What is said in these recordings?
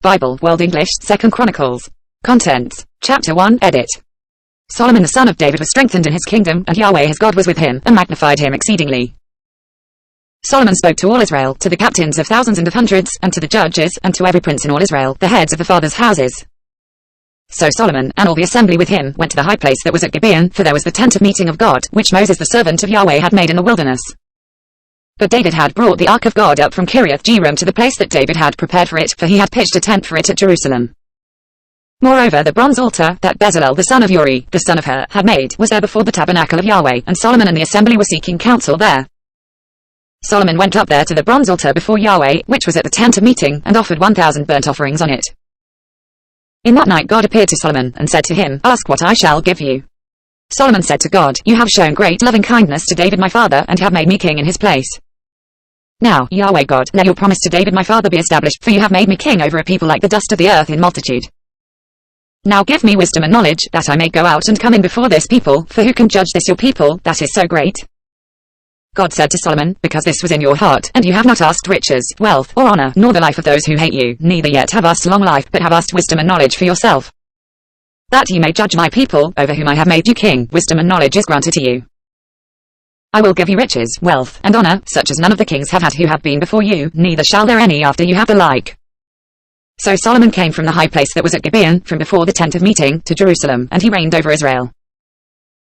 Bible World English 2nd Chronicles. Contents. Chapter 1 Edit. Solomon the son of David was strengthened in his kingdom, and Yahweh his God was with him, and magnified him exceedingly. Solomon spoke to all Israel, to the captains of thousands and of hundreds, and to the judges, and to every prince in all Israel, the heads of the fathers' houses. So Solomon, and all the assembly with him, went to the high place that was at Gibeon, for there was the tent of meeting of God, which Moses the servant of Yahweh had made in the wilderness. But David had brought the ark of God up from Kiriath-Jearim to the place that David had prepared for it, for he had pitched a tent for it at Jerusalem. Moreover, the bronze altar, that Bezalel the son of Uri, the son of Hur, had made, was there before the tabernacle of Yahweh, and Solomon and the assembly were seeking counsel there. Solomon went up there to the bronze altar before Yahweh, which was at the tent of meeting, and offered 1,000 burnt offerings on it. In that night God appeared to Solomon, and said to him, Ask what I shall give you. Solomon said to God, You have shown great loving kindness to David my father, and have made me king in his place. Now, Yahweh God, let your promise to David my father be established, for you have made me king over a people like the dust of the earth in multitude. Now give me wisdom and knowledge, that I may go out and come in before this people, for who can judge this your people, that is so great? God said to Solomon, Because this was in your heart, and you have not asked riches, wealth, or honor, nor the life of those who hate you, neither yet have asked long life, but have asked wisdom and knowledge for yourself. That ye may judge my people, over whom I have made you king, wisdom and knowledge is granted to you. I will give you riches, wealth, and honor, such as none of the kings have had who have been before you, neither shall there any after you have the like. So Solomon came from the high place that was at Gibeon, from before the tent of meeting, to Jerusalem, and he reigned over Israel.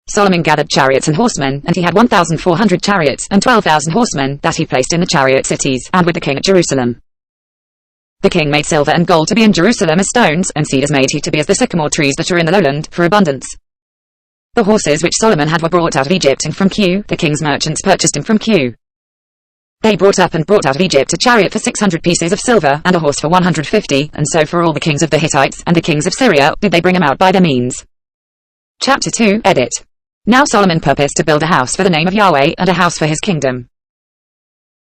Solomon gathered chariots and horsemen, and he had 1,400 chariots, and 12,000 horsemen, that he placed in the chariot cities, and with the king at Jerusalem. The king made silver and gold to be in Jerusalem as stones, and cedars made he to be as the sycamore trees that are in the lowland, for abundance. The horses which Solomon had were brought out of Egypt, and from Cu, the king's merchants purchased him from Cu. They brought up and brought out of Egypt a chariot for 600 pieces of silver, and a horse for 150, and so for all the kings of the Hittites, and the kings of Syria, did they bring him out by their means. Chapter 2 Edit. Now Solomon purposed to build a house for the name of Yahweh, and a house for his kingdom.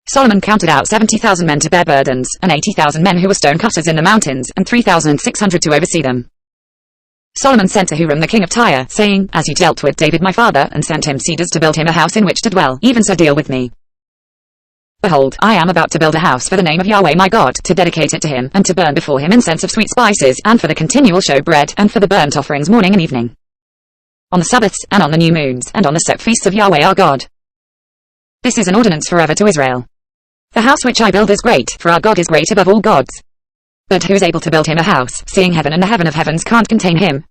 Solomon counted out 70,000 men to bear burdens, and 80,000 men who were stone cutters in the mountains, and 3,600 to oversee them. Solomon sent to Huram the king of Tyre, saying, As you dealt with David my father, and sent him cedars to build him a house in which to dwell, even so deal with me. Behold, I am about to build a house for the name of Yahweh my God, to dedicate it to him, and to burn before him incense of sweet spices, and for the continual show bread, and for the burnt offerings morning and evening. On the Sabbaths, and on the new moons, and on the set feasts of Yahweh our God. This is an ordinance forever to Israel. The house which I build is great, for our God is great above all gods. But who is able to build him a house, seeing heaven and the heaven of heavens can't contain him?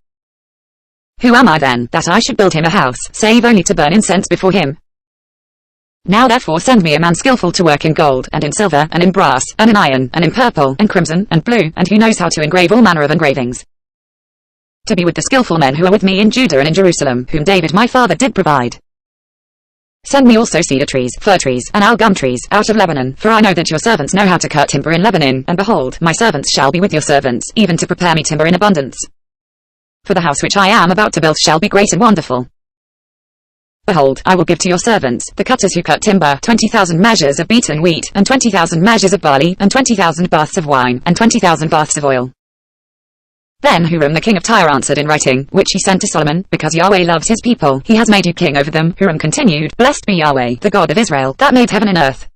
Who am I then, that I should build him a house, save only to burn incense before him? Now therefore send me a man skillful to work in gold, and in silver, and in brass, and in iron, and in purple, and crimson, and blue, and who knows how to engrave all manner of engravings. To be with the skillful men who are with me in Judah and in Jerusalem, whom David my father did provide. Send me also cedar trees, fir trees, and algum trees, out of Lebanon, for I know that your servants know how to cut timber in Lebanon, and behold, my servants shall be with your servants, even to prepare me timber in abundance. For the house which I am about to build shall be great and wonderful. Behold, I will give to your servants, the cutters who cut timber, 20,000 measures of beaten wheat, and 20,000 measures of barley, and 20,000 baths of wine, and 20,000 baths of oil. Then Huram the king of Tyre answered in writing, which he sent to Solomon, Because Yahweh loves his people, he has made you king over them. Huram continued, Blessed be Yahweh, the God of Israel, that made heaven and earth.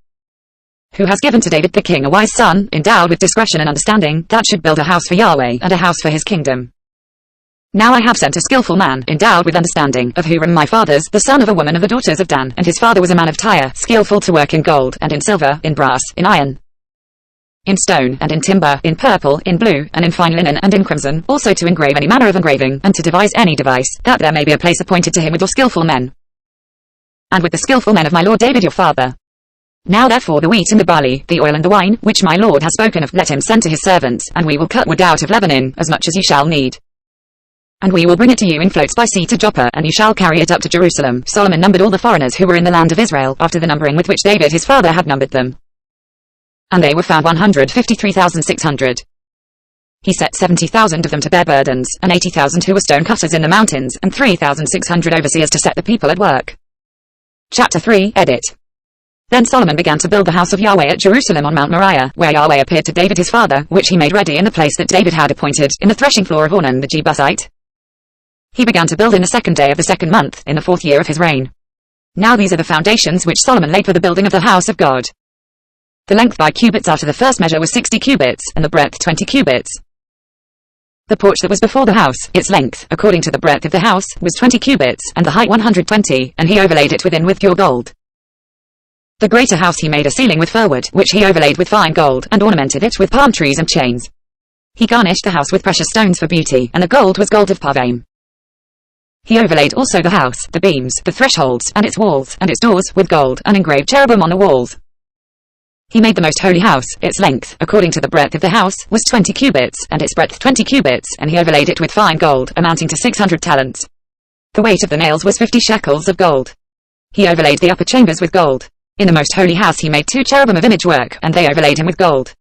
Who has given to David the king a wise son, endowed with discretion and understanding, that should build a house for Yahweh, and a house for his kingdom. Now I have sent a skillful man, endowed with understanding, of Huram my father's, the son of a woman of the daughters of Dan, and his father was a man of Tyre, skillful to work in gold, and in silver, in brass, in iron, in stone, and in timber, in purple, in blue, and in fine linen, and in crimson, also to engrave any manner of engraving, and to devise any device, that there may be a place appointed to him with your skillful men, and with the skillful men of my lord David your father. Now therefore the wheat and the barley, the oil and the wine, which my lord has spoken of, let him send to his servants, and we will cut wood out of Lebanon, as much as you shall need. And we will bring it to you in floats by sea to Joppa, and you shall carry it up to Jerusalem. Solomon numbered all the foreigners who were in the land of Israel, after the numbering with which David his father had numbered them. And they were found 153,600. He set 70,000 of them to bear burdens, and 80,000 who were stone cutters in the mountains, and 3,600 overseers to set the people at work. Chapter 3 Edit. Then Solomon began to build the house of Yahweh at Jerusalem on Mount Moriah, where Yahweh appeared to David his father, which he made ready in the place that David had appointed, in the threshing floor of Ornan the Jebusite. He began to build in the 2nd day of the 2nd month, in the 4th year of his reign. Now these are the foundations which Solomon laid for the building of the house of God. The length by cubits after the first measure was 60 cubits, and the breadth 20 cubits. The porch that was before the house, its length, according to the breadth of the house, was 20 cubits, and the height 120, and he overlaid it within with pure gold. The greater house he made a ceiling with fir wood, which he overlaid with fine gold, and ornamented it with palm trees and chains. He garnished the house with precious stones for beauty, and the gold was gold of Parvaim. He overlaid also the house, the beams, the thresholds, and its walls, and its doors, with gold, and engraved cherubim on the walls. He made the most holy house. Its length, according to the breadth of the house, was 20 cubits, and its breadth 20 cubits, and he overlaid it with fine gold, amounting to 600 talents. The weight of the nails was 50 shekels of gold. He overlaid the upper chambers with gold. In the most holy house he made 2 cherubim of image work, and they overlaid him with gold.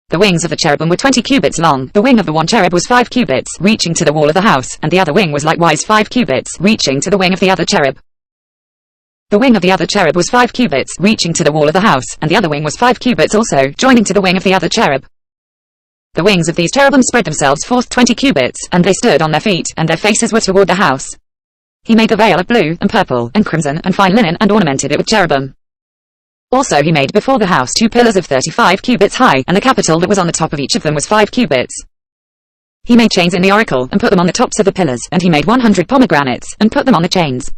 The wings of the cherubim were 20 cubits long. The wing of the one cherub was 5 cubits, reaching to the wall of the house, and the other wing was likewise 5 cubits, reaching to the wing of the other cherub. The wing of the other cherub was 5 cubits, reaching to the wall of the house, and the other wing was 5 cubits also, joining to the wing of the other cherub. The wings of these cherubim spread themselves forth 20 cubits, and they stood on their feet, and their faces were toward the house. He made the veil of blue, and purple, and crimson, and fine linen, and ornamented it with cherubim. Also he made before the house 2 pillars of 35 cubits high, and the capital that was on the top of each of them was 5 cubits. He made chains in the oracle, and put them on the tops of the pillars, and he made 100 pomegranates, and put them on the chains.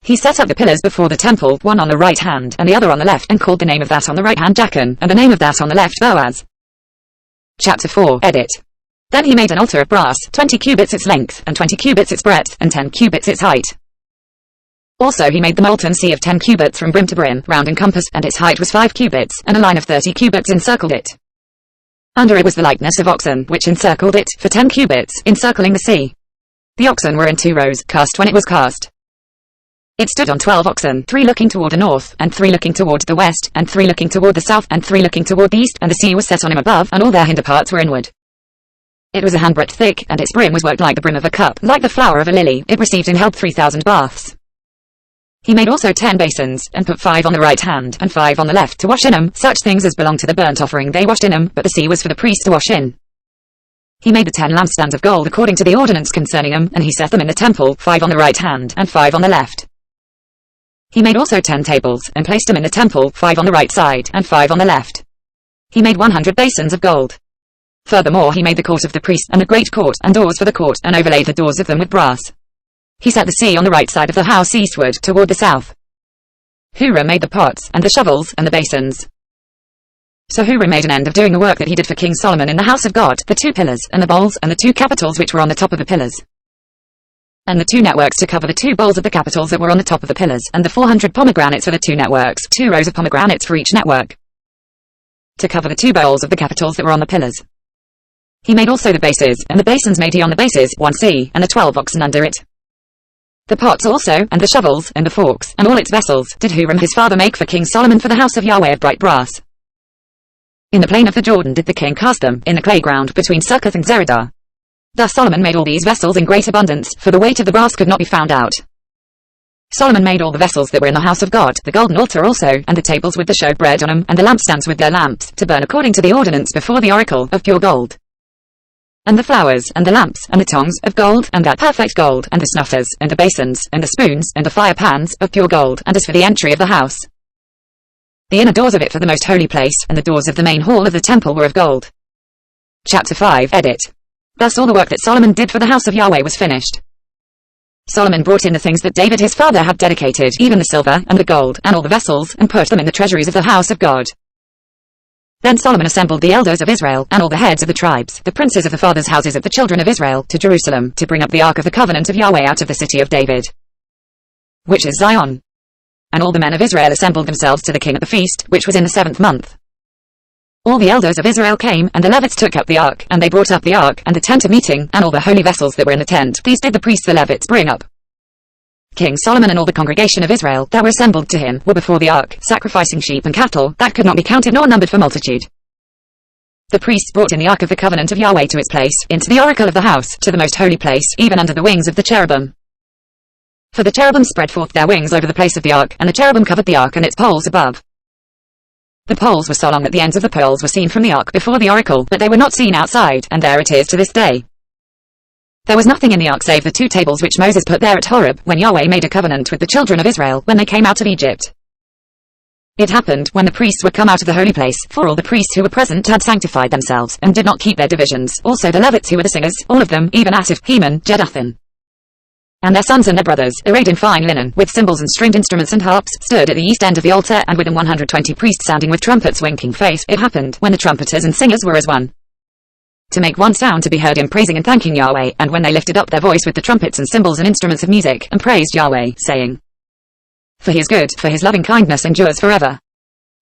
He set up the pillars before the temple, one on the right hand, and the other on the left, and called the name of that on the right hand Jachin, and the name of that on the left Boaz. Chapter 4. Edit. Then he made an altar of brass, 20 cubits its length, and 20 cubits its breadth, and 10 cubits its height. Also he made the molten sea of 10 cubits from brim to brim, round in compass, and its height was 5 cubits, and a line of 30 cubits encircled it. Under it was the likeness of oxen, which encircled it, for 10 cubits, encircling the sea. The oxen were in 2 rows, cast when it was cast. It stood on 12 oxen, 3 looking toward the north, and 3 looking toward the west, and 3 looking toward the south, and 3 looking toward the east, and the sea was set on him above, and all their hinder parts were inward. It was a handbreadth thick, and its brim was worked like the brim of a cup, like the flower of a lily. It received and held 3,000 baths. He made also 10 basins, and put 5 on the right hand, and 5 on the left, to wash in them. Such things as belonged to the burnt offering they washed in them, but the sea was for the priest to wash in. He made the 10 lampstands of gold according to the ordinance concerning them, and he set them in the temple, 5 on the right hand, and 5 on the left. He made also 10 tables, and placed them in the temple, 5 on the right side, and 5 on the left. He made 100 basins of gold. Furthermore he made the court of the priest, and the great court, and doors for the court, and overlaid the doors of them with brass. He set the sea on the right side of the house eastward, toward the south. Huram made the pots, and the shovels, and the basins. So Huram made an end of doing the work that he did for King Solomon in the house of God, the 2 pillars, and the bowls, and the 2 capitals which were on the top of the pillars, and the 2 networks to cover the 2 bowls of the capitals that were on the top of the pillars, and the 400 pomegranates for the 2 networks, 2 rows of pomegranates for each network, to cover the 2 bowls of the capitals that were on the pillars. He made also the bases, and the basins made he on the bases, 1 sea, and the 12 oxen under it. The pots also, and the shovels, and the forks, and all its vessels, did Huram his father make for King Solomon for the house of Yahweh of bright brass. In the plain of the Jordan did the king cast them, in the clay ground between Succoth and Zeradah. Thus Solomon made all these vessels in great abundance, for the weight of the brass could not be found out. Solomon made all the vessels that were in the house of God, the golden altar also, and the tables with the showbread on them, and the lampstands with their lamps, to burn according to the ordinance before the oracle, of pure gold. And the flowers, and the lamps, and the tongs, of gold, and that perfect gold, and the snuffers, and the basins, and the spoons, and the fire pans, of pure gold, and as for the entry of the house, the inner doors of it for the most holy place, and the doors of the main hall of the temple were of gold. Chapter 5. Edit. Thus all the work that Solomon did for the house of Yahweh was finished. Solomon brought in the things that David his father had dedicated, even the silver, and the gold, and all the vessels, and put them in the treasuries of the house of God. Then Solomon assembled the elders of Israel, and all the heads of the tribes, the princes of the fathers' houses of the children of Israel, to Jerusalem, to bring up the ark of the covenant of Yahweh out of the city of David, which is Zion. And all the men of Israel assembled themselves to the king at the feast, which was in the 7th month. All the elders of Israel came, and the Levites took up the ark, and they brought up the ark, and the tent of meeting, and all the holy vessels that were in the tent, these did the priests the Levites bring up. King Solomon and all the congregation of Israel, that were assembled to him, were before the ark, sacrificing sheep and cattle, that could not be counted nor numbered for multitude. The priests brought in the ark of the covenant of Yahweh to its place, into the oracle of the house, to the most holy place, even under the wings of the cherubim. For the cherubim spread forth their wings over the place of the ark, and the cherubim covered the ark and its poles above. The poles were so long that the ends of the poles were seen from the ark before the oracle, but they were not seen outside, and there it is to this day. There was nothing in the ark save the 2 tables which Moses put there at Horeb, when Yahweh made a covenant with the children of Israel, when they came out of Egypt. It happened, when the priests were come out of the holy place, for all the priests who were present had sanctified themselves, and did not keep their divisions, also the Levites who were the singers, all of them, even Asaph, Heman, Jeduthun, and their sons and their brothers, arrayed in fine linen, with cymbals and stringed instruments and harps, stood at the east end of the altar, and with them 120 priests sounding with trumpets winking face. It happened, when the trumpeters and singers were as one, to make one sound to be heard in praising and thanking Yahweh, and when they lifted up their voice with the trumpets and cymbals and instruments of music, and praised Yahweh, saying, For he is good, for his loving kindness endures forever.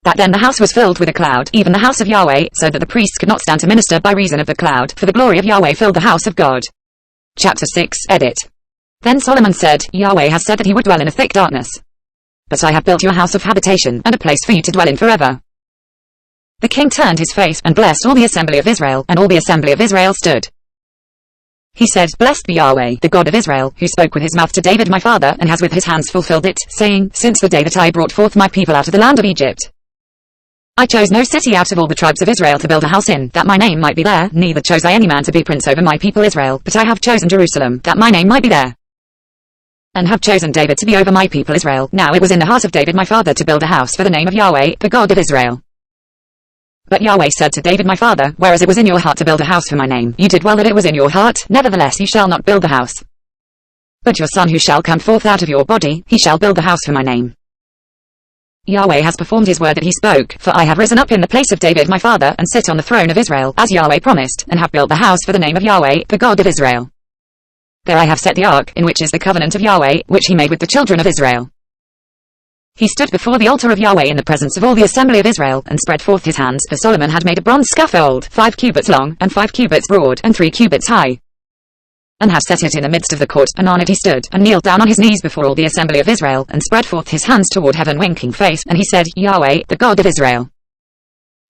That then the house was filled with a cloud, even the house of Yahweh, so that the priests could not stand to minister by reason of the cloud, for the glory of Yahweh filled the house of God. Chapter 6, edit. Then Solomon said, Yahweh has said that he would dwell in a thick darkness. But I have built you a house of habitation, and a place for you to dwell in forever. The king turned his face, and blessed all the assembly of Israel, and all the assembly of Israel stood. He said, Blessed be Yahweh, the God of Israel, who spoke with his mouth to David my father, and has with his hands fulfilled it, saying, Since the day that I brought forth my people out of the land of Egypt, I chose no city out of all the tribes of Israel to build a house in, that my name might be there, neither chose I any man to be prince over my people Israel, but I have chosen Jerusalem, that my name might be there, and have chosen David to be over my people Israel. Now it was in the heart of David my father to build a house for the name of Yahweh, the God of Israel. But Yahweh said to David my father, Whereas it was in your heart to build a house for my name, you did well that it was in your heart, nevertheless you shall not build the house. But your son who shall come forth out of your body, he shall build the house for my name. Yahweh has performed his word that he spoke, for I have risen up in the place of David my father, and sit on the throne of Israel, as Yahweh promised, and have built the house for the name of Yahweh, the God of Israel. There I have set the ark, in which is the covenant of Yahweh, which he made with the children of Israel. He stood before the altar of Yahweh in the presence of all the assembly of Israel, and spread forth his hands, for Solomon had made a bronze scaffold, 5 cubits long, and 5 cubits broad, and 3 cubits high, and have set it in the midst of the court, and on it he stood, and kneeled down on his knees before all the assembly of Israel, and spread forth his hands toward heaven winking face, and he said, Yahweh, the God of Israel,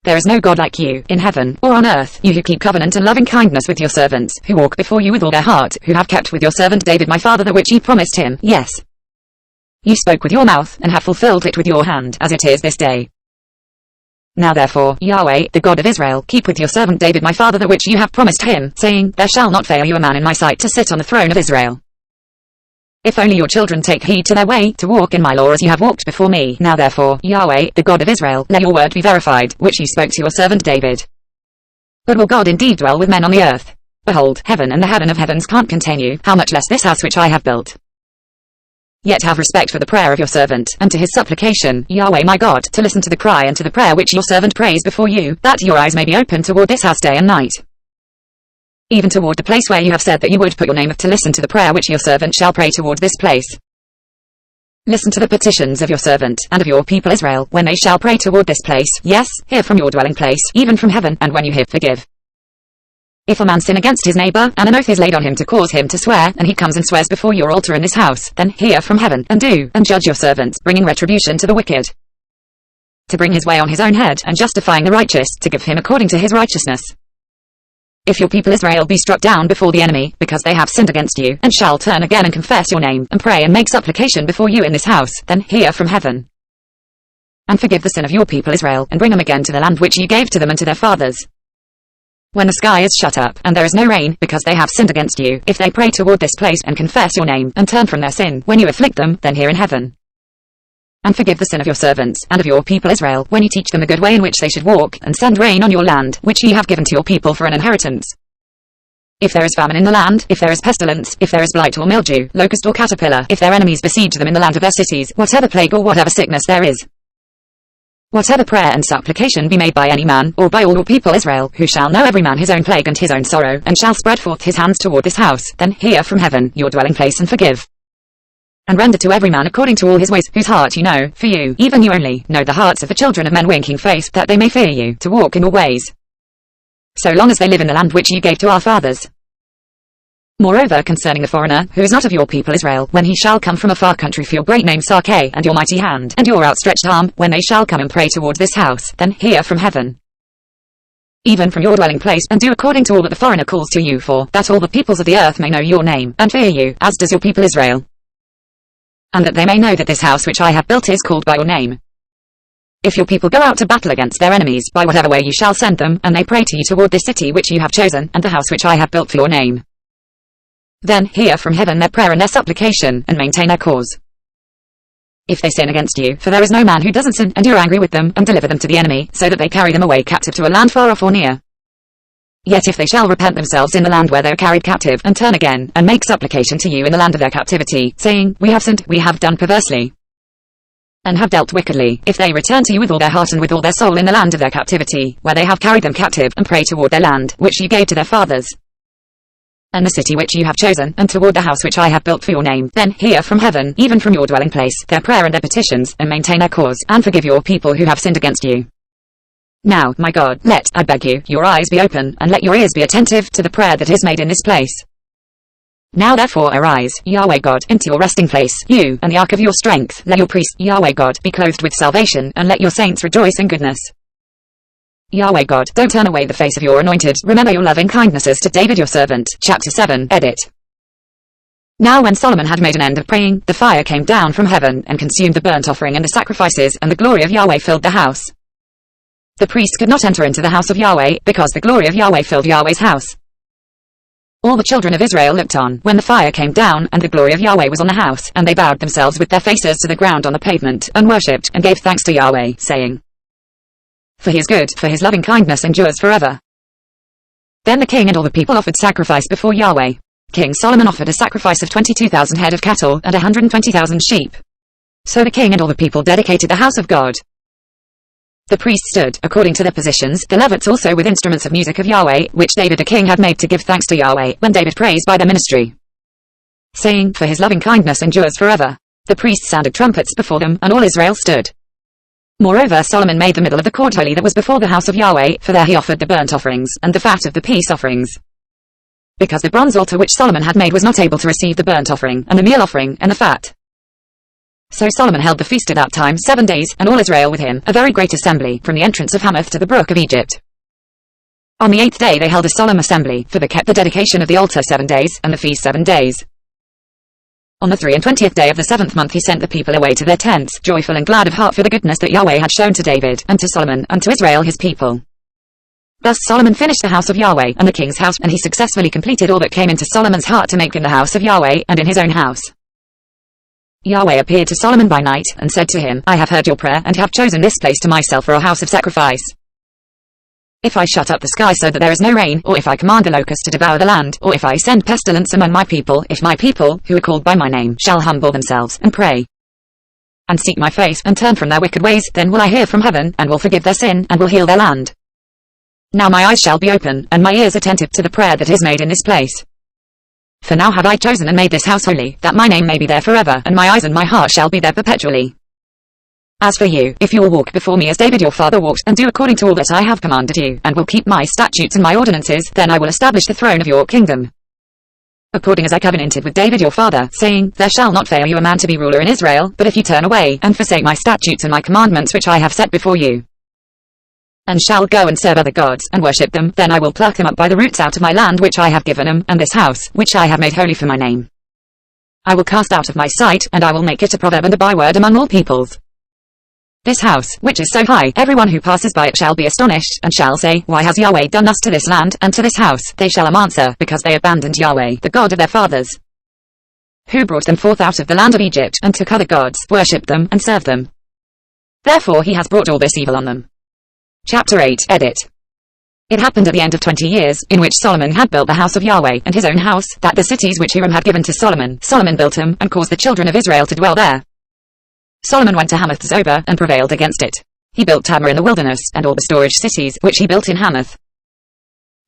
there is no God like you, in heaven, or on earth, you who keep covenant and loving kindness with your servants, who walk before you with all their heart, who have kept with your servant David my father that which ye promised him, yes. You spoke with your mouth, and have fulfilled it with your hand, as it is this day. Now therefore, Yahweh, the God of Israel, keep with your servant David my father that which you have promised him, saying, There shall not fail you a man in my sight to sit on the throne of Israel. If only your children take heed to their way, to walk in my law as you have walked before me. Now therefore, Yahweh, the God of Israel, let your word be verified, which you spoke to your servant David. But will God indeed dwell with men on the earth? Behold, heaven and the heaven of heavens can't contain you, how much less this house which I have built. Yet have respect for the prayer of your servant, and to his supplication, Yahweh my God, to listen to the cry and to the prayer which your servant prays before you, that your eyes may be open toward this house day and night, even toward the place where you have said that you would put your name to listen to the prayer which your servant shall pray toward this place. Listen to the petitions of your servant, and of your people Israel, when they shall pray toward this place, yes, hear from your dwelling place, even from heaven, and when you hear, forgive. If a man sin against his neighbor, and an oath is laid on him to cause him to swear, and he comes and swears before your altar in this house, then hear from heaven, and do, and judge your servants, bringing retribution to the wicked, to bring his way on his own head, and justifying the righteous, to give him according to his righteousness. If your people Israel be struck down before the enemy, because they have sinned against you, and shall turn again and confess your name, and pray and make supplication before you in this house, then hear from heaven, and forgive the sin of your people Israel, and bring them again to the land which you gave to them and to their fathers. When the sky is shut up, and there is no rain, because they have sinned against you, if they pray toward this place, and confess your name, and turn from their sin, when you afflict them, then hear in heaven, and forgive the sin of your servants, and of your people Israel, when you teach them the good way in which they should walk, and send rain on your land, which ye have given to your people for an inheritance. If there is famine in the land, if there is pestilence, if there is blight or mildew, locust or caterpillar, if their enemies besiege them in the land of their cities, whatever plague or whatever sickness there is, whatever prayer and supplication be made by any man, or by all your people Israel, who shall know every man his own plague and his own sorrow, and shall spread forth his hands toward this house, then hear from heaven, your dwelling place, and forgive, and render to every man according to all his ways, whose heart you know, for you, even you only, know the hearts of the children of men winking face, that they may fear you, to walk in your ways, so long as they live in the land which you gave to our fathers. Moreover, concerning the foreigner, who is not of your people Israel, when he shall come from a far country for your great name Sarkeh, and your mighty hand, and your outstretched arm, when they shall come and pray toward this house, then hear from heaven, even from your dwelling place, and do according to all that the foreigner calls to you for, that all the peoples of the earth may know your name, and fear you, as does your people Israel, and that they may know that this house which I have built is called by your name. If your people go out to battle against their enemies, by whatever way you shall send them, and they pray to you toward this city which you have chosen, and the house which I have built for your name, then hear from heaven their prayer and their supplication, and maintain their cause. if they sin against you, for there is no man who doesn't sin, and you are angry with them, and deliver them to the enemy, so that they carry them away captive to a land far off or near. Yet if they shall repent themselves in the land where they are carried captive, and turn again, and make supplication to you in the land of their captivity, saying, we have sinned, we have done perversely, and have dealt wickedly, if they return to you with all their heart and with all their soul in the land of their captivity, where they have carried them captive, and pray toward their land, which you gave to their fathers, and the city which you have chosen, and toward the house which I have built for your name, then hear from heaven, even from your dwelling place, their prayer and their petitions, and maintain their cause, and forgive your people who have sinned against you. Now, my God, let, I beg you, your eyes be open, and let your ears be attentive to the prayer that is made in this place. Now therefore arise, Yahweh God, into your resting place, you, and the ark of your strength. Let your priests, Yahweh God, be clothed with salvation, and let your saints rejoice in goodness. Yahweh God, don't turn away the face of your anointed. Remember your loving kindnesses to David your servant. Chapter 7, edit. Now when Solomon had made an end of praying, the fire came down from heaven, and consumed the burnt offering and the sacrifices, and the glory of Yahweh filled the house. The priests could not enter into the house of Yahweh, because the glory of Yahweh filled Yahweh's house. All the children of Israel looked on, when the fire came down, and the glory of Yahweh was on the house, and they bowed themselves with their faces to the ground on the pavement, and worshipped, and gave thanks to Yahweh, saying, for he is good, for his loving kindness endures forever. Then the king and all the people offered sacrifice before Yahweh. King Solomon offered a sacrifice of 22,000 head of cattle, and 120,000 sheep. So the king and all the people dedicated the house of God. The priests stood, according to their positions, the Levites also with instruments of music of Yahweh, which David the king had made to give thanks to Yahweh, when David praised by their ministry, saying, for his loving kindness endures forever. The priests sounded trumpets before them, and all Israel stood. Moreover Solomon made the middle of the court holy that was before the house of Yahweh, for there he offered the burnt offerings, and the fat of the peace offerings. Because the bronze altar which Solomon had made was not able to receive the burnt offering, and the meal offering, and the fat. So Solomon held the feast at that time 7 days, and all Israel with him, a very great assembly, from the entrance of Hamath to the brook of Egypt. On the 8th day they held a solemn assembly, for they kept the dedication of the altar 7 days, and the feast 7 days. On the 23rd day of the 7th month he sent the people away to their tents, joyful and glad of heart for the goodness that Yahweh had shown to David, and to Solomon, and to Israel his people. Thus Solomon finished the house of Yahweh, and the king's house, and he successfully completed all that came into Solomon's heart to make in the house of Yahweh, and in his own house. Yahweh appeared to Solomon by night, and said to him, I have heard your prayer, and have chosen this place to myself for a house of sacrifice. If I shut up the sky so that there is no rain, or if I command the locust to devour the land, or if I send pestilence among my people, if my people, who are called by my name, shall humble themselves, and pray, and seek my face, and turn from their wicked ways, then will I hear from heaven, and will forgive their sin, and will heal their land. Now my eyes shall be open, and my ears attentive to the prayer that is made in this place. For now have I chosen and made this house holy, that my name may be there forever, and my eyes and my heart shall be there perpetually. As for you, if you will walk before me as David your father walked, and do according to all that I have commanded you, and will keep my statutes and my ordinances, then I will establish the throne of your kingdom, according as I covenanted with David your father, saying, there shall not fail you a man to be ruler in Israel, but if you turn away, and forsake my statutes and my commandments which I have set before you, and shall go and serve other gods, and worship them, then I will pluck them up by the roots out of my land which I have given them, and this house, which I have made holy for my name, I will cast out of my sight, and I will make it a proverb and a byword among all peoples. This house, which is so high, everyone who passes by it shall be astonished, and shall say, why has Yahweh done thus to this land, and to this house? They shall answer, because they abandoned Yahweh, the God of their fathers, who brought them forth out of the land of Egypt, and took other gods, worshipped them, and served them. Therefore he has brought all this evil on them. Chapter 8, edit. It happened at the end of 20 years, in which Solomon had built the house of Yahweh, and his own house, that the cities which Hiram had given to Solomon, Solomon built them, and caused the children of Israel to dwell there. Solomon went to Hamath Zobah, and prevailed against it. He built Tamar in the wilderness, and all the storage cities, which he built in Hamath.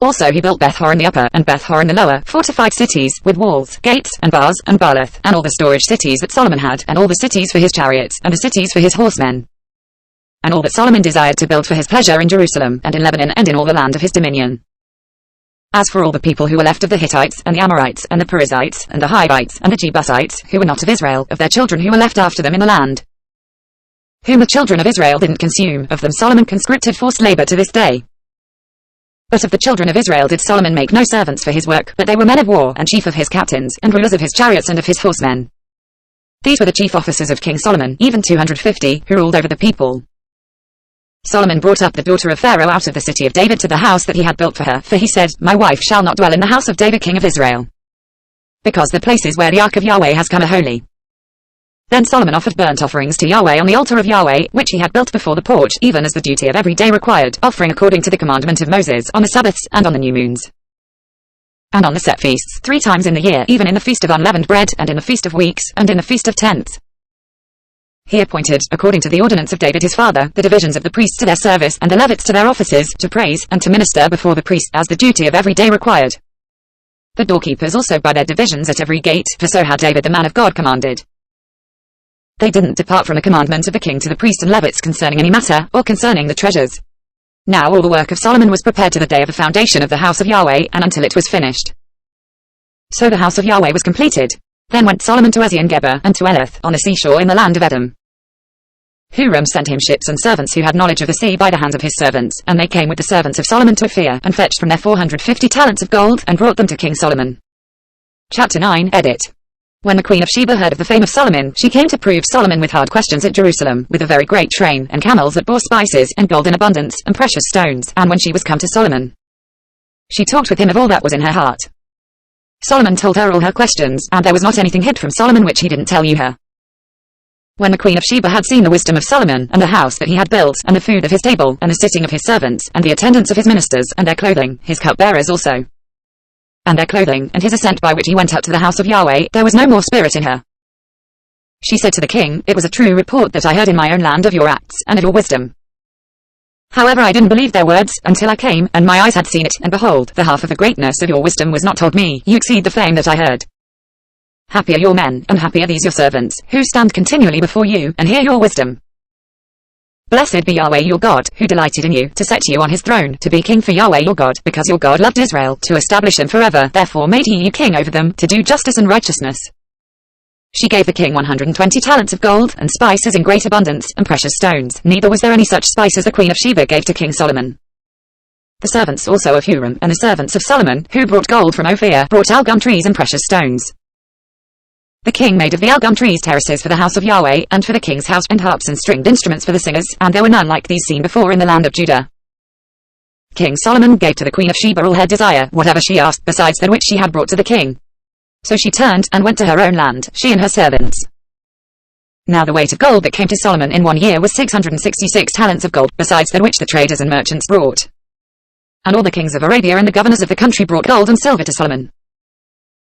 Also he built Beth-Horon the upper, and Beth-Horon the lower, fortified cities, with walls, gates, and bars, and Baalath, and all the storage cities that Solomon had, and all the cities for his chariots, and the cities for his horsemen, and all that Solomon desired to build for his pleasure in Jerusalem, and in Lebanon, and in all the land of his dominion. As for all the people who were left of the Hittites, and the Amorites, and the Perizzites, and the Hivites, and the Jebusites, who were not of Israel, of their children who were left after them in the land, whom the children of Israel didn't consume, of them Solomon conscripted forced labor to this day. But of the children of Israel did Solomon make no servants for his work, but they were men of war, and chief of his captains, and rulers of his chariots and of his horsemen. These were the chief officers of King Solomon, even 250, who ruled over the people. Solomon brought up the daughter of Pharaoh out of the city of David to the house that he had built for her, for he said, my wife shall not dwell in the house of David king of Israel, because the places where the ark of Yahweh has come are holy. Then Solomon offered burnt offerings to Yahweh on the altar of Yahweh, which he had built before the porch, even as the duty of every day required, offering according to the commandment of Moses, on the Sabbaths, and on the new moons, and on the set feasts, 3 times in the year, even in the feast of unleavened bread, and in the feast of weeks, and in the feast of tents. He appointed, according to the ordinance of David his father, the divisions of the priests to their service, and the Levites to their offices, to praise, and to minister before the priest, as the duty of every day required. The doorkeepers also by their divisions at every gate, for so had David the man of God commanded. They didn't depart from the commandment of the king to the priests and Levites concerning any matter, or concerning the treasures. Now all the work of Solomon was prepared to the day of the foundation of the house of Yahweh, and until it was finished. So the house of Yahweh was completed. Then went Solomon to Ezion-Geber, and to Elath, on the seashore in the land of Edom. Huram sent him ships and servants who had knowledge of the sea by the hands of his servants, and they came with the servants of Solomon to Ophir, and fetched from there 450 talents of gold, and brought them to King Solomon. Chapter 9, Edit. When the Queen of Sheba heard of the fame of Solomon, she came to prove Solomon with hard questions at Jerusalem, with a very great train, and camels that bore spices, and gold in abundance, and precious stones. And when she was come to Solomon, she talked with him of all that was in her heart. Solomon told her all her questions, and there was not anything hid from Solomon which he didn't tell you her. When the Queen of Sheba had seen the wisdom of Solomon, and the house that he had built, and the food of his table, and the sitting of his servants, and the attendance of his ministers, and their clothing, his cupbearers also, and their clothing, and his ascent by which he went up to the house of Yahweh, there was no more spirit in her. She said to the king, It was a true report that I heard in my own land of your acts, and of your wisdom. However I didn't believe their words, until I came, and my eyes had seen it, and behold, the half of the greatness of your wisdom was not told me. You exceed the fame that I heard. Happy are your men, and happy are these your servants, who stand continually before you, and hear your wisdom. Blessed be Yahweh your God, who delighted in you, to set you on his throne, to be king for Yahweh your God, because your God loved Israel, to establish him forever, therefore made he you king over them, to do justice and righteousness. She gave the king 120 talents of gold, and spices in great abundance, and precious stones, neither was there any such spice as the Queen of Sheba gave to King Solomon. The servants also of Huram, and the servants of Solomon, who brought gold from Ophir, brought algum trees and precious stones. The king made of the algum trees terraces for the house of Yahweh, and for the king's house, and harps and stringed instruments for the singers, and there were none like these seen before in the land of Judah. King Solomon gave to the Queen of Sheba all her desire, whatever she asked, besides that which she had brought to the king. So she turned, and went to her own land, she and her servants. Now the weight of gold that came to Solomon in 1 year was 666 talents of gold, besides that which the traders and merchants brought. And all the kings of Arabia and the governors of the country brought gold and silver to Solomon.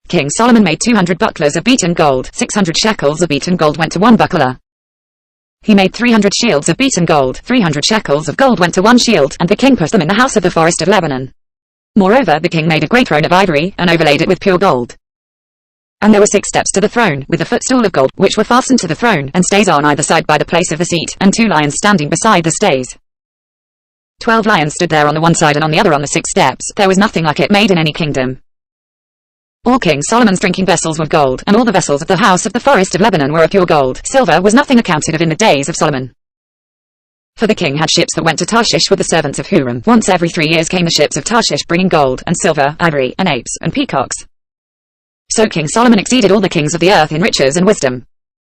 King Solomon made 200 bucklers of beaten gold, 600 shekels of beaten gold went to 1 buckler. He made 300 shields of beaten gold, 300 shekels of gold went to 1 shield, and the king put them in the house of the forest of Lebanon. Moreover the king made a great throne of ivory, and overlaid it with pure gold. And there were 6 steps to the throne, with a footstool of gold, which were fastened to the throne, and stays on either side by the place of the seat, and 2 lions standing beside the stays. 12 lions stood there on the one side and on the other on the 6 steps, there was nothing like it made in any kingdom. All King Solomon's drinking vessels were gold, and all the vessels of the house of the forest of Lebanon were of pure gold. Silver was nothing accounted of in the days of Solomon. For the king had ships that went to Tarshish with the servants of Huram. Once every 3 years came the ships of Tarshish bringing gold, and silver, ivory, and apes, and peacocks. So King Solomon exceeded all the kings of the earth in riches and wisdom.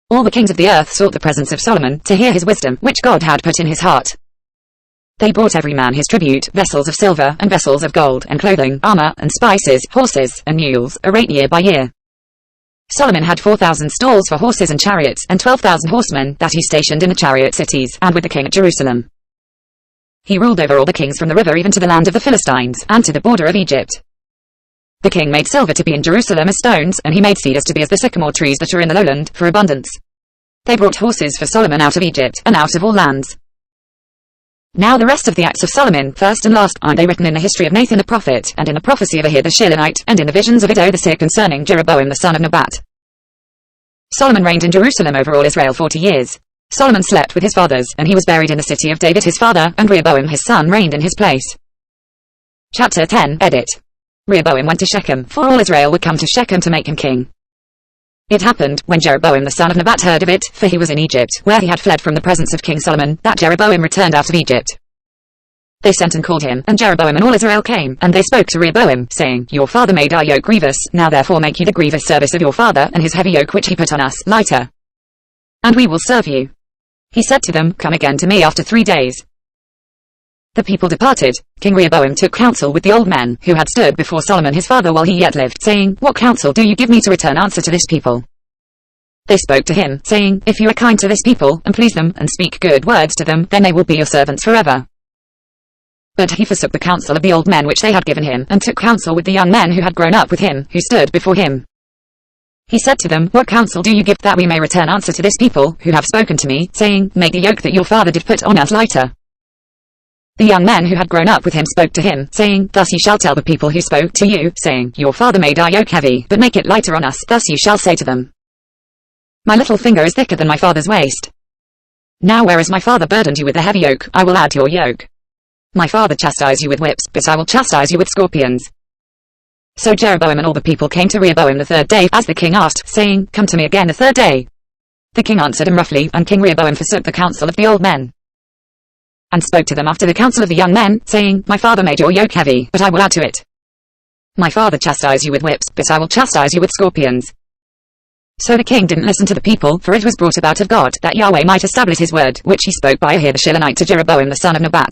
All the kings of the earth sought the presence of Solomon, to hear his wisdom, which God had put in his heart. They brought every man his tribute, vessels of silver, and vessels of gold, and clothing, armor, and spices, horses, and mules, a rate year by year. Solomon had 4,000 stalls for horses and chariots, and 12,000 horsemen, that he stationed in the chariot cities, and with the king at Jerusalem. He ruled over all the kings from the river even to the land of the Philistines, and to the border of Egypt. The king made silver to be in Jerusalem as stones, and he made cedars to be as the sycamore trees that are in the lowland, for abundance. They brought horses for Solomon out of Egypt, and out of all lands. Now the rest of the acts of Solomon, first and last, are they written in the history of Nathan the prophet, and in the prophecy of Ahir the Shilonite, and in the visions of Iddo the seer concerning Jeroboam the son of Nebat. Solomon reigned in Jerusalem over all Israel 40 years. Solomon slept with his fathers, and he was buried in the city of David his father, and Rehoboam his son reigned in his place. Chapter 10, Edit. Rehoboam went to Shechem, for all Israel would come to Shechem to make him king. It happened, when Jeroboam the son of Nebat heard of it, for he was in Egypt, where he had fled from the presence of King Solomon, that Jeroboam returned out of Egypt. They sent and called him, and Jeroboam and all Israel came, and they spoke to Rehoboam, saying, Your father made our yoke grievous, now therefore make you the grievous service of your father, and his heavy yoke which he put on us, lighter. And we will serve you. He said to them, Come again to me after 3 days. The people departed. King Rehoboam took counsel with the old men, who had stood before Solomon his father while he yet lived, saying, What counsel do you give me to return answer to this people? They spoke to him, saying, "If you are kind to this people, and please them, and speak good words to them, then they will be your servants forever." But he forsook the counsel of the old men which they had given him, and took counsel with the young men who had grown up with him, who stood before him. He said to them, "What counsel do you give, that we may return answer to this people, who have spoken to me, saying, Make the yoke that your father did put on us lighter?" The young men who had grown up with him spoke to him, saying, "Thus ye shall tell the people who spoke to you, saying, Your father made our yoke heavy, but make it lighter on us. Thus ye shall say to them, My little finger is thicker than my father's waist. Now whereas my father burdened you with a heavy yoke, I will add to your yoke. My father chastised you with whips, but I will chastise you with scorpions." So Jeroboam and all the people came to Rehoboam the third day, as the king asked, saying, "Come to me again the third day." The king answered him roughly, and King Rehoboam forsook the counsel of the old men, and spoke to them after the counsel of the young men, saying, "My father made your yoke heavy, but I will add to it. My father chastised you with whips, but I will chastise you with scorpions." So the king didn't listen to the people, for it was brought about of God, that Yahweh might establish his word, which he spoke by Ahir the Shilonite to Jeroboam the son of Nebat.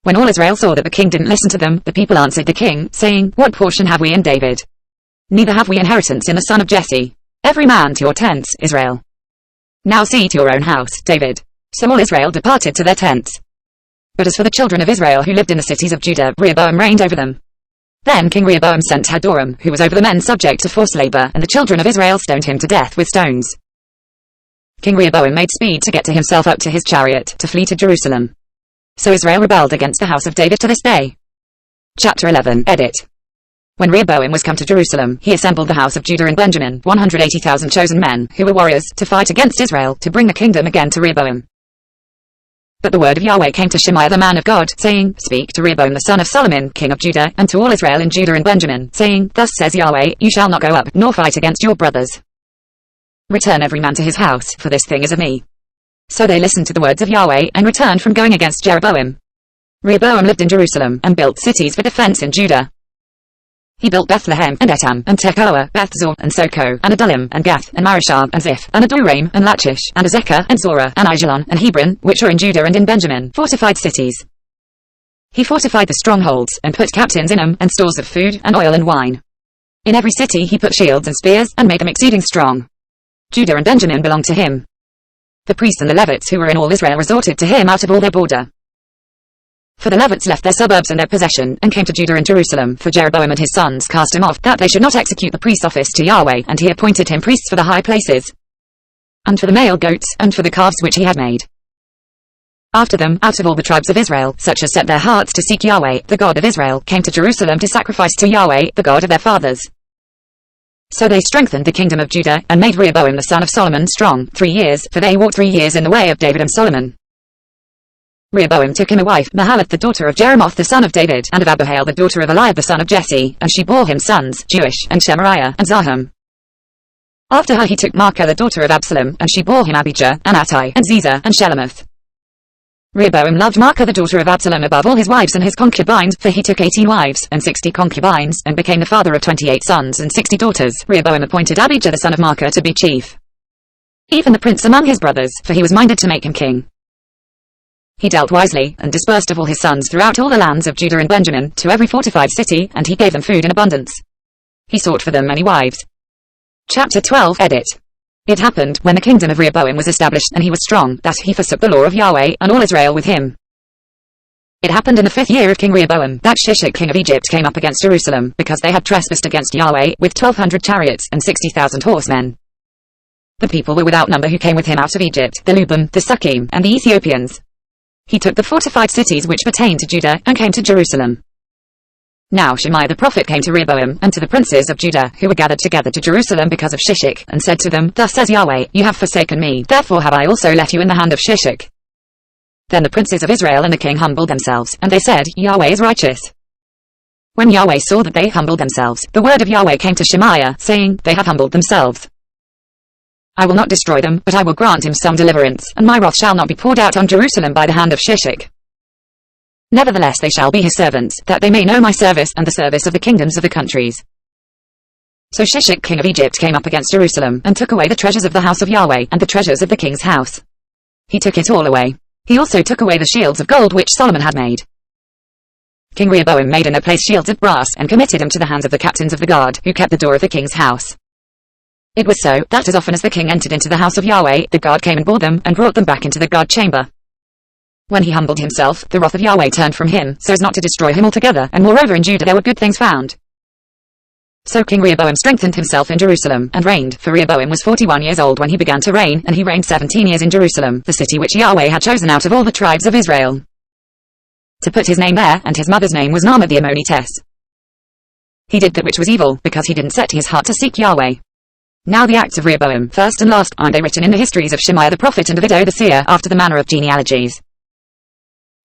When all Israel saw that the king didn't listen to them, the people answered the king, saying, "What portion have we in David? Neither have we inheritance in the son of Jesse. Every man to your tents, Israel. Now see to your own house, David." So all Israel departed to their tents. But as for the children of Israel who lived in the cities of Judah, Rehoboam reigned over them. Then King Rehoboam sent Hadoram, who was over the men subject to forced labor, and the children of Israel stoned him to death with stones. King Rehoboam made speed to get to himself up to his chariot, to flee to Jerusalem. So Israel rebelled against the house of David to this day. Chapter 11. Edit. When Rehoboam was come to Jerusalem, he assembled the house of Judah and Benjamin, 180,000 chosen men, who were warriors, to fight against Israel, to bring the kingdom again to Rehoboam. But the word of Yahweh came to Shemaiah the man of God, saying, "Speak to Rehoboam the son of Solomon, king of Judah, and to all Israel in Judah and Benjamin, saying, Thus says Yahweh, you shall not go up, nor fight against your brothers. Return every man to his house, for this thing is of me." So they listened to the words of Yahweh, and returned from going against Jeroboam. Rehoboam lived in Jerusalem, and built cities for defense in Judah. He built Bethlehem, and Etam, and Tekoa, Bethzor, and Soko, and Adullam, and Gath, and Marishah, and Ziph, and Adoraim, and Lachish, and Azekah, and Zorah, and Aijalon, and Hebron, which are in Judah and in Benjamin, fortified cities. He fortified the strongholds, and put captains in them, and stores of food, and oil and wine. In every city he put shields and spears, and made them exceeding strong. Judah and Benjamin belonged to him. The priests and the Levites who were in all Israel resorted to him out of all their border. For the Levites left their suburbs and their possession, and came to Judah and Jerusalem, for Jeroboam and his sons cast him off, that they should not execute the priest's office to Yahweh, and he appointed him priests for the high places, and for the male goats, and for the calves which he had made. After them, out of all the tribes of Israel, such as set their hearts to seek Yahweh, the God of Israel, came to Jerusalem to sacrifice to Yahweh, the God of their fathers. So they strengthened the kingdom of Judah, and made Rehoboam the son of Solomon strong 3 years, for they walked 3 years in the way of David and Solomon. Rehoboam took him a wife, Mahalath the daughter of Jeremoth the son of David, and of Abihail the daughter of Eliab the son of Jesse, and she bore him sons, Jewish, and Shemariah, and Zaham. After her he took Maacah the daughter of Absalom, and she bore him Abijah, and Attai, and Ziza, and Shelomoth. Rehoboam loved Maacah the daughter of Absalom above all his wives and his concubines, for he took 18 wives, and 60 concubines, and became the father of 28 sons and 60 daughters. Rehoboam appointed Abijah the son of Maacah to be chief, even the prince among his brothers, for he was minded to make him king. He dealt wisely, and dispersed of all his sons throughout all the lands of Judah and Benjamin, to every fortified city, and he gave them food in abundance. He sought for them many wives. Chapter 12. Edit. It happened, when the kingdom of Rehoboam was established, and he was strong, that he forsook the law of Yahweh, and all Israel with him. It happened in the 5th year of King Rehoboam, that Shishak king of Egypt came up against Jerusalem, because they had trespassed against Yahweh, with 1,200 chariots, and 60,000 horsemen. The people were without number who came with him out of Egypt, the Lubim, the Sukkim, and the Ethiopians. He took the fortified cities which pertained to Judah, and came to Jerusalem. Now Shemaiah the prophet came to Rehoboam, and to the princes of Judah, who were gathered together to Jerusalem because of Shishak, and said to them, Thus says Yahweh, you have forsaken me, therefore have I also left you in the hand of Shishak. Then the princes of Israel and the king humbled themselves, and they said, Yahweh is righteous. When Yahweh saw that they humbled themselves, the word of Yahweh came to Shemaiah, saying, They have humbled themselves. I will not destroy them, but I will grant him some deliverance, and my wrath shall not be poured out on Jerusalem by the hand of Shishak. Nevertheless they shall be his servants, that they may know my service, and the service of the kingdoms of the countries. So Shishak king of Egypt came up against Jerusalem, and took away the treasures of the house of Yahweh, and the treasures of the king's house. He took it all away. He also took away the shields of gold which Solomon had made. King Rehoboam made in their place shields of brass, and committed them to the hands of the captains of the guard, who kept the door of the king's house. It was so, that as often as the king entered into the house of Yahweh, the guard came and bore them, and brought them back into the guard chamber. When he humbled himself, the wrath of Yahweh turned from him, so as not to destroy him altogether, and moreover in Judah there were good things found. So King Rehoboam strengthened himself in Jerusalem, and reigned, for Rehoboam was 41 years old when he began to reign, and he reigned 17 years in Jerusalem, the city which Yahweh had chosen out of all the tribes of Israel, to put his name there, and his mother's name was Naamah the Ammonitess. He did that which was evil, because he didn't set his heart to seek Yahweh. Now the acts of Rehoboam, first and last, are they written in the histories of Shemaiah the prophet and of Iddo the seer, after the manner of genealogies.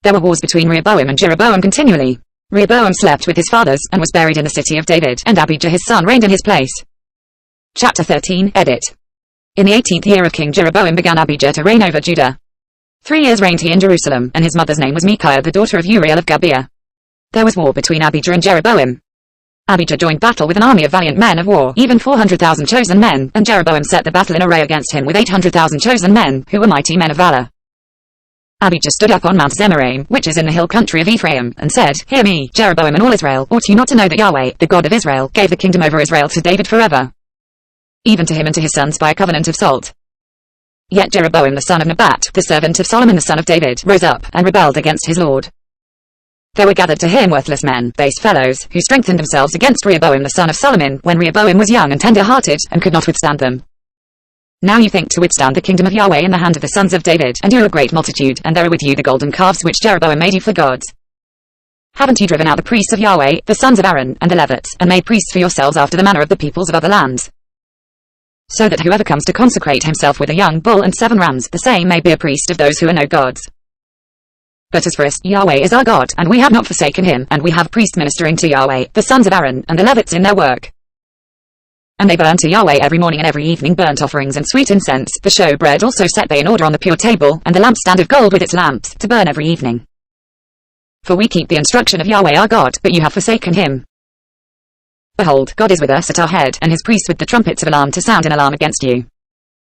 There were wars between Rehoboam and Jeroboam continually. Rehoboam slept with his fathers, and was buried in the city of David, and Abijah his son reigned in his place. Chapter 13, Edit. In the 18th year of King Jeroboam began Abijah to reign over Judah. 3 years reigned he in Jerusalem, and his mother's name was Micaiah the daughter of Uriel of Gibeah. There was war between Abijah and Jeroboam. Abijah joined battle with an army of valiant men of war, even 400,000 chosen men, and Jeroboam set the battle in array against him with 800,000 chosen men, who were mighty men of valor. Abijah stood up on Mount Zemaraim, which is in the hill country of Ephraim, and said, Hear me, Jeroboam and all Israel, ought you not to know that Yahweh, the God of Israel, gave the kingdom over Israel to David forever, even to him and to his sons by a covenant of salt? Yet Jeroboam the son of Nebat, the servant of Solomon the son of David, rose up, and rebelled against his lord. There were gathered to him worthless men, base fellows, who strengthened themselves against Rehoboam the son of Solomon, when Rehoboam was young and tender-hearted, and could not withstand them. Now you think to withstand the kingdom of Yahweh in the hand of the sons of David, and you are a great multitude, and there are with you the golden calves which Jeroboam made you for gods. Haven't you driven out the priests of Yahweh, the sons of Aaron, and the Levites, and made priests for yourselves after the manner of the peoples of other lands? So that whoever comes to consecrate himself with a young bull and 7 rams, the same may be a priest of those who are no gods. But as for us, Yahweh is our God, and we have not forsaken him, and we have priests ministering to Yahweh, the sons of Aaron, and the Levites in their work. And they burn to Yahweh every morning and every evening burnt offerings and sweet incense. The show bread also set they in order on the pure table, and the lampstand of gold with its lamps, to burn every evening. For we keep the instruction of Yahweh our God, but you have forsaken him. Behold, God is with us at our head, and his priests with the trumpets of alarm to sound an alarm against you.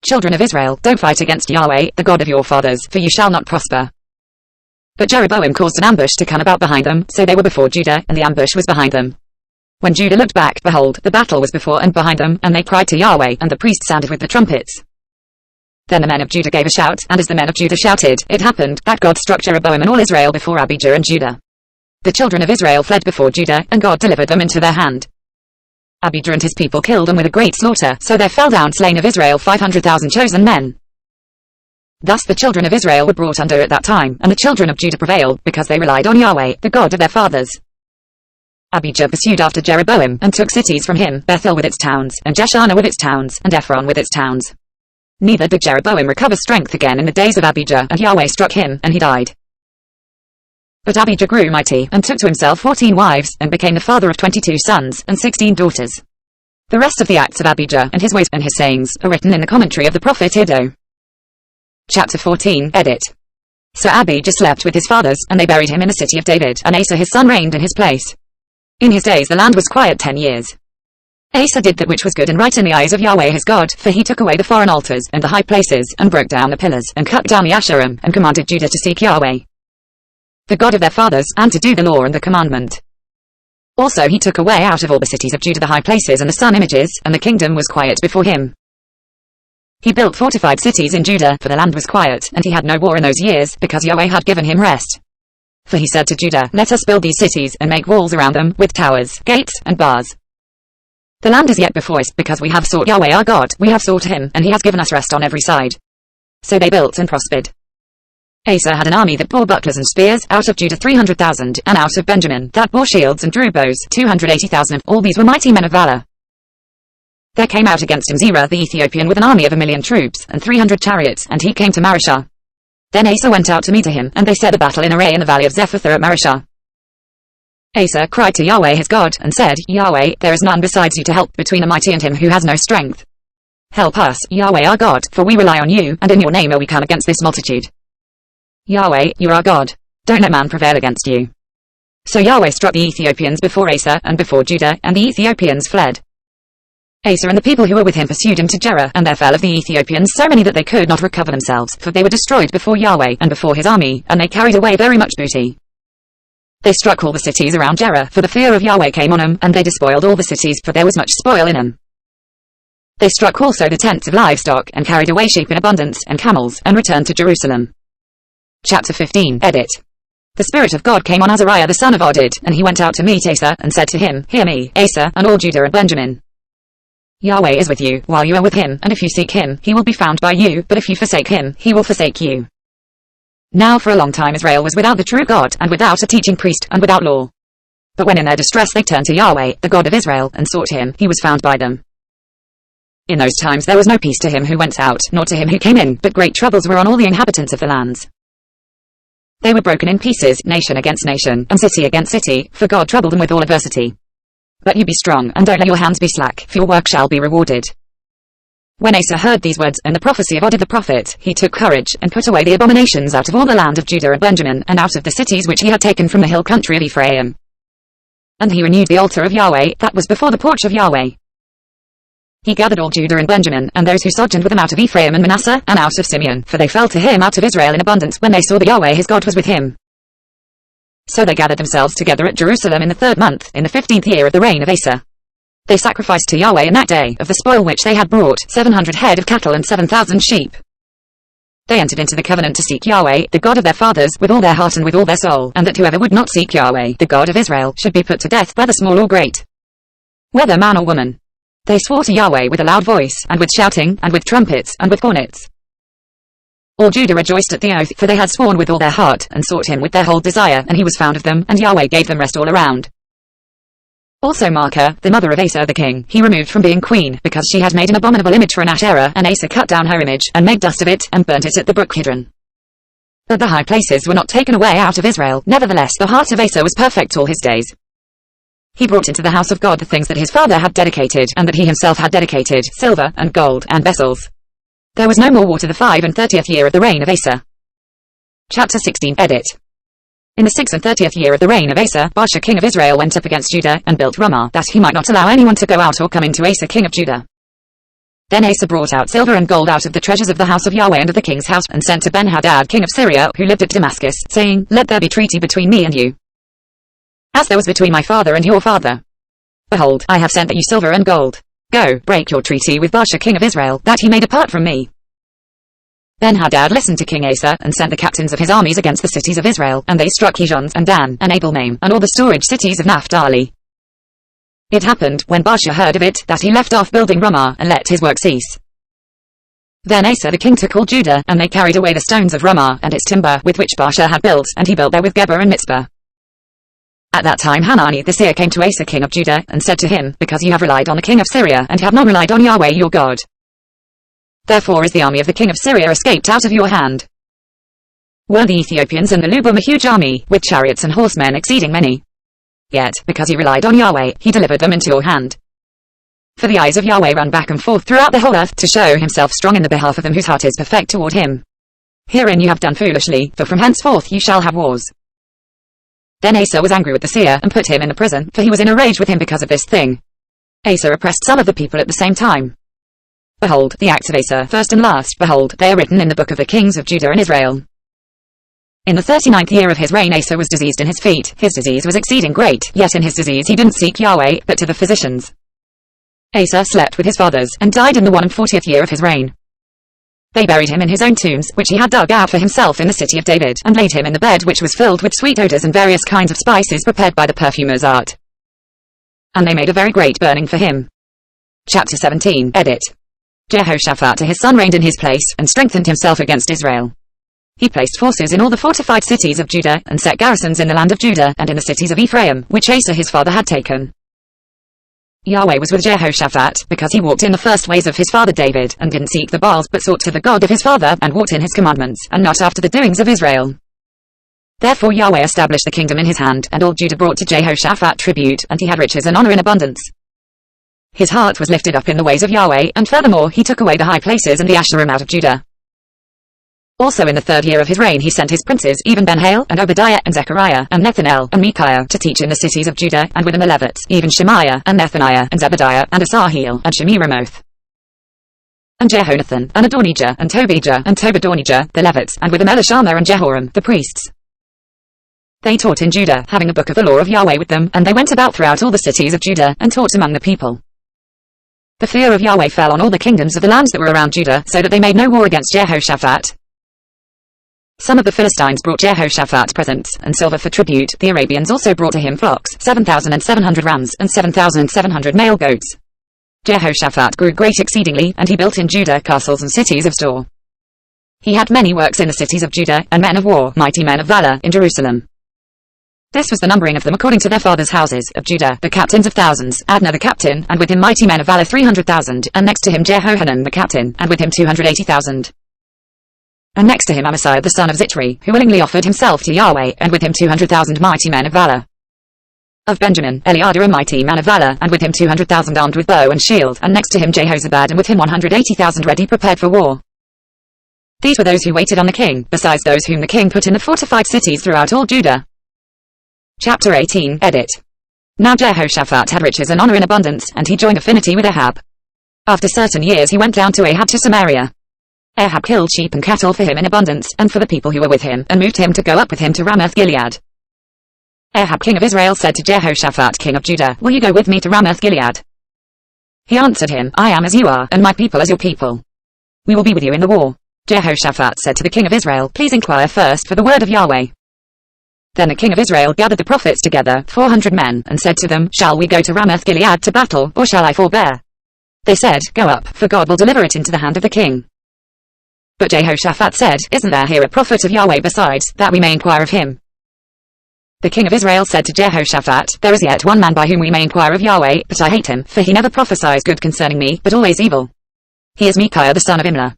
Children of Israel, don't fight against Yahweh, the God of your fathers, for you shall not prosper. But Jeroboam caused an ambush to come about behind them, so they were before Judah, and the ambush was behind them. When Judah looked back, behold, the battle was before and behind them, and they cried to Yahweh, and the priests sounded with the trumpets. Then the men of Judah gave a shout, and as the men of Judah shouted, it happened, that God struck Jeroboam and all Israel before Abijah and Judah. The children of Israel fled before Judah, and God delivered them into their hand. Abijah and his people killed them with a great slaughter, so there fell down slain of Israel 500,000 chosen men. Thus the children of Israel were brought under at that time, and the children of Judah prevailed, because they relied on Yahweh, the God of their fathers. Abijah pursued after Jeroboam, and took cities from him, Bethel with its towns, and Jeshanah with its towns, and Ephron with its towns. Neither did Jeroboam recover strength again in the days of Abijah, and Yahweh struck him, and he died. But Abijah grew mighty, and took to himself 14 wives, and became the father of 22 sons, and 16 daughters. The rest of the acts of Abijah, and his ways, and his sayings, are written in the commentary of the prophet Iddo. Chapter 14, Edit. So Abijah slept with his fathers, and they buried him in the city of David, and Asa his son reigned in his place. In his days the land was quiet 10 years. Asa did that which was good and right in the eyes of Yahweh his God, for he took away the foreign altars, and the high places, and broke down the pillars, and cut down the Asherim, and commanded Judah to seek Yahweh, the God of their fathers, and to do the law and the commandment. Also he took away out of all the cities of Judah the high places and the sun images, and the kingdom was quiet before him. He built fortified cities in Judah, for the land was quiet, and he had no war in those years, because Yahweh had given him rest. For he said to Judah, Let us build these cities, and make walls around them, with towers, gates, and bars. The land is yet before us, because we have sought Yahweh our God, we have sought him, and he has given us rest on every side. So they built and prospered. Asa had an army that bore bucklers and spears, out of Judah 300,000, and out of Benjamin, that bore shields and drew bows, 280,000, all these were mighty men of valor. There came out against him Zerah the Ethiopian with an army of 1,000,000 troops, and 300 chariots, and he came to Marishah. Then Asa went out to meet him, and they set the battle in array in the valley of Zephathah at Marishah. Asa cried to Yahweh his God, and said, Yahweh, there is none besides you to help between a mighty and him who has no strength. Help us, Yahweh our God, for we rely on you, and in your name will we come against this multitude. Yahweh, you are our God. Don't let man prevail against you. So Yahweh struck the Ethiopians before Asa, and before Judah, and the Ethiopians fled. Asa and the people who were with him pursued him to Jerah, and there fell of the Ethiopians so many that they could not recover themselves, for they were destroyed before Yahweh, and before his army, and they carried away very much booty. They struck all the cities around Jerah, for the fear of Yahweh came on them, and they despoiled all the cities, for there was much spoil in them. They struck also the tents of livestock, and carried away sheep in abundance, and camels, and returned to Jerusalem. Chapter 15. Edit. The Spirit of God came on Azariah the son of Oded, and he went out to meet Asa, and said to him, Hear me, Asa, and all Judah and Benjamin. Yahweh is with you, while you are with him, and if you seek him, he will be found by you, but if you forsake him, he will forsake you. Now for a long time Israel was without the true God, and without a teaching priest, and without law. But when in their distress they turned to Yahweh, the God of Israel, and sought him, he was found by them. In those times there was no peace to him who went out, nor to him who came in, but great troubles were on all the inhabitants of the lands. They were broken in pieces, nation against nation, and city against city, for God troubled them with all adversity. But you be strong, and don't let your hands be slack, for your work shall be rewarded. When Asa heard these words, and the prophecy of Oded the prophet, he took courage, and put away the abominations out of all the land of Judah and Benjamin, and out of the cities which he had taken from the hill country of Ephraim. And he renewed the altar of Yahweh, that was before the porch of Yahweh. He gathered all Judah and Benjamin, and those who sojourned with them out of Ephraim and Manasseh, and out of Simeon, for they fell to him out of Israel in abundance, when they saw that Yahweh his God was with him. So they gathered themselves together at Jerusalem in the 3rd month, in the 15th year of the reign of Asa. They sacrificed to Yahweh in that day, of the spoil which they had brought, 700 head of cattle and 7,000 sheep. They entered into the covenant to seek Yahweh, the God of their fathers, with all their heart and with all their soul, and that whoever would not seek Yahweh, the God of Israel, should be put to death, whether small or great, whether man or woman. They swore to Yahweh with a loud voice, and with shouting, and with trumpets, and with cornets. All Judah rejoiced at the oath, for they had sworn with all their heart, and sought him with their whole desire, and he was found of them, and Yahweh gave them rest all around. Also Maacah, the mother of Asa the king, he removed from being queen, because she had made an abominable image for an Asherah, and Asa cut down her image, and made dust of it, and burnt it at the brook Kidron. But the high places were not taken away out of Israel, nevertheless the heart of Asa was perfect all his days. He brought into the house of God the things that his father had dedicated, and that he himself had dedicated, silver, and gold, and vessels. There was no more war to the 35th year of the reign of Asa. Chapter 16. Edit. In the 36th year of the reign of Asa, Baasha king of Israel went up against Judah, and built Ramah, that he might not allow anyone to go out or come into Asa king of Judah. Then Asa brought out silver and gold out of the treasures of the house of Yahweh and of the king's house, and sent to Ben-Hadad king of Syria, who lived at Damascus, saying, Let there be treaty between me and you, as there was between my father and your father. Behold, I have sent you silver and gold. Go, break your treaty with Baasha king of Israel, that he may depart from me. Ben-Hadad listened to King Asa, and sent the captains of his armies against the cities of Israel, and they struck Kishon, and Dan, and Abel-Maim, and all the storage cities of Naphtali. It happened, when Baasha heard of it, that he left off building Ramah, and let his work cease. Then Asa the king took all Judah, and they carried away the stones of Ramah, and its timber, with which Baasha had built, and he built there with Geber and Mitzpah. At that time Hanani the seer came to Asa king of Judah, and said to him, Because you have relied on the king of Syria, and have not relied on Yahweh your God, therefore is the army of the king of Syria escaped out of your hand. Were the Ethiopians and the Lubim a huge army, with chariots and horsemen exceeding many? Yet, because he relied on Yahweh, he delivered them into your hand. For the eyes of Yahweh run back and forth throughout the whole earth, to show himself strong in the behalf of them whose heart is perfect toward him. Herein you have done foolishly, for from henceforth you shall have wars. Then Asa was angry with the seer, and put him in the prison, for he was in a rage with him because of this thing. Asa oppressed some of the people at the same time. Behold, the acts of Asa, first and last, behold, they are written in the book of the kings of Judah and Israel. In the 39th year of his reign Asa was diseased in his feet. His disease was exceeding great, yet in his disease he didn't seek Yahweh, but to the physicians. Asa slept with his fathers, and died in the 41st year of his reign. They buried him in his own tombs, which he had dug out for himself in the city of David, and laid him in the bed which was filled with sweet odors and various kinds of spices prepared by the perfumer's art. And they made a very great burning for him. Chapter 17. Edit. Jehoshaphat his son reigned in his place, and strengthened himself against Israel. He placed forces in all the fortified cities of Judah, and set garrisons in the land of Judah, and in the cities of Ephraim, which Asa his father had taken. Yahweh was with Jehoshaphat, because he walked in the first ways of his father David, and didn't seek the Baals, but sought to the God of his father, and walked in his commandments, and not after the doings of Israel. Therefore Yahweh established the kingdom in his hand, and all Judah brought to Jehoshaphat tribute, and he had riches and honor in abundance. His heart was lifted up in the ways of Yahweh, and furthermore he took away the high places and the Asherim out of Judah. Also in the 3rd year of his reign he sent his princes, even Ben-Hail, and Obadiah, and Zechariah, and Nethanel, and Micaiah, to teach in the cities of Judah, and with them the Levites, even Shemaiah, and Nethaniah, and Zebediah, and Asahel, and Shemiramoth, and Jehonathan, and Adonijah, and Tobijah, and Tobadonijah, the Levites, and with them Elishama and Jehoram, the priests. They taught in Judah, having a book of the law of Yahweh with them, and they went about throughout all the cities of Judah, and taught among the people. The fear of Yahweh fell on all the kingdoms of the lands that were around Judah, so that they made no war against Jehoshaphat. Some of the Philistines brought Jehoshaphat presents and silver for tribute. The Arabians also brought to him flocks, 7,700 rams, and 7,700 male goats. Jehoshaphat grew great exceedingly, and he built in Judah castles and cities of store. He had many works in the cities of Judah, and men of war, mighty men of valor, in Jerusalem. This was the numbering of them according to their fathers' houses. Of Judah, the captains of thousands, Adnah the captain, and with him mighty men of valor 300,000, and next to him Jehohanan the captain, and with him 280,000. And next to him Amasai the son of Zitri, who willingly offered himself to Yahweh, and with him 200,000 mighty men of valor. Of Benjamin, Eliada a mighty man of valor, and with him 200,000 armed with bow and shield, and next to him Jehozabad, and with him 180,000 ready prepared for war. These were those who waited on the king, besides those whom the king put in the fortified cities throughout all Judah. Chapter 18, Edit. Now Jehoshaphat had riches and honor in abundance, and he joined affinity with Ahab. After certain years he went down to Ahab to Samaria. Ahab killed sheep and cattle for him in abundance, and for the people who were with him, and moved him to go up with him to Ramoth-Gilead. Ahab king of Israel said to Jehoshaphat king of Judah, "Will you go with me to Ramoth-Gilead?" He answered him, "I am as you are, and my people as your people. We will be with you in the war." Jehoshaphat said to the king of Israel, "Please inquire first for the word of Yahweh." Then the king of Israel gathered the prophets together, 400 men, and said to them, "Shall we go to Ramoth-Gilead to battle, or shall I forbear?" They said, "Go up, for God will deliver it into the hand of the king." But Jehoshaphat said, "Isn't there here a prophet of Yahweh besides, that we may inquire of him?" The king of Israel said to Jehoshaphat, "There is yet one man by whom we may inquire of Yahweh, but I hate him, for he never prophesies good concerning me, but always evil. He is Micaiah the son of Imlah."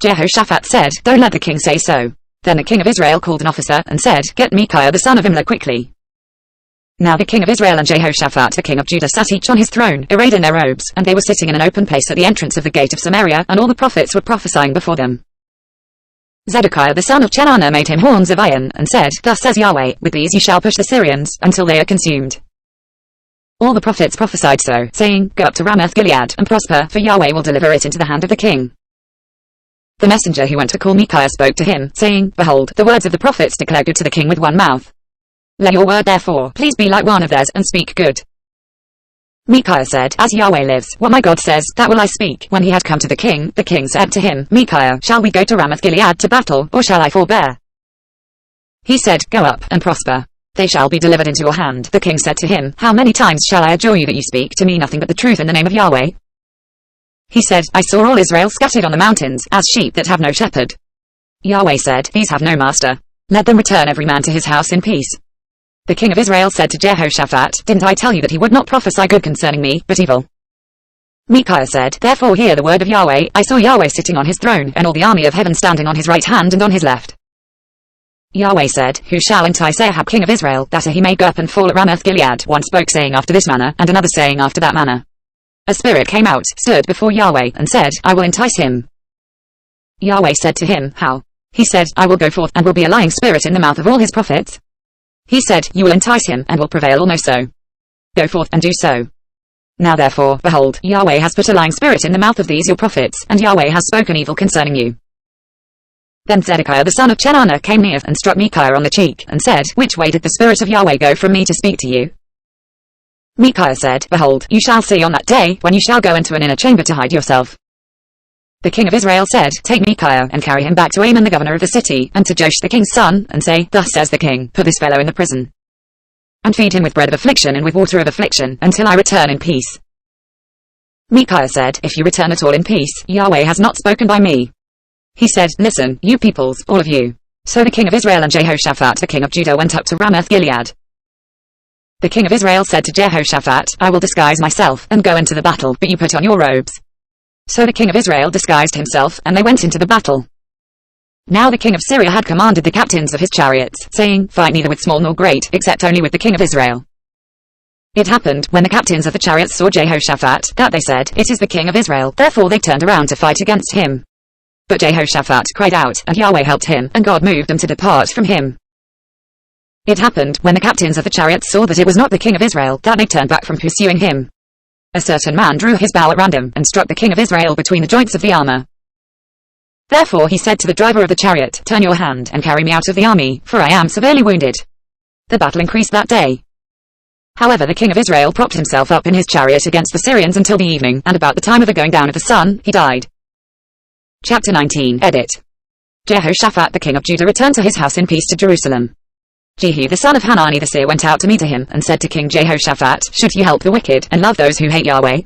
Jehoshaphat said, "Don't let the king say so." Then the king of Israel called an officer, and said, "Get Micaiah the son of Imlah quickly." Now the king of Israel and Jehoshaphat the king of Judah sat each on his throne, arrayed in their robes, and they were sitting in an open place at the entrance of the gate of Samaria, and all the prophets were prophesying before them. Zedekiah the son of Chenaanah made him horns of iron, and said, "Thus says Yahweh, with these you shall push the Syrians, until they are consumed." All the prophets prophesied so, saying, "Go up to Ramoth-Gilead, and prosper, for Yahweh will deliver it into the hand of the king." The messenger who went to call Micaiah spoke to him, saying, "Behold, the words of the prophets declare good to the king with one mouth. Let your word therefore, please be like one of theirs, and speak good." Micaiah said, "As Yahweh lives, what my God says, that will I speak." When he had come to the king said to him, "Micaiah, shall we go to Ramoth-Gilead to battle, or shall I forbear?" He said, "Go up, and prosper. They shall be delivered into your hand." The king said to him, "How many times shall I adjure you that you speak to me nothing but the truth in the name of Yahweh?" He said, "I saw all Israel scattered on the mountains, as sheep that have no shepherd." Yahweh said, "These have no master. Let them return every man to his house in peace." The king of Israel said to Jehoshaphat, "Didn't I tell you that he would not prophesy good concerning me, but evil?" Micaiah said, "Therefore hear the word of Yahweh. I saw Yahweh sitting on his throne, and all the army of heaven standing on his right hand and on his left." Yahweh said, "Who shall entice Ahab king of Israel, that he may go up and fall at Ramoth-Gilead?" One spoke saying after this manner, and another saying after that manner. A spirit came out, stood before Yahweh, and said, "I will entice him." Yahweh said to him, "How?" He said, "I will go forth, and will be a lying spirit in the mouth of all his prophets." He said, "You will entice him, and will prevail almost so. Go forth, and do so. Now therefore, behold, Yahweh has put a lying spirit in the mouth of these your prophets, and Yahweh has spoken evil concerning you." Then Zedekiah the son of Chenaanah came near, and struck Micaiah on the cheek, and said, "Which way did the spirit of Yahweh go from me to speak to you?" Micaiah said, "Behold, you shall see on that day, when you shall go into an inner chamber to hide yourself." The king of Israel said, "Take Micaiah, and carry him back to Amon the governor of the city, and to Joash the king's son, and say, Thus says the king, put this fellow in the prison, and feed him with bread of affliction and with water of affliction, until I return in peace." Micaiah said, "If you return at all in peace, Yahweh has not spoken by me." He said, "Listen, you peoples, all of you." So the king of Israel and Jehoshaphat the king of Judah went up to Ramoth-Gilead. The king of Israel said to Jehoshaphat, "I will disguise myself, and go into the battle, but you put on your robes." So the king of Israel disguised himself, and they went into the battle. Now the king of Syria had commanded the captains of his chariots, saying, "Fight neither with small nor great, except only with the king of Israel." It happened, when the captains of the chariots saw Jehoshaphat, that they said, "It is the king of Israel." Therefore they turned around to fight against him. But Jehoshaphat cried out, and Yahweh helped him, and God moved them to depart from him. It happened, when the captains of the chariots saw that it was not the king of Israel, that they turned back from pursuing him. A certain man drew his bow at random, and struck the king of Israel between the joints of the armor. Therefore he said to the driver of the chariot, "Turn your hand, and carry me out of the army, for I am severely wounded." The battle increased that day. However, the king of Israel propped himself up in his chariot against the Syrians until the evening, and about the time of the going down of the sun, he died. Chapter 19. Edit. Jehoshaphat the king of Judah returned to his house in peace to Jerusalem. Jehu the son of Hanani the seer went out to meet him, and said to King Jehoshaphat, "Should you help the wicked, and love those who hate Yahweh?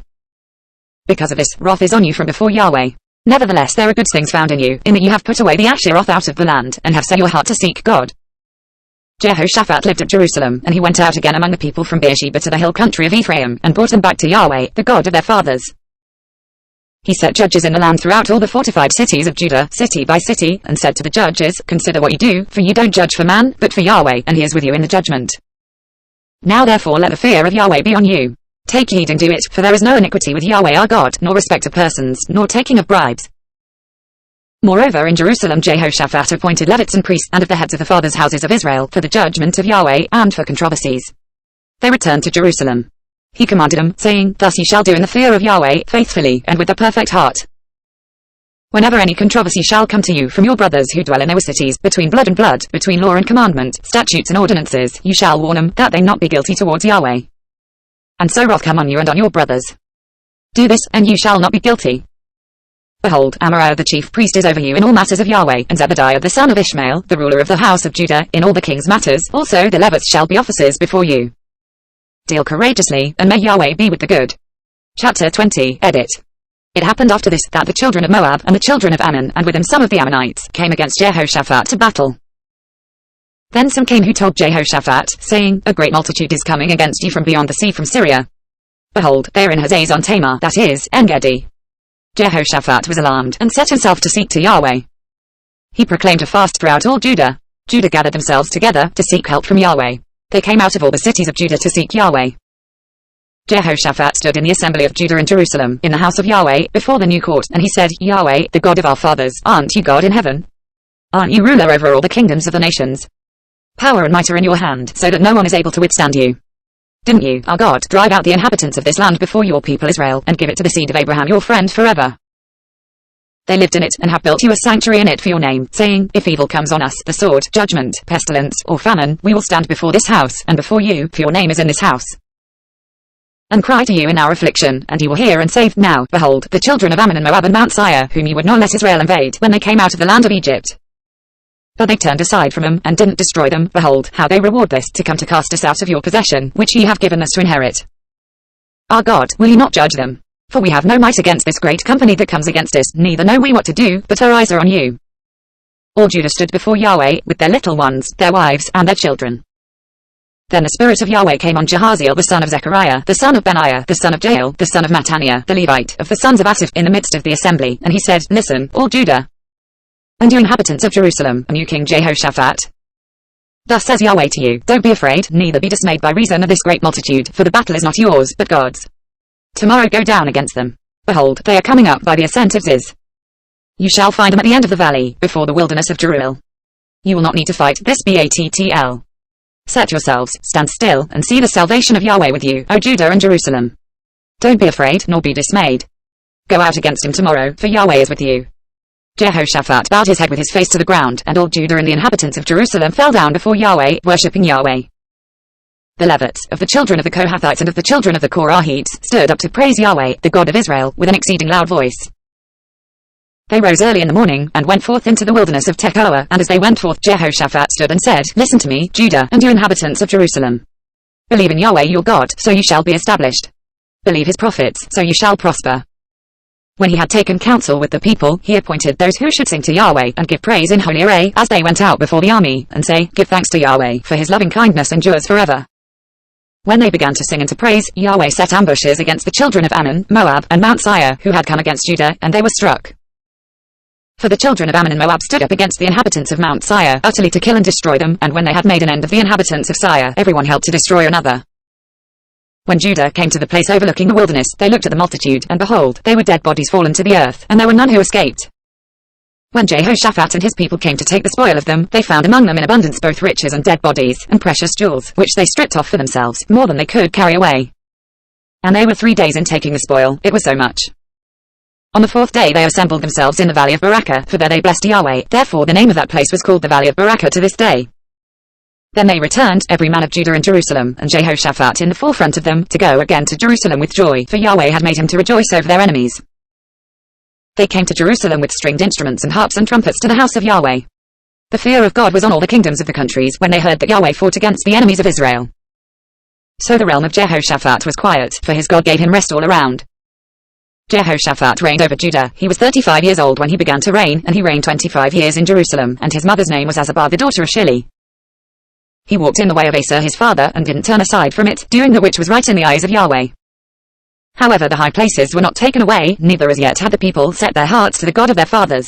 Because of this, wrath is on you from before Yahweh. Nevertheless there are good things found in you, in that you have put away the Asheroth out of the land, and have set your heart to seek God." Jehoshaphat lived at Jerusalem, and he went out again among the people from Beersheba to the hill country of Ephraim, and brought them back to Yahweh, the God of their fathers. He set judges in the land throughout all the fortified cities of Judah, city by city, and said to the judges, "Consider what you do, for you don't judge for man, but for Yahweh, and he is with you in the judgment. Now therefore let the fear of Yahweh be on you. Take heed and do it, for there is no iniquity with Yahweh our God, nor respect of persons, nor taking of bribes." Moreover in Jerusalem Jehoshaphat appointed Levites and priests, and of the heads of the fathers' houses of Israel, for the judgment of Yahweh, and for controversies. They returned to Jerusalem. He commanded them, saying, "Thus ye shall do in the fear of Yahweh, faithfully, and with a perfect heart. Whenever any controversy shall come to you from your brothers who dwell in our cities, between blood and blood, between law and commandment, statutes and ordinances, you shall warn them, that they not be guilty towards Yahweh. And so wrath come on you and on your brothers. Do this, and you shall not be guilty. Behold, Amariah the chief priest is over you in all matters of Yahweh, and Zebediah the son of Ishmael, the ruler of the house of Judah, in all the king's matters. Also the Levites shall be officers before you. Deal courageously, and may Yahweh be with the good." Chapter 20. Edit. It happened after this, that the children of Moab, and the children of Ammon, and with them some of the Ammonites, came against Jehoshaphat to battle. Then some came who told Jehoshaphat, saying, "A great multitude is coming against you from beyond the sea from Syria. Behold, they are in Hazazon Tamar, that is, En-gedi." Jehoshaphat was alarmed, and set himself to seek to Yahweh. He proclaimed a fast throughout all Judah. Judah gathered themselves together, to seek help from Yahweh. They came out of all the cities of Judah to seek Yahweh. Jehoshaphat stood in the assembly of Judah in Jerusalem, in the house of Yahweh, before the new court, and he said, "Yahweh, the God of our fathers, aren't you God in heaven? Aren't you ruler over all the kingdoms of the nations? Power and might are in your hand, so that no one is able to withstand you. Didn't you, our God, drive out the inhabitants of this land before your people Israel, and give it to the seed of Abraham your friend forever? They lived in it, and have built you a sanctuary in it for your name, saying, if evil comes on us, the sword, judgment, pestilence, or famine, we will stand before this house, and before you, for your name is in this house, and cry to you in our affliction, and you will hear and say, now, behold, the children of Ammon and Moab and Mount Seir, whom you would not let Israel invade, when they came out of the land of Egypt. But they turned aside from them, and didn't destroy them. Behold, how they reward this, to come to cast us out of your possession, which ye have given us to inherit. Our God, will ye not judge them? For we have no might against this great company that comes against us, neither know we what to do, but our eyes are on you." All Judah stood before Yahweh, with their little ones, their wives, and their children. Then the Spirit of Yahweh came on Jahaziel the son of Zechariah, the son of Benaiah, the son of Jael, the son of Mattaniah, the Levite, of the sons of Asaph, in the midst of the assembly, and he said, Listen, all Judah, and you inhabitants of Jerusalem, and you King Jehoshaphat. Thus says Yahweh to you, don't be afraid, neither be dismayed by reason of this great multitude, for the battle is not yours, but God's. Tomorrow go down against them. Behold, they are coming up by the ascent of Ziz. You shall find them at the end of the valley, before the wilderness of Jeruel. You will not need to fight, this battl. Set yourselves, stand still, and see the salvation of Yahweh with you, O Judah and Jerusalem. Don't be afraid, nor be dismayed. Go out against him tomorrow, for Yahweh is with you. Jehoshaphat bowed his head with his face to the ground, and all Judah and the inhabitants of Jerusalem fell down before Yahweh, worshipping Yahweh. The Levites, of the children of the Kohathites and of the children of the Korahites, stood up to praise Yahweh, the God of Israel, with an exceeding loud voice. They rose early in the morning, and went forth into the wilderness of Tekoa, and as they went forth Jehoshaphat stood and said, Listen to me, Judah, and you inhabitants of Jerusalem. Believe in Yahweh your God, so you shall be established. Believe his prophets, so you shall prosper. When he had taken counsel with the people, he appointed those who should sing to Yahweh, and give praise in holy array, as they went out before the army, and say, Give thanks to Yahweh, for his loving kindness endures forever. When they began to sing and to praise, Yahweh set ambushes against the children of Ammon, Moab, and Mount Seir, who had come against Judah, and they were struck. For the children of Ammon and Moab stood up against the inhabitants of Mount Seir, utterly to kill and destroy them, and when they had made an end of the inhabitants of Seir, everyone helped to destroy another. When Judah came to the place overlooking the wilderness, they looked at the multitude, and behold, they were dead bodies fallen to the earth, and there were none who escaped. When Jehoshaphat and his people came to take the spoil of them, they found among them in abundance both riches and dead bodies, and precious jewels, which they stripped off for themselves, more than they could carry away. And they were 3 days in taking the spoil, it was so much. On the 4th day they assembled themselves in the valley of Barakah, for there they blessed Yahweh, therefore the name of that place was called the valley of Barakah to this day. Then they returned, every man of Judah and Jerusalem, and Jehoshaphat in the forefront of them, to go again to Jerusalem with joy, for Yahweh had made him to rejoice over their enemies. They came to Jerusalem with stringed instruments and harps and trumpets to the house of Yahweh. The fear of God was on all the kingdoms of the countries when they heard that Yahweh fought against the enemies of Israel. So the realm of Jehoshaphat was quiet, for his God gave him rest all around. Jehoshaphat reigned over Judah. He was 35 years old when he began to reign, and he reigned 25 years in Jerusalem, and his mother's name was Azabah the daughter of Shili. He walked in the way of Asa his father, and didn't turn aside from it, doing that which was right in the eyes of Yahweh. However, the high places were not taken away, neither as yet had the people set their hearts to the God of their fathers.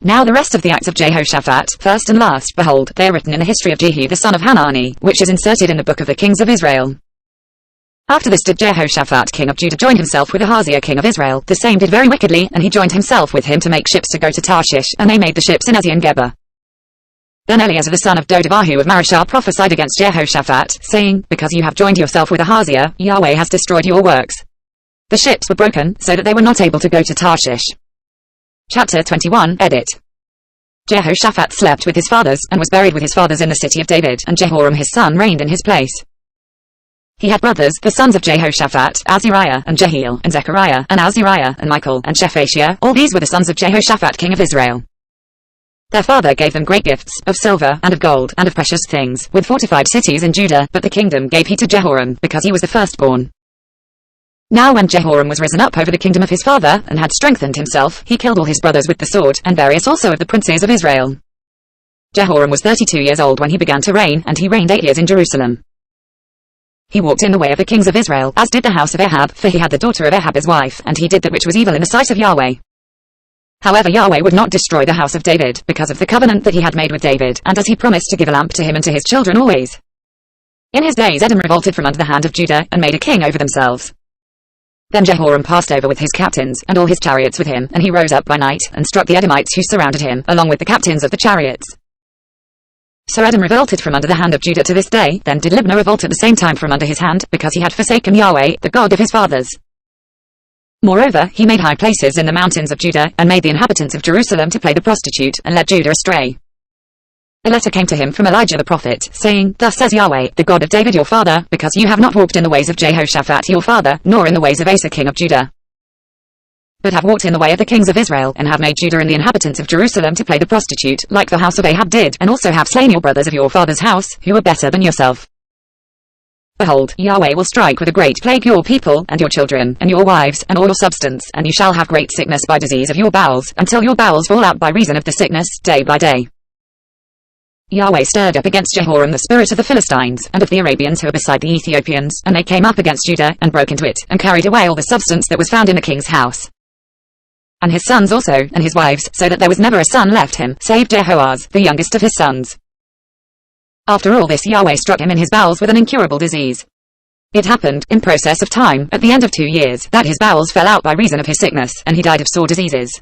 Now the rest of the acts of Jehoshaphat, first and last, behold, they are written in the history of Jehu the son of Hanani, which is inserted in the book of the kings of Israel. After this did Jehoshaphat king of Judah join himself with Ahaziah king of Israel. The same did very wickedly, and he joined himself with him to make ships to go to Tarshish, and they made the ships in Ezion-Geber. Then Eleazar the son of Dodabahu of Marashah prophesied against Jehoshaphat, saying, Because you have joined yourself with Ahaziah, Yahweh has destroyed your works. The ships were broken, so that they were not able to go to Tarshish. Chapter 21, Edit. Jehoshaphat slept with his fathers, and was buried with his fathers in the city of David, and Jehoram his son reigned in his place. He had brothers, the sons of Jehoshaphat, Azariah, and Jehiel, and Zechariah, and Azariah, and Michael, and Shephatiah. All these were the sons of Jehoshaphat king of Israel. Their father gave them great gifts, of silver, and of gold, and of precious things, with fortified cities in Judah, but the kingdom gave he to Jehoram, because he was the firstborn. Now when Jehoram was risen up over the kingdom of his father, and had strengthened himself, he killed all his brothers with the sword, and various also of the princes of Israel. Jehoram was 32 years old when he began to reign, and he reigned 8 years in Jerusalem. He walked in the way of the kings of Israel, as did the house of Ahab, for he had the daughter of Ahab his wife, and he did that which was evil in the sight of Yahweh. However, Yahweh would not destroy the house of David, because of the covenant that he had made with David, and as he promised to give a lamp to him and to his children always. In his days Edom revolted from under the hand of Judah, and made a king over themselves. Then Jehoram passed over with his captains, and all his chariots with him, and he rose up by night, and struck the Edomites who surrounded him, along with the captains of the chariots. So Edom revolted from under the hand of Judah to this day. Then did Libnah revolt at the same time from under his hand, because he had forsaken Yahweh, the God of his fathers. Moreover, he made high places in the mountains of Judah, and made the inhabitants of Jerusalem to play the prostitute, and led Judah astray. A letter came to him from Elijah the prophet, saying, Thus says Yahweh, the God of David your father, because you have not walked in the ways of Jehoshaphat your father, nor in the ways of Asa king of Judah, but have walked in the way of the kings of Israel, and have made Judah and the inhabitants of Jerusalem to play the prostitute, like the house of Ahab did, and also have slain your brothers of your father's house, who were better than yourself. Behold, Yahweh will strike with a great plague your people, and your children, and your wives, and all your substance, and you shall have great sickness by disease of your bowels, until your bowels fall out by reason of the sickness, day by day. Yahweh stirred up against Jehoram the spirit of the Philistines, and of the Arabians who were beside the Ethiopians, and they came up against Judah, and broke into it, and carried away all the substance that was found in the king's house, and his sons also, and his wives, so that there was never a son left him, save Jehoahaz, the youngest of his sons. After all this Yahweh struck him in his bowels with an incurable disease. It happened, in process of time, at the end of 2 years, that his bowels fell out by reason of his sickness, and he died of sore diseases.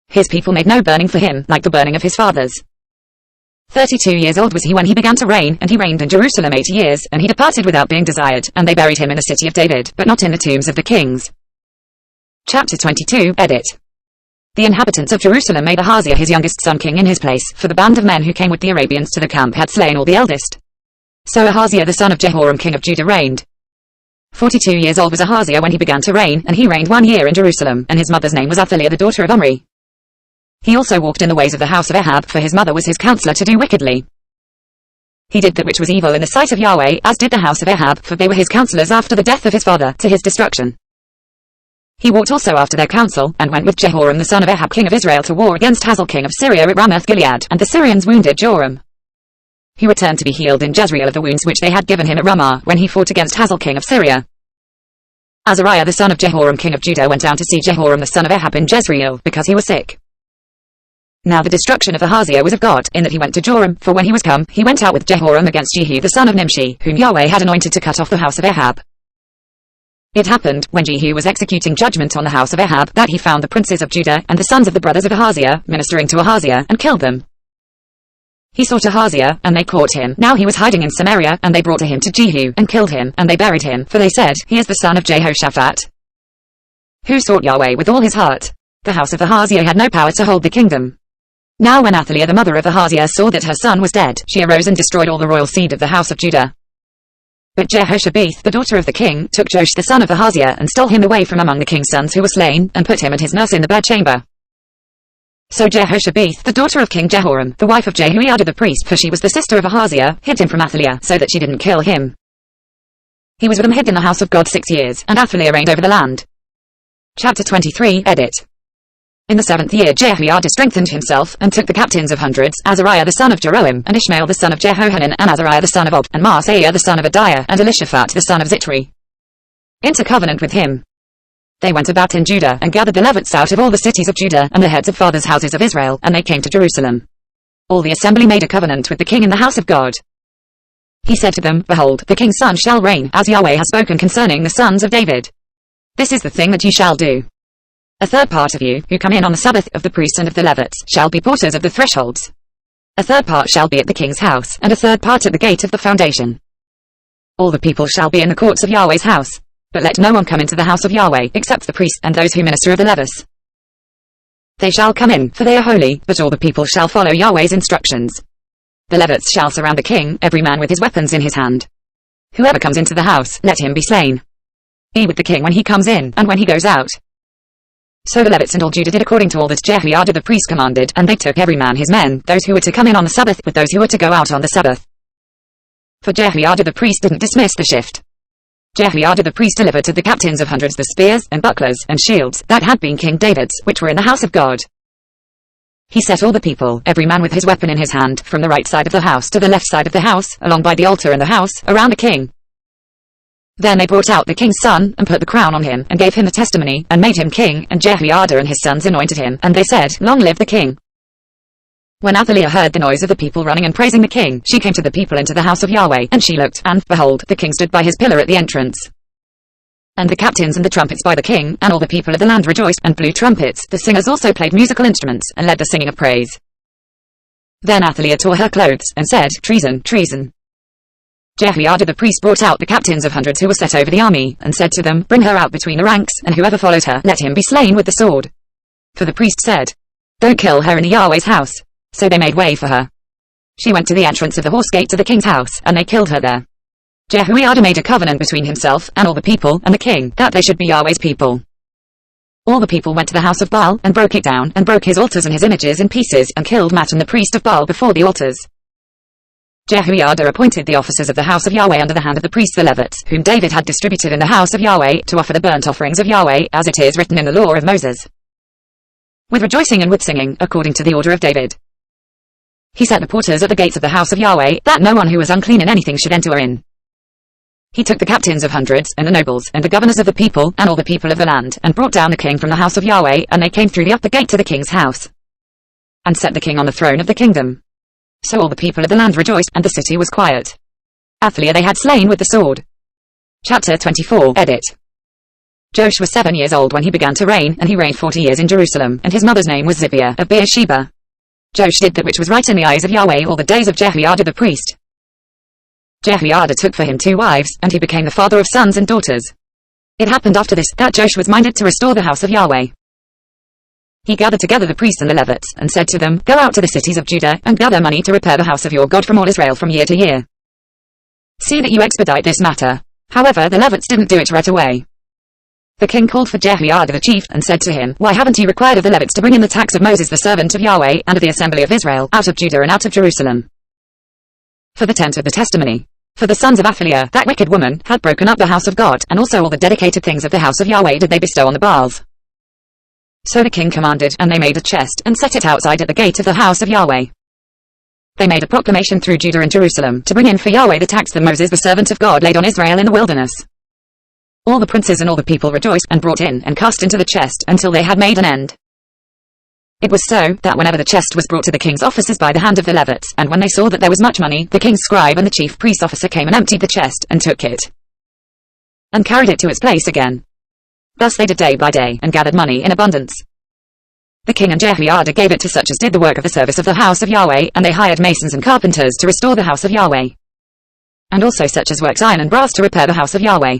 His people made no burning for him, like the burning of his fathers. 32 years old was he when he began to reign, and he reigned in Jerusalem 8 years, and he departed without being desired, and they buried him in the city of David, but not in the tombs of the kings. Chapter 22, Edit. The inhabitants of Jerusalem made Ahaziah his youngest son king in his place, for the band of men who came with the Arabians to the camp had slain all the eldest. So Ahaziah the son of Jehoram king of Judah reigned. 42 years old was Ahaziah when he began to reign, and he reigned 1 year in Jerusalem, and his mother's name was Athaliah the daughter of Omri. He also walked in the ways of the house of Ahab, for his mother was his counselor to do wickedly. He did that which was evil in the sight of Yahweh, as did the house of Ahab, for they were his counselors after the death of his father, to his destruction. He walked also after their counsel, and went with Jehoram the son of Ahab king of Israel to war against Hazael king of Syria at Ramoth-Gilead, and the Syrians wounded Joram. He returned to be healed in Jezreel of the wounds which they had given him at Ramah, when he fought against Hazael king of Syria. Azariah the son of Jehoram king of Judah went down to see Jehoram the son of Ahab in Jezreel, because he was sick. Now the destruction of Ahaziah was of God, in that he went to Joram, for when he was come, he went out with Jehoram against Jehu the son of Nimshi, whom Yahweh had anointed to cut off the house of Ahab. It happened, when Jehu was executing judgment on the house of Ahab, that he found the princes of Judah, and the sons of the brothers of Ahaziah, ministering to Ahaziah, and killed them. He sought Ahaziah, and they caught him. Now he was hiding in Samaria, and they brought him to Jehu, and killed him, and they buried him, for they said, He is the son of Jehoshaphat, who sought Yahweh with all his heart. The house of Ahaziah had no power to hold the kingdom. Now when Athaliah the mother of Ahaziah saw that her son was dead, she arose and destroyed all the royal seed of the house of Judah. But Jehoshabeth, the daughter of the king, took Joash the son of Ahaziah and stole him away from among the king's sons who were slain, and put him and his nurse in the bedchamber. So Jehoshabeth, the daughter of King Jehoram, the wife of Jehoiada the priest, for she was the sister of Ahaziah, hid him from Athaliah, so that she didn't kill him. He was with them hid in the house of God 6 years, and Athaliah reigned over the land. Chapter 23, edit. In the 7th year Jehoiada strengthened himself, and took the captains of hundreds, Azariah the son of Jeroham, and Ishmael the son of Jehohanan, and Azariah the son of Ob, and Maaseiah the son of Adiah, and Elishaphat the son of Zitri, into covenant with him. They went about in Judah, and gathered the Levites out of all the cities of Judah, and the heads of fathers' houses of Israel, and they came to Jerusalem. All the assembly made a covenant with the king in the house of God. He said to them, Behold, the king's son shall reign, as Yahweh has spoken concerning the sons of David. This is the thing that ye shall do. A third part of you, who come in on the Sabbath of the priests and of the Levites, shall be porters of the thresholds. A third part shall be at the king's house, and a third part at the gate of the foundation. All the people shall be in the courts of Yahweh's house. But let no one come into the house of Yahweh, except the priests and those who minister of the Levites. They shall come in, for they are holy, but all the people shall follow Yahweh's instructions. The Levites shall surround the king, every man with his weapons in his hand. Whoever comes into the house, let him be slain. Be with the king when he comes in, and when he goes out. So the Levites and all Judah did according to all that Jehoiada the priest commanded, and they took every man his men, those who were to come in on the Sabbath with those who were to go out on the Sabbath. For Jehoiada the priest didn't dismiss the shift. Jehoiada the priest delivered to the captains of hundreds the spears, and bucklers, and shields, that had been King David's, which were in the house of God. He set all the people, every man with his weapon in his hand, from the right side of the house to the left side of the house, along by the altar in the house, around the king. Then they brought out the king's son, and put the crown on him, and gave him the testimony, and made him king, and Jehoiada and his sons anointed him, and they said, Long live the king. When Athaliah heard the noise of the people running and praising the king, she came to the people into the house of Yahweh, and she looked, and, behold, the king stood by his pillar at the entrance. And the captains and the trumpets by the king, and all the people of the land rejoiced, and blew trumpets. The singers also played musical instruments, and led the singing of praise. Then Athaliah tore her clothes, and said, Treason, treason. Jehoiada the priest brought out the captains of hundreds who were set over the army, and said to them, Bring her out between the ranks, and whoever followed her, let him be slain with the sword. For the priest said, Don't kill her in the Yahweh's house. So they made way for her. She went to the entrance of the horse gate to the king's house, and they killed her there. Jehoiada made a covenant between himself, and all the people, and the king, that they should be Yahweh's people. All the people went to the house of Baal, and broke it down, and broke his altars and his images in pieces, and killed Mattan the priest of Baal before the altars. Jehoiada appointed the officers of the house of Yahweh under the hand of the priests the Levites, whom David had distributed in the house of Yahweh, to offer the burnt offerings of Yahweh, as it is written in the law of Moses, with rejoicing and with singing, according to the order of David. He set the porters at the gates of the house of Yahweh, that no one who was unclean in anything should enter in. He took the captains of hundreds, and the nobles, and the governors of the people, and all the people of the land, and brought down the king from the house of Yahweh, and they came through the upper gate to the king's house, and set the king on the throne of the kingdom. So all the people of the land rejoiced, and the city was quiet. Athaliah they had slain with the sword. Chapter 24, edit. Joash was 7 years old when he began to reign, and he reigned 40 years in Jerusalem, and his mother's name was Zibiah of Beersheba. Joash did that which was right in the eyes of Yahweh all the days of Jehoiada the priest. Jehoiada took for him 2 wives, and he became the father of sons and daughters. It happened after this, that Joash was minded to restore the house of Yahweh. He gathered together the priests and the Levites, and said to them, Go out to the cities of Judah, and gather money to repair the house of your God from all Israel from year to year. See that you expedite this matter. However, the Levites didn't do it right away. The king called for Jehoiada the chief, and said to him, Why haven't you required of the Levites to bring in the tax of Moses the servant of Yahweh, and of the assembly of Israel, out of Judah and out of Jerusalem? For the tent of the testimony. For the sons of Athaliah, that wicked woman, had broken up the house of God, and also all the dedicated things of the house of Yahweh did they bestow on the Baals. So the king commanded, and they made a chest, and set it outside at the gate of the house of Yahweh. They made a proclamation through Judah and Jerusalem, to bring in for Yahweh the tax that Moses the servant of God laid on Israel in the wilderness. All the princes and all the people rejoiced, and brought in, and cast into the chest, until they had made an end. It was so, that whenever the chest was brought to the king's officers by the hand of the Levites, and when they saw that there was much money, the king's scribe and the chief priest officer came and emptied the chest, and took it, and carried it to its place again. Thus they did day by day, and gathered money in abundance. The king and Jehoiada gave it to such as did the work of the service of the house of Yahweh, and they hired masons and carpenters to restore the house of Yahweh, and also such as worked iron and brass to repair the house of Yahweh.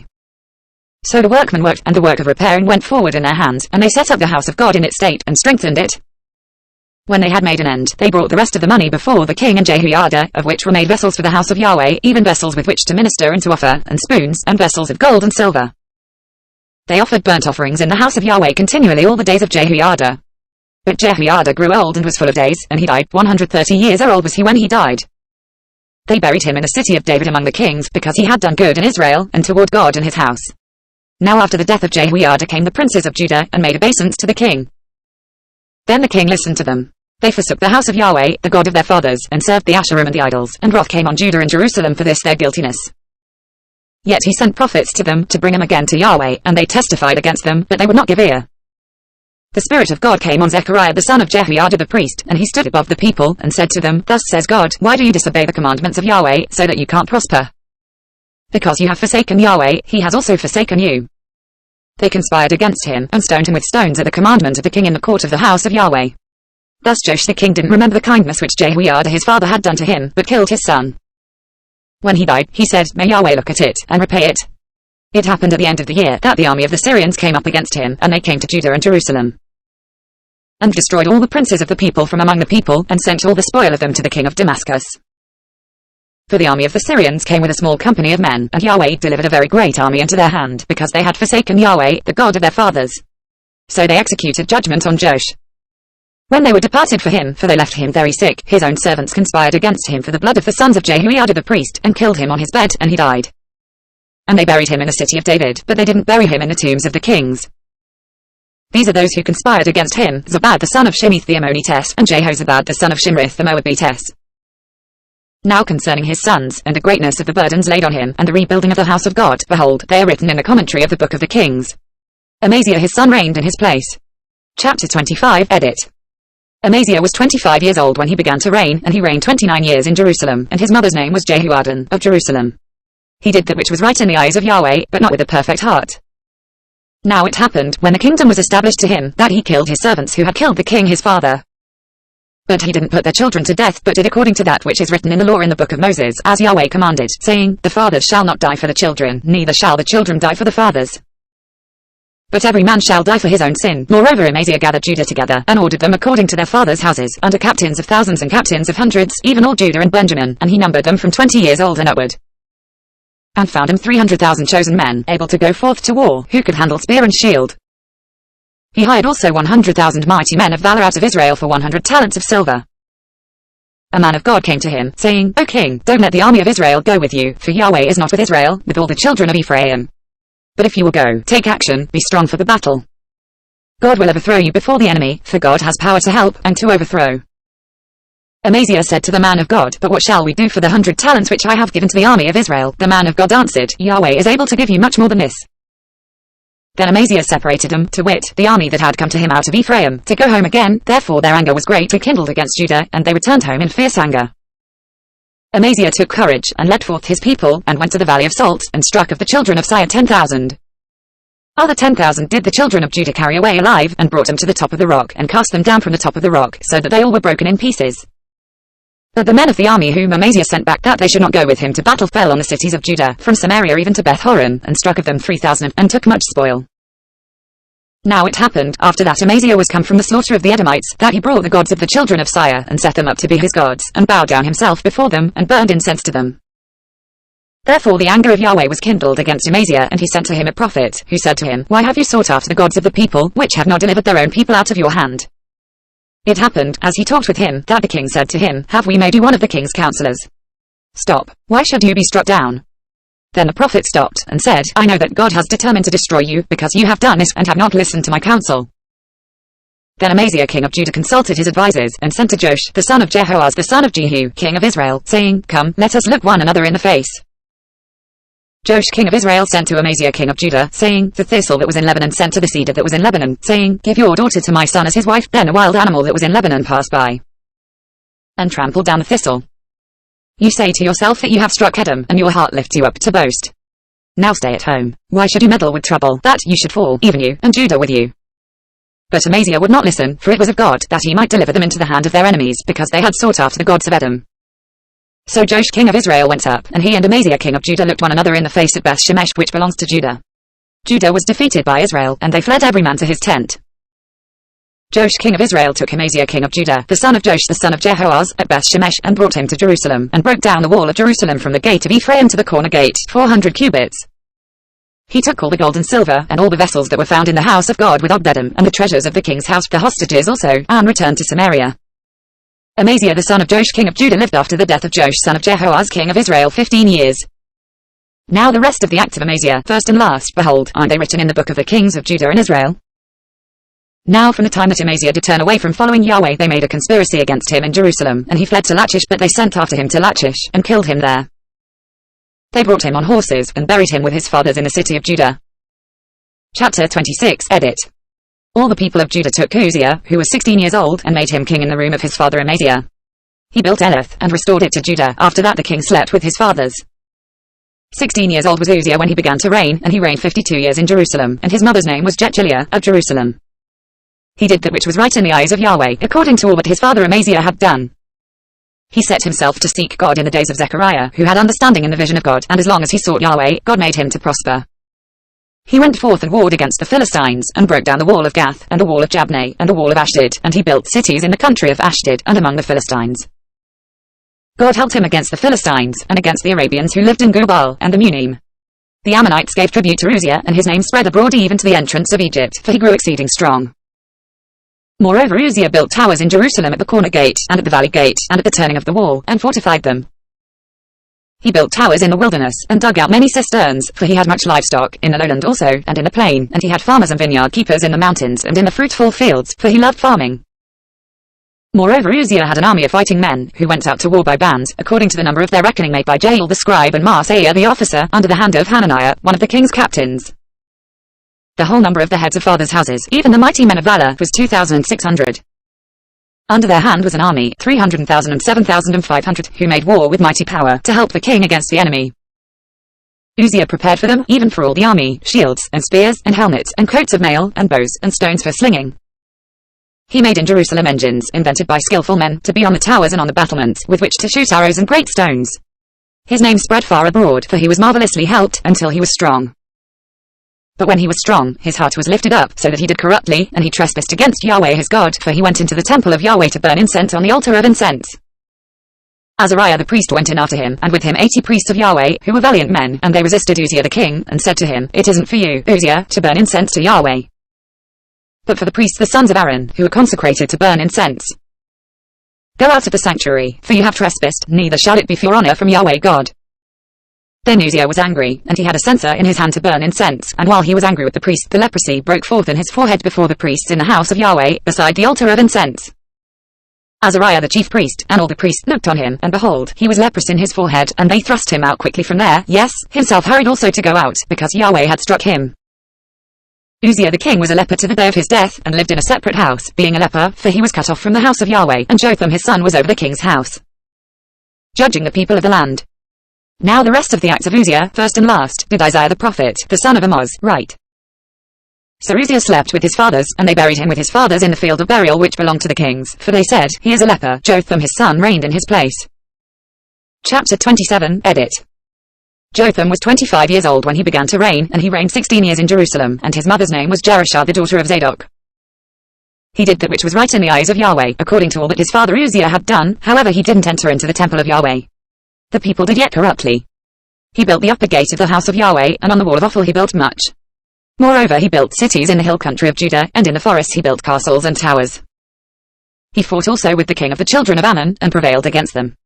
So the workmen worked, and the work of repairing went forward in their hands, and they set up the house of God in its state, and strengthened it. When they had made an end, they brought the rest of the money before the king and Jehoiada, of which were made vessels for the house of Yahweh, even vessels with which to minister and to offer, and spoons, and vessels of gold and silver. They offered burnt offerings in the house of Yahweh continually all the days of Jehoiada. But Jehoiada grew old and was full of days, and he died. 130 years old was he when he died. They buried him in the city of David among the kings, because he had done good in Israel, and toward God and his house. Now after the death of Jehoiada came the princes of Judah, and made obeisance to the king. Then the king listened to them. They forsook the house of Yahweh, the God of their fathers, and served the Asherim and the idols, and wrath came on Judah and Jerusalem for this their guiltiness. Yet he sent prophets to them, to bring them again to Yahweh, and they testified against them, but they would not give ear. The Spirit of God came on Zechariah the son of Jehoiada the priest, and he stood above the people, and said to them, Thus says God, why do you disobey the commandments of Yahweh, so that you can't prosper? Because you have forsaken Yahweh, he has also forsaken you. They conspired against him, and stoned him with stones at the commandment of the king in the court of the house of Yahweh. Thus Joash the king didn't remember the kindness which Jehoiada his father had done to him, but killed his son. When he died, he said, May Yahweh look at it, and repay it. It happened at the end of the year, that the army of the Syrians came up against him, and they came to Judah and Jerusalem, and destroyed all the princes of the people from among the people, and sent all the spoil of them to the king of Damascus. For the army of the Syrians came with a small company of men, and Yahweh delivered a very great army into their hand, because they had forsaken Yahweh, the God of their fathers. So they executed judgment on Joash. When they were departed for him, for they left him very sick, his own servants conspired against him for the blood of the sons of Jehoiada the priest, and killed him on his bed, and he died. And they buried him in the city of David, but they didn't bury him in the tombs of the kings. These are those who conspired against him, Zabad the son of Shemith the Ammonitess, and Jehozabad the son of Shimrith the Moabitess. Now concerning his sons, and the greatness of the burdens laid on him, and the rebuilding of the house of God, behold, they are written in the commentary of the book of the kings. Amaziah his son reigned in his place. Chapter 25, edit. Amaziah was 25 years old when he began to reign, and he reigned 29 years in Jerusalem, and his mother's name was Jehoaddan, of Jerusalem. He did that which was right in the eyes of Yahweh, but not with a perfect heart. Now it happened, when the kingdom was established to him, that he killed his servants who had killed the king his father. But he didn't put their children to death, but did according to that which is written in the law in the book of Moses, as Yahweh commanded, saying, The fathers shall not die for the children, neither shall the children die for the fathers. But every man shall die for his own sin. Moreover Amaziah gathered Judah together, and ordered them according to their fathers' houses, under captains of thousands and captains of hundreds, even all Judah and Benjamin, and he numbered them from 20 years old and upward. And found him 300,000 chosen men, able to go forth to war, who could handle spear and shield. He hired also 100,000 mighty men of valor out of Israel for 100 talents of silver. A man of God came to him, saying, O king, don't let the army of Israel go with you, for Yahweh is not with Israel, with all the children of Ephraim. But if you will go, take action, be strong for the battle. God will overthrow you before the enemy, for God has power to help, and to overthrow. Amaziah said to the man of God, But what shall we do for the 100 talents which I have given to the army of Israel? The man of God answered, Yahweh is able to give you much more than this. Then Amaziah separated them, to wit, the army that had come to him out of Ephraim, to go home again, therefore their anger was greatly kindled against Judah, and they returned home in fierce anger. Amaziah took courage, and led forth his people, and went to the valley of Salt, and struck of the children of Sia 10,000. Other 10,000 did the children of Judah carry away alive, and brought them to the top of the rock, and cast them down from the top of the rock, so that they all were broken in pieces. But the men of the army whom Amaziah sent back that they should not go with him to battle fell on the cities of Judah, from Samaria even to Beth-horon, and struck of them 3,000, and took much spoil. Now it happened, after that Amaziah was come from the slaughter of the Edomites, that he brought the gods of the children of Sia, and set them up to be his gods, and bowed down himself before them, and burned incense to them. Therefore the anger of Yahweh was kindled against Amaziah, and he sent to him a prophet, who said to him, Why have you sought after the gods of the people, which have not delivered their own people out of your hand? It happened, as he talked with him, that the king said to him, Have we made you one of the king's counselors? Stop. Why should you be struck down? Then the prophet stopped, and said, I know that God has determined to destroy you, because you have done this, and have not listened to my counsel. Then Amaziah king of Judah consulted his advisers, and sent to Joash, the son of Jehoaz the son of Jehu, king of Israel, saying, Come, let us look one another in the face. Joash king of Israel sent to Amaziah king of Judah, saying, The thistle that was in Lebanon sent to the cedar that was in Lebanon, saying, Give your daughter to my son as his wife. Then a wild animal that was in Lebanon passed by, and trampled down the thistle. You say to yourself that you have struck Edom, and your heart lifts you up to boast. Now stay at home. Why should you meddle with trouble, that you should fall, even you, and Judah with you? But Amaziah would not listen, for it was of God, that he might deliver them into the hand of their enemies, because they had sought after the gods of Edom. So Joash king of Israel went up, and he and Amaziah king of Judah looked one another in the face at Beth-shemesh, which belongs to Judah. Judah was defeated by Israel, and they fled every man to his tent. Joash king of Israel took Amaziah king of Judah, the son of Joash the son of Jehoahaz, at Beth-Shemesh, and brought him to Jerusalem, and broke down the wall of Jerusalem from the gate of Ephraim to the corner gate, 400 cubits. He took all the gold and silver, and all the vessels that were found in the house of God with Obed-Edom, and the treasures of the king's house, the hostages also, and returned to Samaria. Amaziah the son of Joash king of Judah lived after the death of Joash son of Jehoahaz king of Israel 15 years. Now the rest of the acts of Amaziah, first and last, behold, aren't they written in the book of the kings of Judah and Israel? Now from the time that Amaziah did turn away from following Yahweh, they made a conspiracy against him in Jerusalem, and he fled to Lachish, but they sent after him to Lachish, and killed him there. They brought him on horses, and buried him with his fathers in the city of Judah. Chapter 26, edit. All the people of Judah took Uzziah, who was 16 years old, and made him king in the room of his father Amaziah. He built Elath, and restored it to Judah. After that the king slept with his fathers. 16 years old was Uzziah when he began to reign, and he reigned 52 years in Jerusalem, and his mother's name was Jechiliah, of Jerusalem. He did that which was right in the eyes of Yahweh, according to all that his father Amaziah had done. He set himself to seek God in the days of Zechariah, who had understanding in the vision of God, and as long as he sought Yahweh, God made him to prosper. He went forth and warred against the Philistines, and broke down the wall of Gath, and the wall of Jabneh, and the wall of Ashdod, and he built cities in the country of Ashdod, and among the Philistines. God helped him against the Philistines, and against the Arabians who lived in Gubal, and the Munim. The Ammonites gave tribute to Uzziah, and his name spread abroad even to the entrance of Egypt, for he grew exceeding strong. Moreover Uzziah built towers in Jerusalem at the corner gate, and at the valley gate, and at the turning of the wall, and fortified them. He built towers in the wilderness, and dug out many cisterns, for he had much livestock, in the lowland also, and in the plain, and he had farmers and vineyard keepers in the mountains, and in the fruitful fields, for he loved farming. Moreover Uzziah had an army of fighting men, who went out to war by bands, according to the number of their reckoning made by Jael the scribe and Maaseiah the officer, under the hand of Hananiah, one of the king's captains. The whole number of the heads of fathers' houses, even the mighty men of valor, was 2,600. Under their hand was an army, 300,000 and 7,500, who made war with mighty power, to help the king against the enemy. Uzziah prepared for them, even for all the army, shields, and spears, and helmets, and coats of mail, and bows, and stones for slinging. He made in Jerusalem engines, invented by skillful men, to be on the towers and on the battlements, with which to shoot arrows and great stones. His name spread far abroad, for he was marvelously helped, until he was strong. But when he was strong, his heart was lifted up, so that he did corruptly, and he trespassed against Yahweh his God, for he went into the temple of Yahweh to burn incense on the altar of incense. Azariah the priest went in after him, and with him 80 priests of Yahweh, who were valiant men, and they resisted Uzziah the king, and said to him, "It isn't for you, Uzziah, to burn incense to Yahweh, but for the priests the sons of Aaron, who are consecrated to burn incense. Go out of the sanctuary, for you have trespassed, neither shall it be for your honor from Yahweh God." Then Uzziah was angry, and he had a censer in his hand to burn incense, and while he was angry with the priest, the leprosy broke forth in his forehead before the priests in the house of Yahweh, beside the altar of incense. Azariah the chief priest, and all the priests looked on him, and behold, he was leprous in his forehead, and they thrust him out quickly from there, yes, himself hurried also to go out, because Yahweh had struck him. Uzziah the king was a leper to the day of his death, and lived in a separate house, being a leper, for he was cut off from the house of Yahweh, and Jotham his son was over the king's house, judging the people of the land. Now the rest of the acts of Uzziah, first and last, did Isaiah the prophet, the son of Amoz, write. So Uzziah slept with his fathers, and they buried him with his fathers in the field of burial which belonged to the kings, for they said, "He is a leper." Jotham his son reigned in his place. Chapter 27, edit. Jotham was 25 years old when he began to reign, and he reigned 16 years in Jerusalem, and his mother's name was Jerushah the daughter of Zadok. He did that which was right in the eyes of Yahweh, according to all that his father Uzziah had done, however he didn't enter into the temple of Yahweh. The people did yet corruptly. He built the upper gate of the house of Yahweh, and on the wall of Ophel he built much. Moreover he built cities in the hill country of Judah, and in the forests he built castles and towers. He fought also with the king of the children of Ammon, and prevailed against them.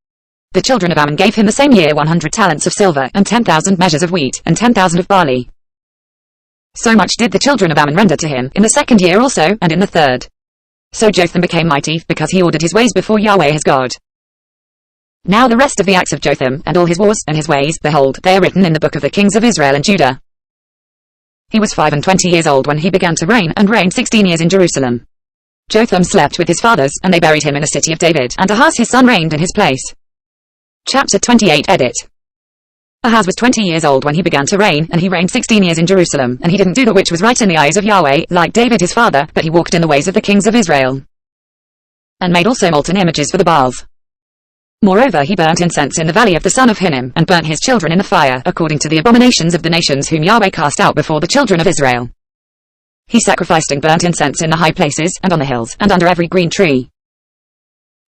The children of Ammon gave him the same year 100 talents of silver, and 10,000 measures of wheat, and 10,000 of barley. So much did the children of Ammon render to him, in the second year also, and in the third. So Jotham became mighty, because he ordered his ways before Yahweh his God. Now the rest of the acts of Jotham, and all his wars, and his ways, behold, they are written in the book of the kings of Israel and Judah. He was 25 years old when he began to reign, and reigned 16 years in Jerusalem. Jotham slept with his fathers, and they buried him in the city of David, and Ahaz his son reigned in his place. Chapter 28, edit. Ahaz was 20 years old when he began to reign, and he reigned 16 years in Jerusalem, and he didn't do that which was right in the eyes of Yahweh, like David his father, but he walked in the ways of the kings of Israel, and made also molten images for the Baals. Moreover he burnt incense in the valley of the son of Hinnom, and burnt his children in the fire, according to the abominations of the nations whom Yahweh cast out before the children of Israel. He sacrificed and burnt incense in the high places, and on the hills, and under every green tree.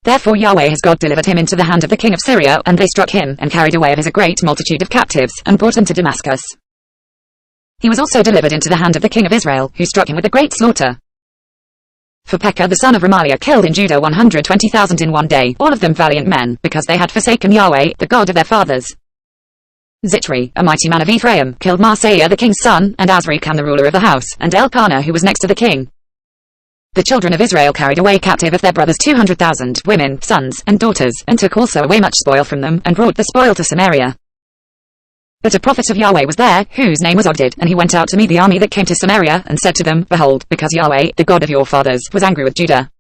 Therefore Yahweh his God delivered him into the hand of the king of Syria, and they struck him, and carried away of his a great multitude of captives, and brought him to Damascus. He was also delivered into the hand of the king of Israel, who struck him with a great slaughter. For Pekah the son of Remaliah killed in Judah 120,000 in one day, all of them valiant men, because they had forsaken Yahweh, the God of their fathers. Zitri, a mighty man of Ephraim, killed Maaseiah the king's son, and Azrikam the ruler of the house, and Elkanah who was next to the king. The children of Israel carried away captive of their brothers 200,000 women, sons, and daughters, and took also away much spoil from them, and brought the spoil to Samaria. But a prophet of Yahweh was there, whose name was Oded, and he went out to meet the army that came to Samaria, and said to them, Behold, because Yahweh, the God of your fathers, was angry with Judah,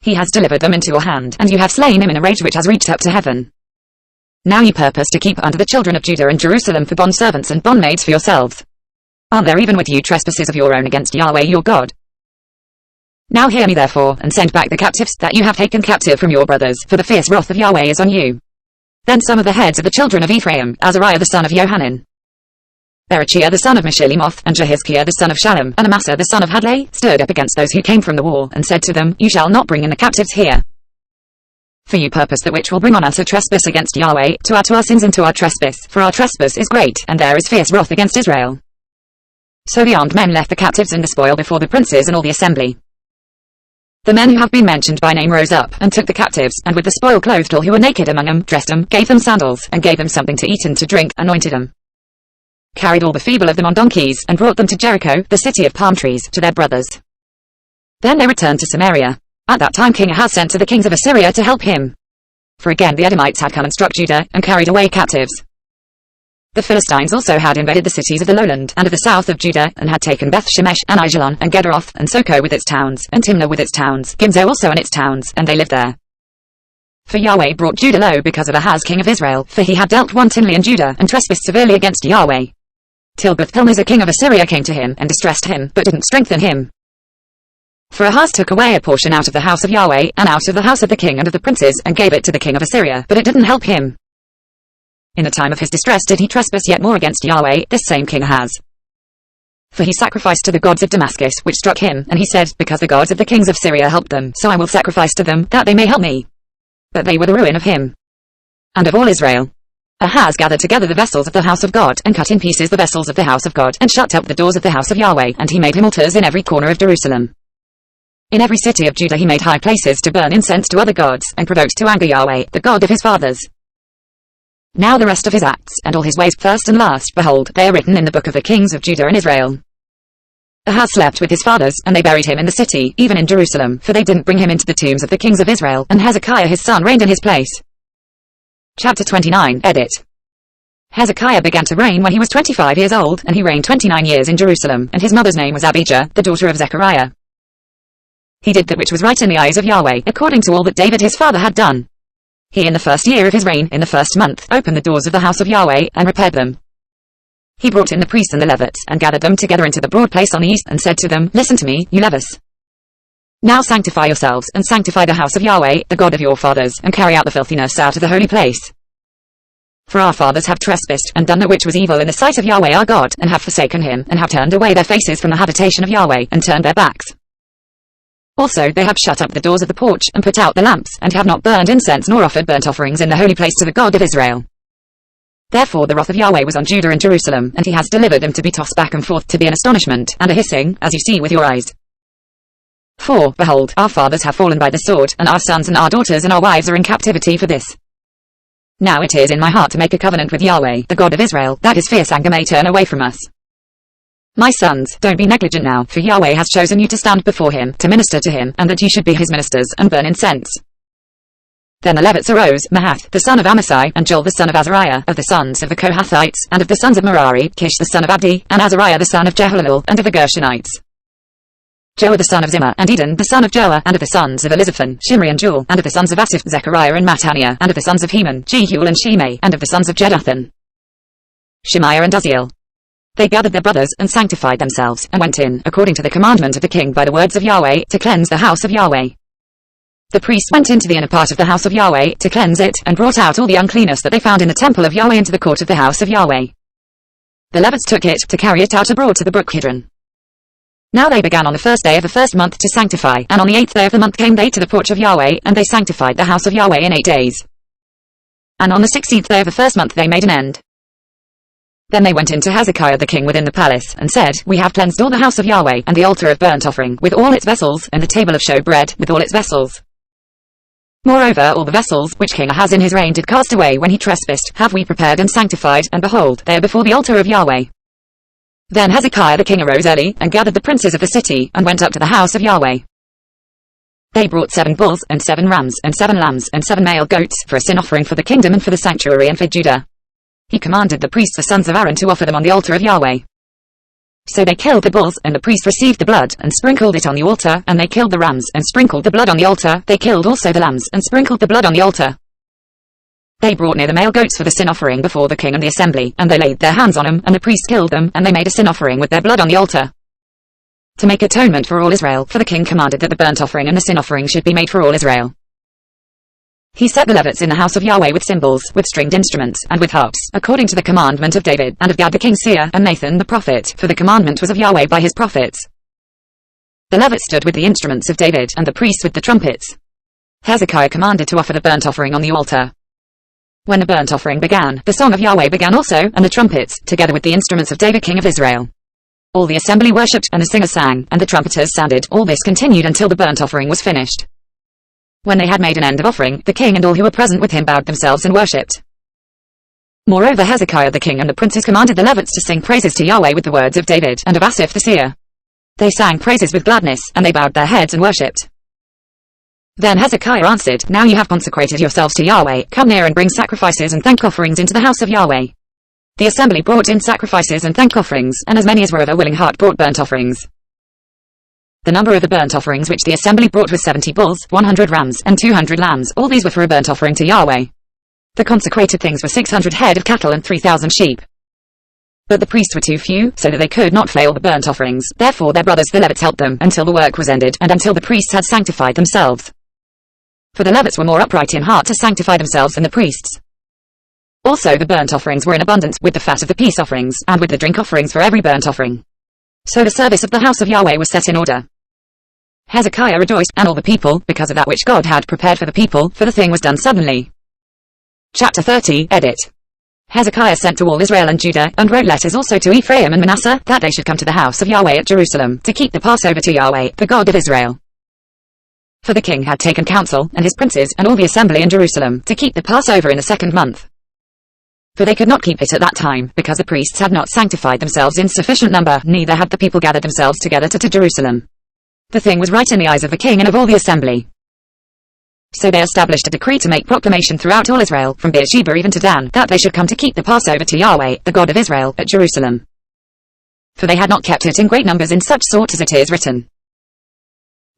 he has delivered them into your hand, and you have slain him in a rage which has reached up to heaven. Now ye purpose to keep unto the children of Judah and Jerusalem for bondservants and bondmaids for yourselves. Aren't there even with you trespasses of your own against Yahweh your God? Now hear me therefore, and send back the captives that you have taken captive from your brothers, for the fierce wrath of Yahweh is on you. Then some of the heads of the children of Ephraim, Azariah the son of Johanan, Berechiah the son of Meshillemoth, and Jehizkiah the son of Shallum, and Amasa the son of Hadlai, stood up against those who came from the war, and said to them, You shall not bring in the captives here. For you purpose that which will bring on us a trespass against Yahweh, to add to our sins and to our trespass, for our trespass is great, and there is fierce wrath against Israel. So the armed men left the captives and the spoil before the princes and all the assembly. The men who have been mentioned by name rose up, and took the captives, and with the spoil clothed all who were naked among them, dressed them, gave them sandals, and gave them something to eat and to drink, anointed them, carried all the feeble of them on donkeys, and brought them to Jericho, the city of palm trees, to their brothers. Then they returned to Samaria. At that time King Ahaz sent to the kings of Assyria to help him. For again the Edomites had come and struck Judah, and carried away captives. The Philistines also had invaded the cities of the lowland, and of the south of Judah, and had taken Beth-Shemesh, and Aijalon, and Gederoth, and Soko with its towns, and Timnah with its towns, Gimzo also and its towns, and they lived there. For Yahweh brought Judah low because of Ahaz king of Israel, for he had dealt wantonly in Judah, and trespassed severely against Yahweh. Tilgath-Pilneser king of Assyria came to him, and distressed him, but didn't strengthen him. For Ahaz took away a portion out of the house of Yahweh, and out of the house of the king and of the princes, and gave it to the king of Assyria, but it didn't help him. In the time of his distress did he trespass yet more against Yahweh, this same king Ahaz. For he sacrificed to the gods of Damascus, which struck him, and he said, Because the gods of the kings of Syria helped them, so I will sacrifice to them, that they may help me. But they were the ruin of him, and of all Israel. Ahaz gathered together the vessels of the house of God, and cut in pieces the vessels of the house of God, and shut up the doors of the house of Yahweh, and he made him altars in every corner of Jerusalem. In every city of Judah he made high places to burn incense to other gods, and provoked to anger Yahweh, the God of his fathers. Now the rest of his acts, and all his ways first and last, behold, they are written in the book of the kings of Judah and Israel. Ahaz slept with his fathers, and they buried him in the city, even in Jerusalem, for they didn't bring him into the tombs of the kings of Israel, and Hezekiah his son reigned in his place. Chapter 29, Edit. Hezekiah began to reign when he was 25 years old, and he reigned 29 years in Jerusalem, and his mother's name was Abijah, the daughter of Zechariah. He did that which was right in the eyes of Yahweh, according to all that David his father had done. He in the first year of his reign, in the first month, opened the doors of the house of Yahweh, and repaired them. He brought in the priests and the Levites, and gathered them together into the broad place on the east, and said to them, Listen to me, you Levites. Now sanctify yourselves, and sanctify the house of Yahweh, the God of your fathers, and carry out the filthiness out of the holy place. For our fathers have trespassed, and done that which was evil in the sight of Yahweh our God, and have forsaken him, and have turned away their faces from the habitation of Yahweh, and turned their backs. Also they have shut up the doors of the porch, and put out the lamps, and have not burned incense nor offered burnt offerings in the holy place to the God of Israel. Therefore the wrath of Yahweh was on Judah and Jerusalem, and he has delivered them to be tossed back and forth, to be an astonishment, and a hissing, as you see with your eyes. For, behold, our fathers have fallen by the sword, and our sons and our daughters and our wives are in captivity for this. Now it is in my heart to make a covenant with Yahweh, the God of Israel, that his fierce anger may turn away from us. My sons, don't be negligent now, for Yahweh has chosen you to stand before him, to minister to him, and that you should be his ministers, and burn incense. Then the Levites arose, Mahath, the son of Amasai, and Joel the son of Azariah, of the sons of the Kohathites, and of the sons of Merari, Kish the son of Abdi, and Azariah the son of Jehalelel, and of the Gershonites, Joah the son of Zimmah, and Eden the son of Joah, and of the sons of Elizaphan, Shimri and Joel, and of the sons of Asaph, Zechariah and Mattaniah, and of the sons of Heman, Jehuel and Shimei, and of the sons of Jeduthun, Shemaiah and Uzziel. They gathered their brothers, and sanctified themselves, and went in, according to the commandment of the king by the words of Yahweh, to cleanse the house of Yahweh. The priests went into the inner part of the house of Yahweh, to cleanse it, and brought out all the uncleanness that they found in the temple of Yahweh into the court of the house of Yahweh. The Levites took it, to carry it out abroad to the brook Kidron. Now they began on the first day of the first month to sanctify, and on the 8th day of the month came they to the porch of Yahweh, and they sanctified the house of Yahweh in 8 days. And on the 16th day of the first month they made an end. Then they went in to Hezekiah the king within the palace, and said, We have cleansed all the house of Yahweh, and the altar of burnt offering, with all its vessels, and the table of show bread, with all its vessels. Moreover all the vessels, which King Ahaz in his reign did cast away when he trespassed, have we prepared and sanctified, and behold, they are before the altar of Yahweh. Then Hezekiah the king arose early, and gathered the princes of the city, and went up to the house of Yahweh. They brought 7 bulls, and 7 rams, and 7 lambs, and 7 male goats, for a sin offering for the kingdom and for the sanctuary and for Judah. He commanded the priests the sons of Aaron to offer them on the altar of Yahweh. So they killed the bulls, and the priest received the blood, and sprinkled it on the altar, and they killed the rams, and sprinkled the blood on the altar, they killed also the lambs, and sprinkled the blood on the altar. They brought near the male goats for the sin offering before the king and the assembly, and they laid their hands on them, and the priest killed them, and they made a sin offering with their blood on the altar. To make atonement for all Israel, for the king commanded that the burnt offering and the sin offering should be made for all Israel. He set the Levites in the house of Yahweh with cymbals, with stringed instruments, and with harps, according to the commandment of David, and of Gad the king's seer, and Nathan the prophet, for the commandment was of Yahweh by his prophets. The Levites stood with the instruments of David, and the priests with the trumpets. Hezekiah commanded to offer the burnt offering on the altar. When the burnt offering began, the song of Yahweh began also, and the trumpets, together with the instruments of David king of Israel. All the assembly worshipped, and the singers sang, and the trumpeters sounded. All this continued until the burnt offering was finished. When they had made an end of offering, the king and all who were present with him bowed themselves and worshipped. Moreover Hezekiah the king and the princes commanded the Levites to sing praises to Yahweh with the words of David, and of Asaph the seer. They sang praises with gladness, and they bowed their heads and worshipped. Then Hezekiah answered, Now you have consecrated yourselves to Yahweh, come near and bring sacrifices and thank offerings into the house of Yahweh. The assembly brought in sacrifices and thank offerings, and as many as were of a willing heart brought burnt offerings. The number of the burnt offerings which the assembly brought was 70 bulls, 100 rams, and 200 lambs, all these were for a burnt offering to Yahweh. The consecrated things were 600 head of cattle and 3,000 sheep. But the priests were too few, so that they could not flay all the burnt offerings, therefore their brothers the Levites helped them, until the work was ended, and until the priests had sanctified themselves. For the Levites were more upright in heart to sanctify themselves than the priests. Also the burnt offerings were in abundance, with the fat of the peace offerings, and with the drink offerings for every burnt offering. So the service of the house of Yahweh was set in order. Hezekiah rejoiced, and all the people, because of that which God had prepared for the people, for the thing was done suddenly. Chapter 30, Edit. Hezekiah sent to all Israel and Judah, and wrote letters also to Ephraim and Manasseh, that they should come to the house of Yahweh at Jerusalem, to keep the Passover to Yahweh, the God of Israel. For the king had taken counsel, and his princes, and all the assembly in Jerusalem, to keep the Passover in the 2nd month. For they could not keep it at that time, because the priests had not sanctified themselves in sufficient number, neither had the people gathered themselves together to Jerusalem. The thing was right in the eyes of the king and of all the assembly. So they established a decree to make proclamation throughout all Israel, from Beersheba even to Dan, that they should come to keep the Passover to Yahweh, the God of Israel, at Jerusalem. For they had not kept it in great numbers in such sort as it is written.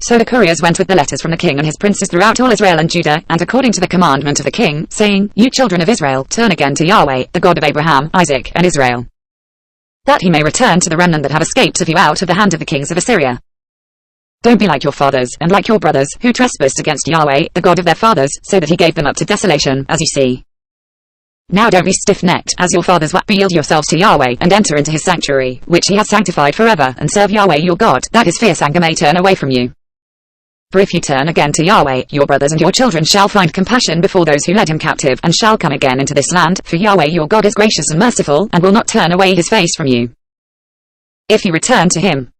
So the couriers went with the letters from the king and his princes throughout all Israel and Judah, and according to the commandment of the king, saying, You children of Israel, turn again to Yahweh, the God of Abraham, Isaac, and Israel, that he may return to the remnant that have escaped of you out of the hand of the kings of Assyria. Don't be like your fathers, and like your brothers, who trespassed against Yahweh, the God of their fathers, so that he gave them up to desolation, as you see. Now don't be stiff-necked, as your fathers were, but yield yourselves to Yahweh, and enter into his sanctuary, which he has sanctified forever, and serve Yahweh your God, that his fierce anger may turn away from you. For if you turn again to Yahweh, your brothers and your children shall find compassion before those who led him captive, and shall come again into this land, for Yahweh your God is gracious and merciful, and will not turn away his face from you, if you return to him.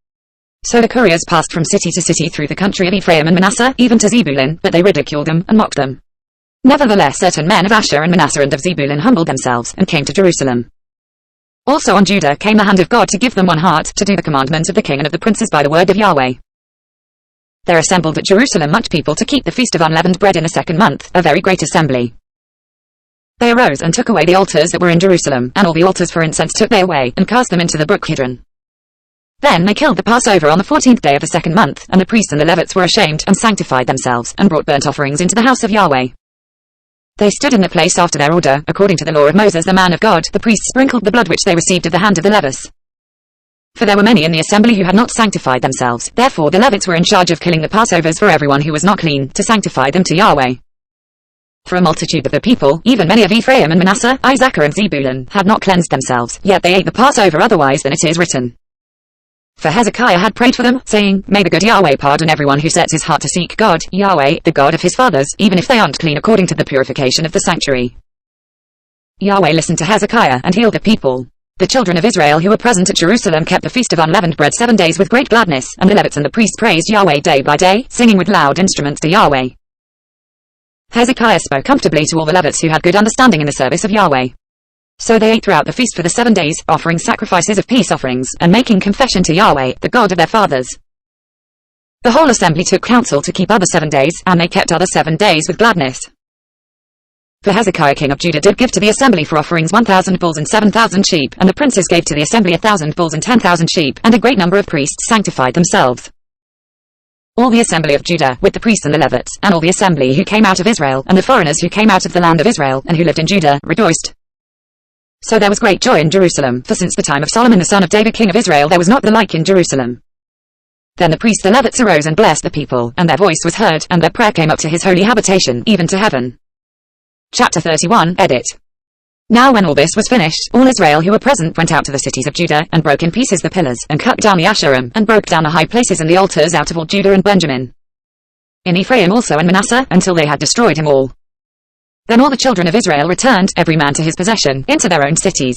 So the couriers passed from city to city through the country of Ephraim and Manasseh, even to Zebulun, but they ridiculed them, and mocked them. Nevertheless certain men of Asher and Manasseh and of Zebulun humbled themselves, and came to Jerusalem. Also on Judah came the hand of God to give them one heart, to do the commandment of the king and of the princes by the word of Yahweh. There assembled at Jerusalem much people to keep the feast of unleavened bread in the 2nd month, a very great assembly. They arose and took away the altars that were in Jerusalem, and all the altars for incense took they away, and cast them into the brook Kidron. Then they killed the Passover on the 14th day of the 2nd month, and the priests and the Levites were ashamed, and sanctified themselves, and brought burnt offerings into the house of Yahweh. They stood in the place after their order, according to the law of Moses the man of God. The priests sprinkled the blood which they received of the hand of the Levites. For there were many in the assembly who had not sanctified themselves, therefore the Levites were in charge of killing the Passovers for everyone who was not clean, to sanctify them to Yahweh. For a multitude of the people, even many of Ephraim and Manasseh, Issachar and Zebulun, had not cleansed themselves, yet they ate the Passover otherwise than it is written. For Hezekiah had prayed for them, saying, "May the good Yahweh pardon everyone who sets his heart to seek God, Yahweh, the God of his fathers, even if they aren't clean according to the purification of the sanctuary." Yahweh listened to Hezekiah and healed the people. The children of Israel who were present at Jerusalem kept the Feast of Unleavened Bread 7 days with great gladness, and the Levites and the priests praised Yahweh day by day, singing with loud instruments to Yahweh. Hezekiah spoke comfortably to all the Levites who had good understanding in the service of Yahweh. So they ate throughout the feast for the 7 days, offering sacrifices of peace offerings, and making confession to Yahweh, the God of their fathers. The whole assembly took counsel to keep other 7 days, and they kept other 7 days with gladness. For Hezekiah king of Judah did give to the assembly for offerings 1,000 bulls and 7,000 sheep, and the princes gave to the assembly 1,000 bulls and 10,000 sheep, and a great number of priests sanctified themselves. All the assembly of Judah, with the priests and the Levites, and all the assembly who came out of Israel, and the foreigners who came out of the land of Israel, and who lived in Judah, rejoiced. So there was great joy in Jerusalem, for since the time of Solomon the son of David king of Israel there was not the like in Jerusalem. Then the priests the Levites arose and blessed the people, and their voice was heard, and their prayer came up to his holy habitation, even to heaven. Chapter 31, Edit. Now when all this was finished, all Israel who were present went out to the cities of Judah, and broke in pieces the pillars, and cut down the Asherim, and broke down the high places and the altars out of all Judah and Benjamin. In Ephraim also and Manasseh, until they had destroyed him all. Then all the children of Israel returned, every man to his possession, into their own cities.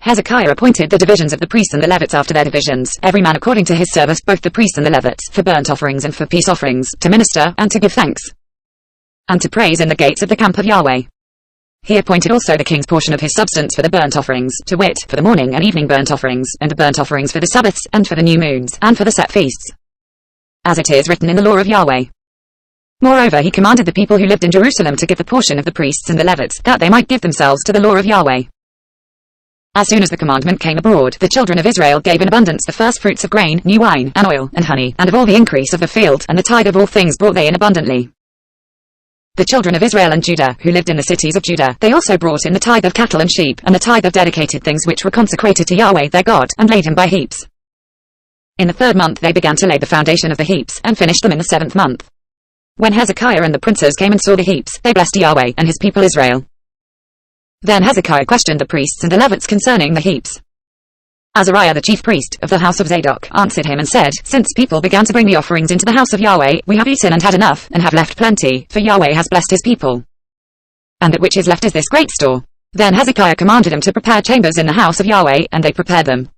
Hezekiah appointed the divisions of the priests and the Levites after their divisions, every man according to his service, both the priests and the Levites, for burnt offerings and for peace offerings, to minister, and to give thanks, and to praise in the gates of the camp of Yahweh. He appointed also the king's portion of his substance for the burnt offerings, to wit, for the morning and evening burnt offerings, and the burnt offerings for the Sabbaths, and for the new moons, and for the set feasts, as it is written in the law of Yahweh. Moreover he commanded the people who lived in Jerusalem to give the portion of the priests and the Levites, that they might give themselves to the law of Yahweh. As soon as the commandment came abroad, the children of Israel gave in abundance the first fruits of grain, new wine, and oil, and honey, and of all the increase of the field, and the tithe of all things brought they in abundantly. The children of Israel and Judah, who lived in the cities of Judah, they also brought in the tithe of cattle and sheep, and the tithe of dedicated things which were consecrated to Yahweh their God, and laid him by heaps. In the 3rd month they began to lay the foundation of the heaps, and finished them in the 7th month. When Hezekiah and the princes came and saw the heaps, they blessed Yahweh and his people Israel. Then Hezekiah questioned the priests and the Levites concerning the heaps. Azariah the chief priest, of the house of Zadok, answered him and said, Since people began to bring the offerings into the house of Yahweh, we have eaten and had enough, and have left plenty, for Yahweh has blessed his people. And that which is left is this great store. Then Hezekiah commanded them to prepare chambers in the house of Yahweh, and they prepared them.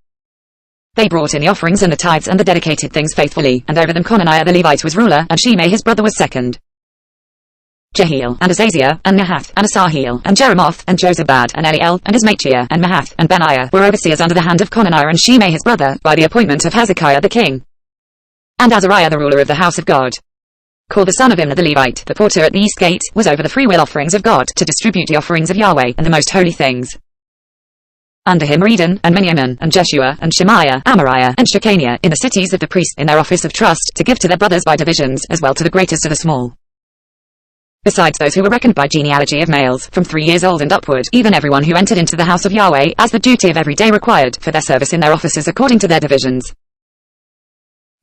They brought in the offerings and the tithes and the dedicated things faithfully, and over them Conaniah the Levite was ruler, and Shimei his brother was second. Jehiel, and Azaziah, and Nahath, and Asahel, and Jeremoth, and Jozabad, and Eliel, and Ismachiah, and Mahath, and Benaiah were overseers under the hand of Conaniah and Shimei his brother, by the appointment of Hezekiah the king. And Azariah the ruler of the house of God, called the son of Imnah the Levite, the porter at the east gate, was over the freewill offerings of God, to distribute the offerings of Yahweh, and the most holy things. Under him Redon, and Miniamin, and Jeshua, and Shemaiah, Amariah, and Shechaniah, in the cities of the priests in their office of trust, to give to their brothers by divisions, as well to the greatest of the small. Besides those who were reckoned by genealogy of males, from 3 years old and upward, even everyone who entered into the house of Yahweh, as the duty of every day required, for their service in their offices according to their divisions.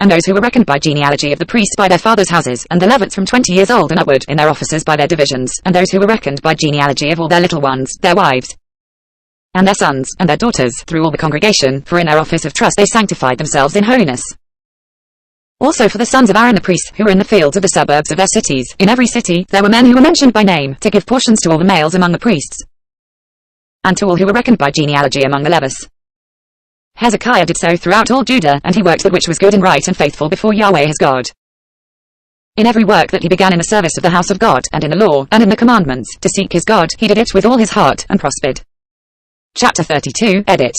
And those who were reckoned by genealogy of the priests by their fathers' houses, and the Levites from 20 years old and upward, in their offices by their divisions, and those who were reckoned by genealogy of all their little ones, their wives, and their sons, and their daughters, through all the congregation, for in their office of trust they sanctified themselves in holiness. Also for the sons of Aaron the priests, who were in the fields of the suburbs of their cities, in every city, there were men who were mentioned by name, to give portions to all the males among the priests, and to all who were reckoned by genealogy among the Levites. Hezekiah did so throughout all Judah, and he worked that which was good and right and faithful before Yahweh his God. In every work that he began in the service of the house of God, and in the law, and in the commandments, to seek his God, he did it with all his heart, and prospered. Chapter 32, Edit.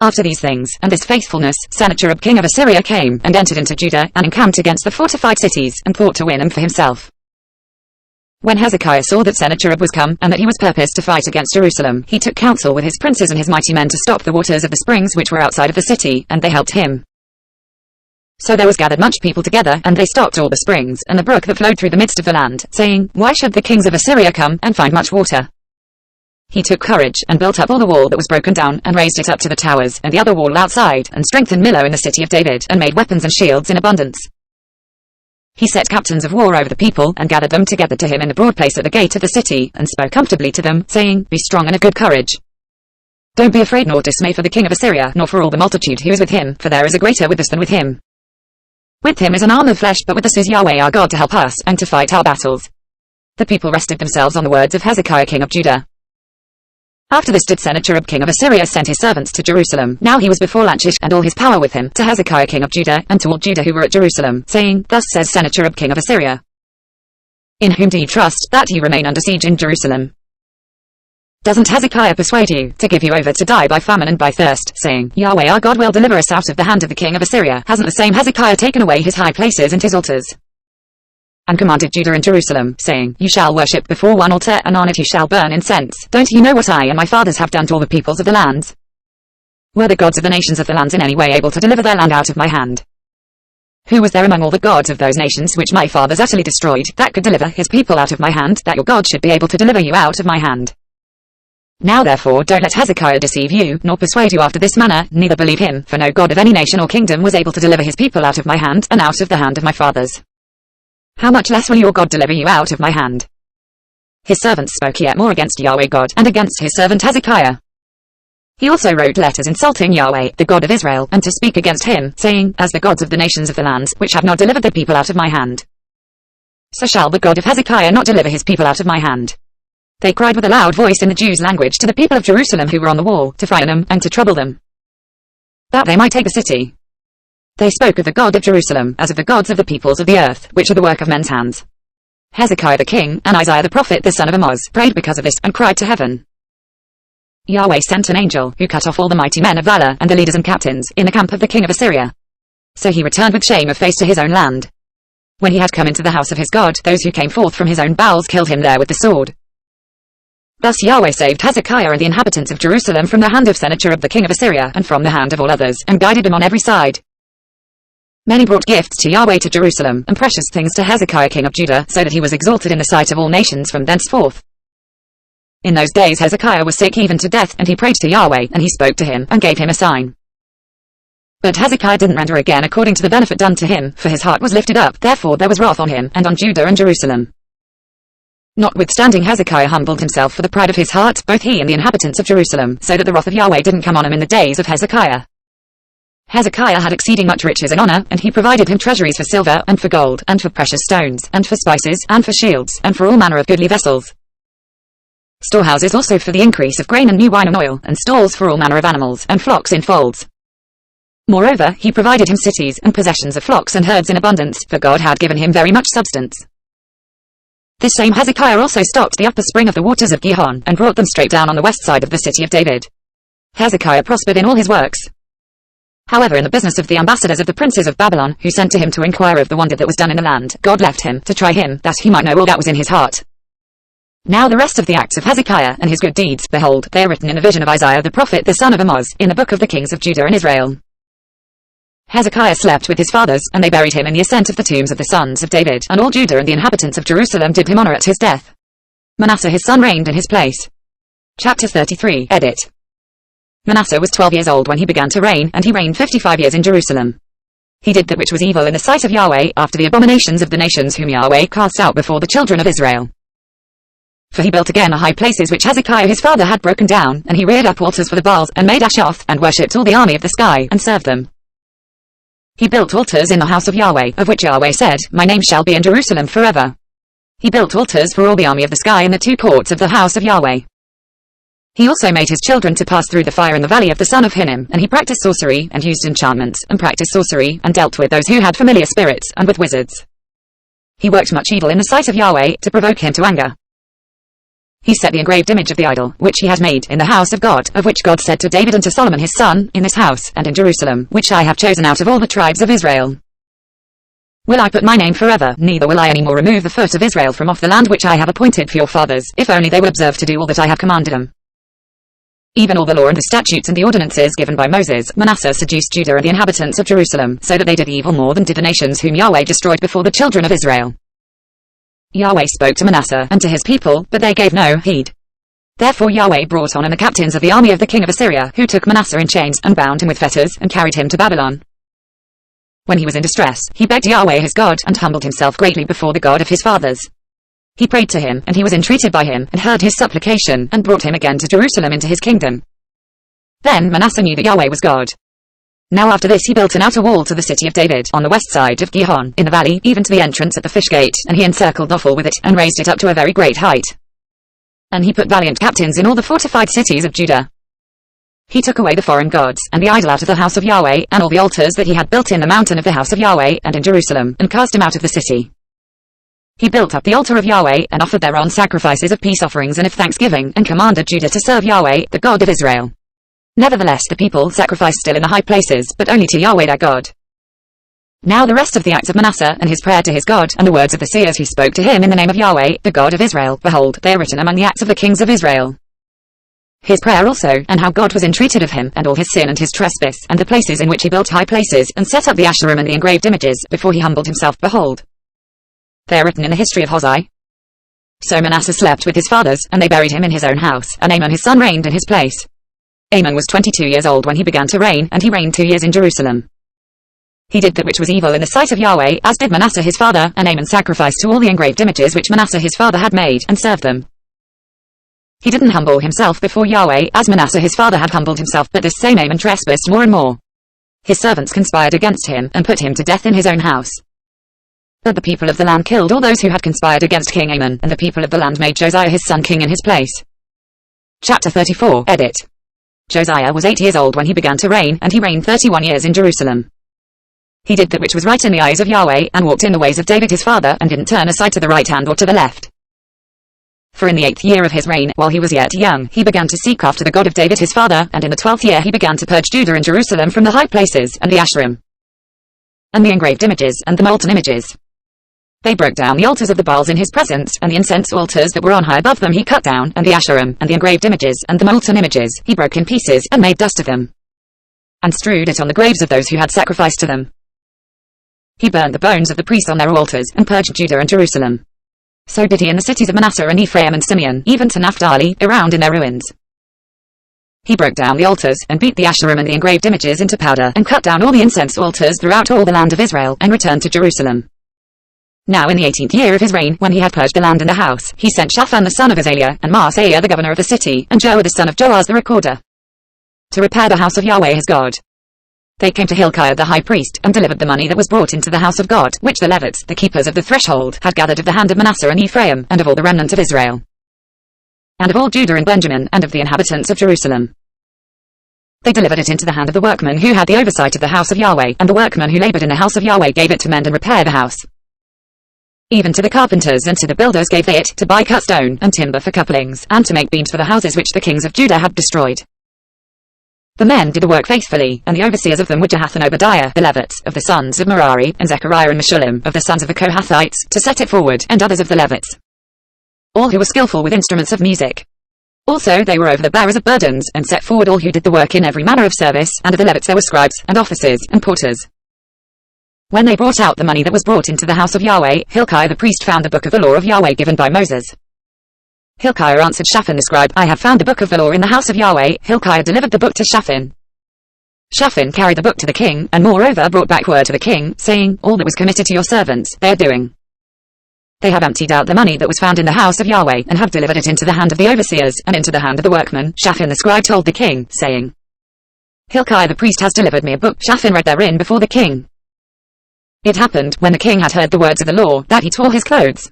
After these things, and this faithfulness, Sennacherib king of Assyria came, and entered into Judah, and encamped against the fortified cities, and thought to win them for himself. When Hezekiah saw that Sennacherib was come, and that he was purposed to fight against Jerusalem, he took counsel with his princes and his mighty men to stop the waters of the springs which were outside of the city, and they helped him. So there was gathered much people together, and they stopped all the springs, and the brook that flowed through the midst of the land, saying, Why should the kings of Assyria come, and find much water? He took courage, and built up all the wall that was broken down, and raised it up to the towers, and the other wall outside, and strengthened Millo in the city of David, and made weapons and shields in abundance. He set captains of war over the people, and gathered them together to him in the broad place at the gate of the city, and spoke comfortably to them, saying, Be strong and of good courage. Don't be afraid nor dismayed for the king of Assyria, nor for all the multitude who is with him, for there is a greater with us than with him. With him is an arm of flesh, but with us is Yahweh our God to help us, and to fight our battles. The people rested themselves on the words of Hezekiah king of Judah. After this did Sennacherib king of Assyria send his servants to Jerusalem. Now he was before Lachish, and all his power with him, to Hezekiah king of Judah, and to all Judah who were at Jerusalem, saying, Thus says Sennacherib king of Assyria, In whom do you trust, that you remain under siege in Jerusalem? Doesn't Hezekiah persuade you, to give you over to die by famine and by thirst, saying, Yahweh our God will deliver us out of the hand of the king of Assyria? Hasn't the same Hezekiah taken away his high places and his altars? And commanded Judah and Jerusalem, saying, You shall worship before one altar, and on it you shall burn incense. Don't you know what I and my fathers have done to all the peoples of the lands? Were the gods of the nations of the lands in any way able to deliver their land out of my hand? Who was there among all the gods of those nations which my fathers utterly destroyed, that could deliver his people out of my hand, that your God should be able to deliver you out of my hand? Now therefore don't let Hezekiah deceive you, nor persuade you after this manner, neither believe him, for no God of any nation or kingdom was able to deliver his people out of my hand, and out of the hand of my fathers. How much less will your God deliver you out of my hand? His servants spoke yet more against Yahweh God, and against his servant Hezekiah. He also wrote letters insulting Yahweh, the God of Israel, and to speak against him, saying, As the gods of the nations of the lands, which have not delivered their people out of my hand, so shall the God of Hezekiah not deliver his people out of my hand. They cried with a loud voice in the Jews' language to the people of Jerusalem who were on the wall, to frighten them, and to trouble them, that they might take the city. They spoke of the God of Jerusalem, as of the gods of the peoples of the earth, which are the work of men's hands. Hezekiah the king, and Isaiah the prophet the son of Amoz, prayed because of this, and cried to heaven. Yahweh sent an angel, who cut off all the mighty men of valor, and the leaders and captains, in the camp of the king of Assyria. So he returned with shame of face to his own land. When he had come into the house of his God, those who came forth from his own bowels killed him there with the sword. Thus Yahweh saved Hezekiah and the inhabitants of Jerusalem from the hand of Sennacherib the king of Assyria, and from the hand of all others, and guided them on every side. Many brought gifts to Yahweh to Jerusalem, and precious things to Hezekiah king of Judah, so that he was exalted in the sight of all nations from thenceforth. In those days Hezekiah was sick even to death, and he prayed to Yahweh, and he spoke to him, and gave him a sign. But Hezekiah didn't render again according to the benefit done to him, for his heart was lifted up, therefore there was wrath on him, and on Judah and Jerusalem. Notwithstanding Hezekiah humbled himself for the pride of his heart, both he and the inhabitants of Jerusalem, so that the wrath of Yahweh didn't come on him in the days of Hezekiah. Hezekiah had exceeding much riches and honor, and he provided him treasuries for silver, and for gold, and for precious stones, and for spices, and for shields, and for all manner of goodly vessels. Storehouses also for the increase of grain and new wine and oil, and stalls for all manner of animals, and flocks in folds. Moreover, he provided him cities, and possessions of flocks and herds in abundance, for God had given him very much substance. This same Hezekiah also stopped the upper spring of the waters of Gihon, and brought them straight down on the west side of the city of David. Hezekiah prospered in all his works. However, in the business of the ambassadors of the princes of Babylon, who sent to him to inquire of the wonder that was done in the land, God left him, to try him, that he might know all that was in his heart. Now the rest of the acts of Hezekiah, and his good deeds, behold, they are written in the vision of Isaiah the prophet the son of Amoz, in the book of the kings of Judah and Israel. Hezekiah slept with his fathers, and they buried him in the ascent of the tombs of the sons of David, and all Judah and the inhabitants of Jerusalem did him honor at his death. Manasseh his son reigned in his place. Chapter 33, Edit. Manasseh was 12 years old when he began to reign, and he reigned 55 years in Jerusalem. He did that which was evil in the sight of Yahweh, after the abominations of the nations whom Yahweh cast out before the children of Israel. For he built again the high places which Hezekiah his father had broken down, and he reared up altars for the Baals, and made Asheroth, and worshipped all the army of the sky, and served them. He built altars in the house of Yahweh, of which Yahweh said, My name shall be in Jerusalem forever. He built altars for all the army of the sky in the two courts of the house of Yahweh. He also made his children to pass through the fire in the valley of the son of Hinnom, and he practiced sorcery, and used enchantments, and practiced sorcery, and dealt with those who had familiar spirits, and with wizards. He worked much evil in the sight of Yahweh, to provoke him to anger. He set the engraved image of the idol, which he had made, in the house of God, of which God said to David and to Solomon his son, In this house, and in Jerusalem, which I have chosen out of all the tribes of Israel, will I put my name forever, neither will I any more remove the foot of Israel from off the land which I have appointed for your fathers, if only they will observe to do all that I have commanded them. Even all the law and the statutes and the ordinances given by Moses, Manasseh seduced Judah and the inhabitants of Jerusalem, so that they did evil more than did the nations whom Yahweh destroyed before the children of Israel. Yahweh spoke to Manasseh and to his people, but they gave no heed. Therefore Yahweh brought on him the captains of the army of the king of Assyria, who took Manasseh in chains, and bound him with fetters, and carried him to Babylon. When he was in distress, he begged Yahweh his God, and humbled himself greatly before the God of his fathers. He prayed to him, and he was entreated by him, and heard his supplication, and brought him again to Jerusalem into his kingdom. Then Manasseh knew that Yahweh was God. Now after this he built an outer wall to the city of David, on the west side of Gihon, in the valley, even to the entrance at the fish gate, and he encircled Ophel with it, and raised it up to a very great height. And he put valiant captains in all the fortified cities of Judah. He took away the foreign gods, and the idol out of the house of Yahweh, and all the altars that he had built in the mountain of the house of Yahweh, and in Jerusalem, and cast him out of the city. He built up the altar of Yahweh, and offered thereon sacrifices of peace offerings and of thanksgiving, and commanded Judah to serve Yahweh, the God of Israel. Nevertheless the people sacrificed still in the high places, but only to Yahweh their God. Now the rest of the acts of Manasseh, and his prayer to his God, and the words of the seers who spoke to him in the name of Yahweh, the God of Israel, behold, they are written among the acts of the kings of Israel. His prayer also, and how God was entreated of him, and all his sin and his trespass, and the places in which he built high places, and set up the Asherim and the engraved images, before he humbled himself, behold. They are written in the history of Hosea. So Manasseh slept with his fathers, and they buried him in his own house, and Amon his son reigned in his place. Amon was 22 years old when he began to reign, and he reigned 2 years in Jerusalem. He did that which was evil in the sight of Yahweh, as did Manasseh his father, and Amon sacrificed to all the engraved images which Manasseh his father had made, and served them. He didn't humble himself before Yahweh, as Manasseh his father had humbled himself, but this same Amon trespassed more and more. His servants conspired against him, and put him to death in his own house. But the people of the land killed all those who had conspired against King Amon, and the people of the land made Josiah his son king in his place. Chapter 34, edit. Josiah was 8 years old when he began to reign, and he reigned 31 years in Jerusalem. He did that which was right in the eyes of Yahweh, and walked in the ways of David his father, and didn't turn aside to the right hand or to the left. For in the 8th year of his reign, while he was yet young, he began to seek after the God of David his father, and in the 12th year he began to purge Judah and Jerusalem from the high places, and the Asherim, and the engraved images, and the molten images. They broke down the altars of the Baals in his presence, and the incense altars that were on high above them he cut down, and the Asherim, and the engraved images, and the molten images, he broke in pieces, and made dust of them, and strewed it on the graves of those who had sacrificed to them. He burned the bones of the priests on their altars, and purged Judah and Jerusalem. So did he in the cities of Manasseh and Ephraim and Simeon, even to Naphtali, around in their ruins. He broke down the altars, and beat the Asherim and the engraved images into powder, and cut down all the incense altars throughout all the land of Israel, and returned to Jerusalem. Now in the 18th year of his reign, when he had purged the land and the house, he sent Shaphan the son of Azaliah, and Maaseiah the governor of the city, and Joah the son of Joaz the recorder, to repair the house of Yahweh his God. They came to Hilkiah the high priest, and delivered the money that was brought into the house of God, which the Levites, the keepers of the threshold, had gathered of the hand of Manasseh and Ephraim, and of all the remnant of Israel, and of all Judah and Benjamin, and of the inhabitants of Jerusalem. They delivered it into the hand of the workmen who had the oversight of the house of Yahweh, and the workmen who labored in the house of Yahweh gave it to mend and repair the house. Even to the carpenters and to the builders gave they it, to buy cut stone, and timber for couplings, and to make beams for the houses which the kings of Judah had destroyed. The men did the work faithfully, and the overseers of them were Jahath and Obadiah, the Levites, of the sons of Merari, and Zechariah and Meshullam, of the sons of the Kohathites, to set it forward, and others of the Levites, all who were skillful with instruments of music. Also they were over the bearers of burdens, and set forward all who did the work in every manner of service, and of the Levites there were scribes, and officers, and porters. When they brought out the money that was brought into the house of Yahweh, Hilkiah the priest found the book of the law of Yahweh given by Moses. Hilkiah answered Shaphan the scribe, I have found the book of the law in the house of Yahweh. Hilkiah delivered the book to Shaphan. Shaphan carried the book to the king, and moreover brought back word to the king, saying, all that was committed to your servants, they are doing. They have emptied out the money that was found in the house of Yahweh, and have delivered it into the hand of the overseers, and into the hand of the workmen. Shaphan the scribe told the king, saying, Hilkiah the priest has delivered me a book. Shaphan read therein before the king. It happened, when the king had heard the words of the law, that he tore his clothes.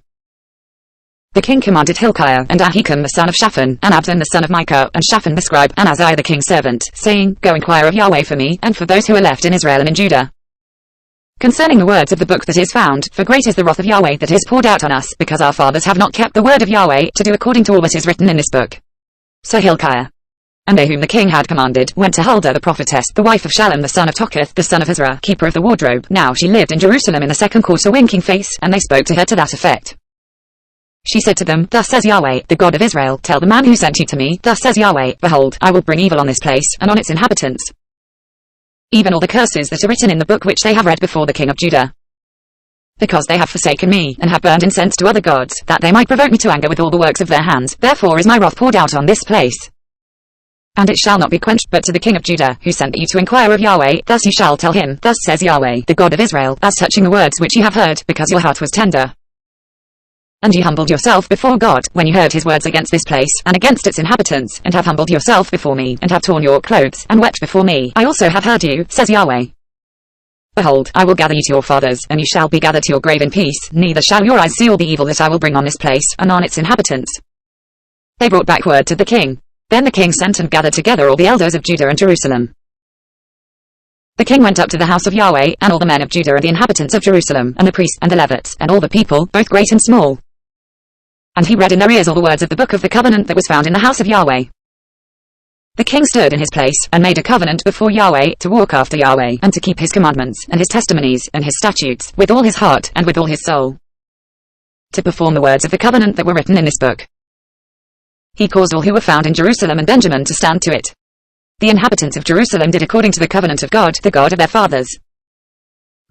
The king commanded Hilkiah, and Ahikam the son of Shaphan, and Abdon the son of Micah, and Shaphan the scribe, and Azariah the king's servant, saying, Go inquire of Yahweh for me, and for those who are left in Israel and in Judah, concerning the words of the book that is found, for great is the wrath of Yahweh that is poured out on us, because our fathers have not kept the word of Yahweh, to do according to all that is written in this book. So Hilkiah, and they whom the king had commanded, went to Huldah the prophetess, the wife of Shallum the son of Tokath, the son of Ezra, keeper of the wardrobe. Now she lived in Jerusalem in the second quarter winking face, and they spoke to her to that effect. She said to them, Thus says Yahweh, the God of Israel, tell the man who sent you to me, Thus says Yahweh, behold, I will bring evil on this place, and on its inhabitants, even all the curses that are written in the book which they have read before the king of Judah. Because they have forsaken me, and have burned incense to other gods, that they might provoke me to anger with all the works of their hands, therefore is my wrath poured out on this place. And it shall not be quenched, but to the king of Judah, who sent you to inquire of Yahweh, thus you shall tell him, Thus says Yahweh, the God of Israel, as touching the words which you have heard, because your heart was tender, And you humbled yourself before God, when you heard his words against this place, and against its inhabitants, and have humbled yourself before me, and have torn your clothes, and wept before me. I also have heard you, says Yahweh. Behold, I will gather you to your fathers, and you shall be gathered to your grave in peace, neither shall your eyes see all the evil that I will bring on this place, and on its inhabitants. They brought back word to the king. Then the king sent and gathered together all the elders of Judah and Jerusalem. The king went up to the house of Yahweh, and all the men of Judah and the inhabitants of Jerusalem, and the priests and the Levites, and all the people, both great and small. And he read in their ears all the words of the book of the covenant that was found in the house of Yahweh. The king stood in his place, and made a covenant before Yahweh, to walk after Yahweh, and to keep his commandments, and his testimonies, and his statutes, with all his heart, and with all his soul, to perform the words of the covenant that were written in this book. He caused all who were found in Jerusalem and Benjamin to stand to it. The inhabitants of Jerusalem did according to the covenant of God, the God of their fathers.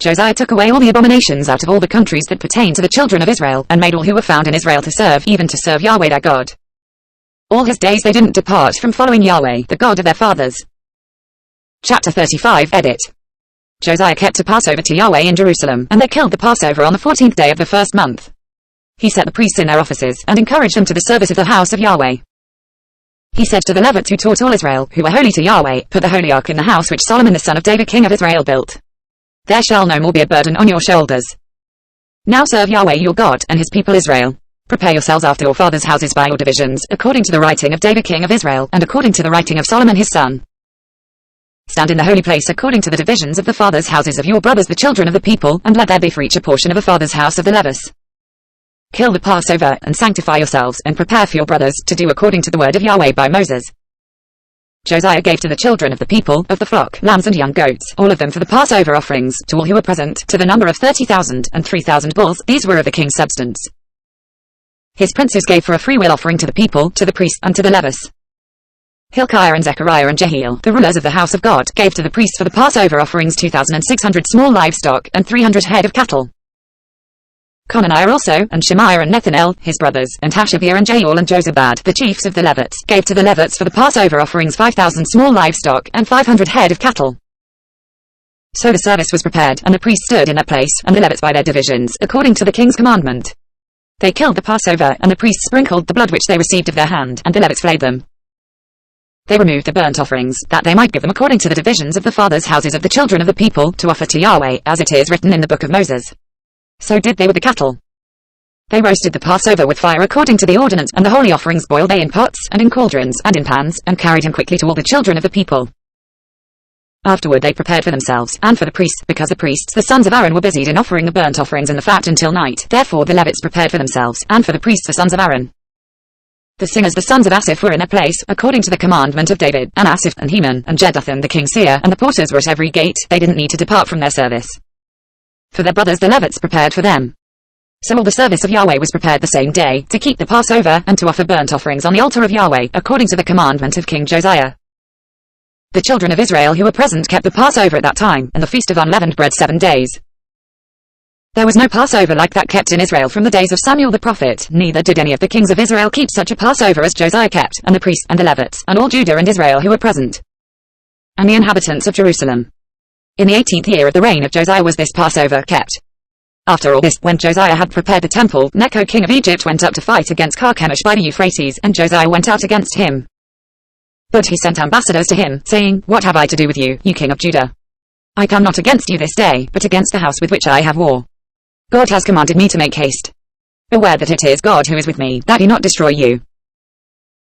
Josiah took away all the abominations out of all the countries that pertain to the children of Israel, and made all who were found in Israel to serve, even to serve Yahweh their God. All his days they didn't depart from following Yahweh, the God of their fathers. Chapter 35, edit. Josiah kept a Passover to Yahweh in Jerusalem, and they killed the Passover on the 14th day of the first month. He set the priests in their offices, and encouraged them to the service of the house of Yahweh. He said to the Levites who taught all Israel, who were holy to Yahweh, put the holy ark in the house which Solomon the son of David king of Israel built. There shall no more be a burden on your shoulders. Now serve Yahweh your God, and his people Israel. Prepare yourselves after your fathers' houses by your divisions, according to the writing of David king of Israel, and according to the writing of Solomon his son. Stand in the holy place according to the divisions of the fathers' houses of your brothers the children of the people, and let there be for each a portion of a father's house of the Levites. Kill the Passover, and sanctify yourselves, and prepare for your brothers, to do according to the word of Yahweh by Moses. Josiah gave to the children of the people, of the flock, lambs and young goats, all of them for the Passover offerings, to all who were present, to the number of 30,000, and 3,000 bulls. These were of the king's substance. His princes gave for a freewill offering to the people, to the priests, and to the Levites. Hilkiah and Zechariah and Jehiel, the rulers of the house of God, gave to the priests for the Passover offerings 2,600 small livestock, and 300 head of cattle. Conaniah also, and Shemaiah and Nethanel, his brothers, and Hashabiah and Jael and Jozabad, the chiefs of the Levites, gave to the Levites for the Passover offerings 5,000 small livestock, and 500 head of cattle. So the service was prepared, and the priests stood in their place, and the Levites by their divisions, according to the king's commandment. They killed the Passover, and the priests sprinkled the blood which they received of their hand, and the Levites flayed them. They removed the burnt offerings, that they might give them according to the divisions of the fathers' houses of the children of the people, to offer to Yahweh, as it is written in the book of Moses. So did they with the cattle. They roasted the Passover with fire according to the ordinance, and the holy offerings boiled they in pots, and in cauldrons, and in pans, and carried him quickly to all the children of the people. Afterward they prepared for themselves, and for the priests, because the priests the sons of Aaron were busied in offering the burnt offerings and the fat until night. Therefore the Levites prepared for themselves, and for the priests the sons of Aaron. The singers the sons of Asaph were in their place, according to the commandment of David, and Asaph, and Heman, and Jeduthun the king's seer, and the porters were at every gate. They didn't need to depart from their service. For their brothers the Levites prepared for them. So all the service of Yahweh was prepared the same day, to keep the Passover, and to offer burnt offerings on the altar of Yahweh, according to the commandment of King Josiah. The children of Israel who were present kept the Passover at that time, and the feast of unleavened bread 7 days. There was no Passover like that kept in Israel from the days of Samuel the prophet, neither did any of the kings of Israel keep such a Passover as Josiah kept, and the priests, and the Levites, and all Judah and Israel who were present, and the inhabitants of Jerusalem. In the 18th year of the reign of Josiah was this Passover kept. After all this, when Josiah had prepared the temple, Necho king of Egypt went up to fight against Carchemish by the Euphrates, and Josiah went out against him. But he sent ambassadors to him, saying, What have I to do with you, you king of Judah? I come not against you this day, but against the house with which I have war. God has commanded me to make haste. Beware that it is God who is with me, that he not destroy you.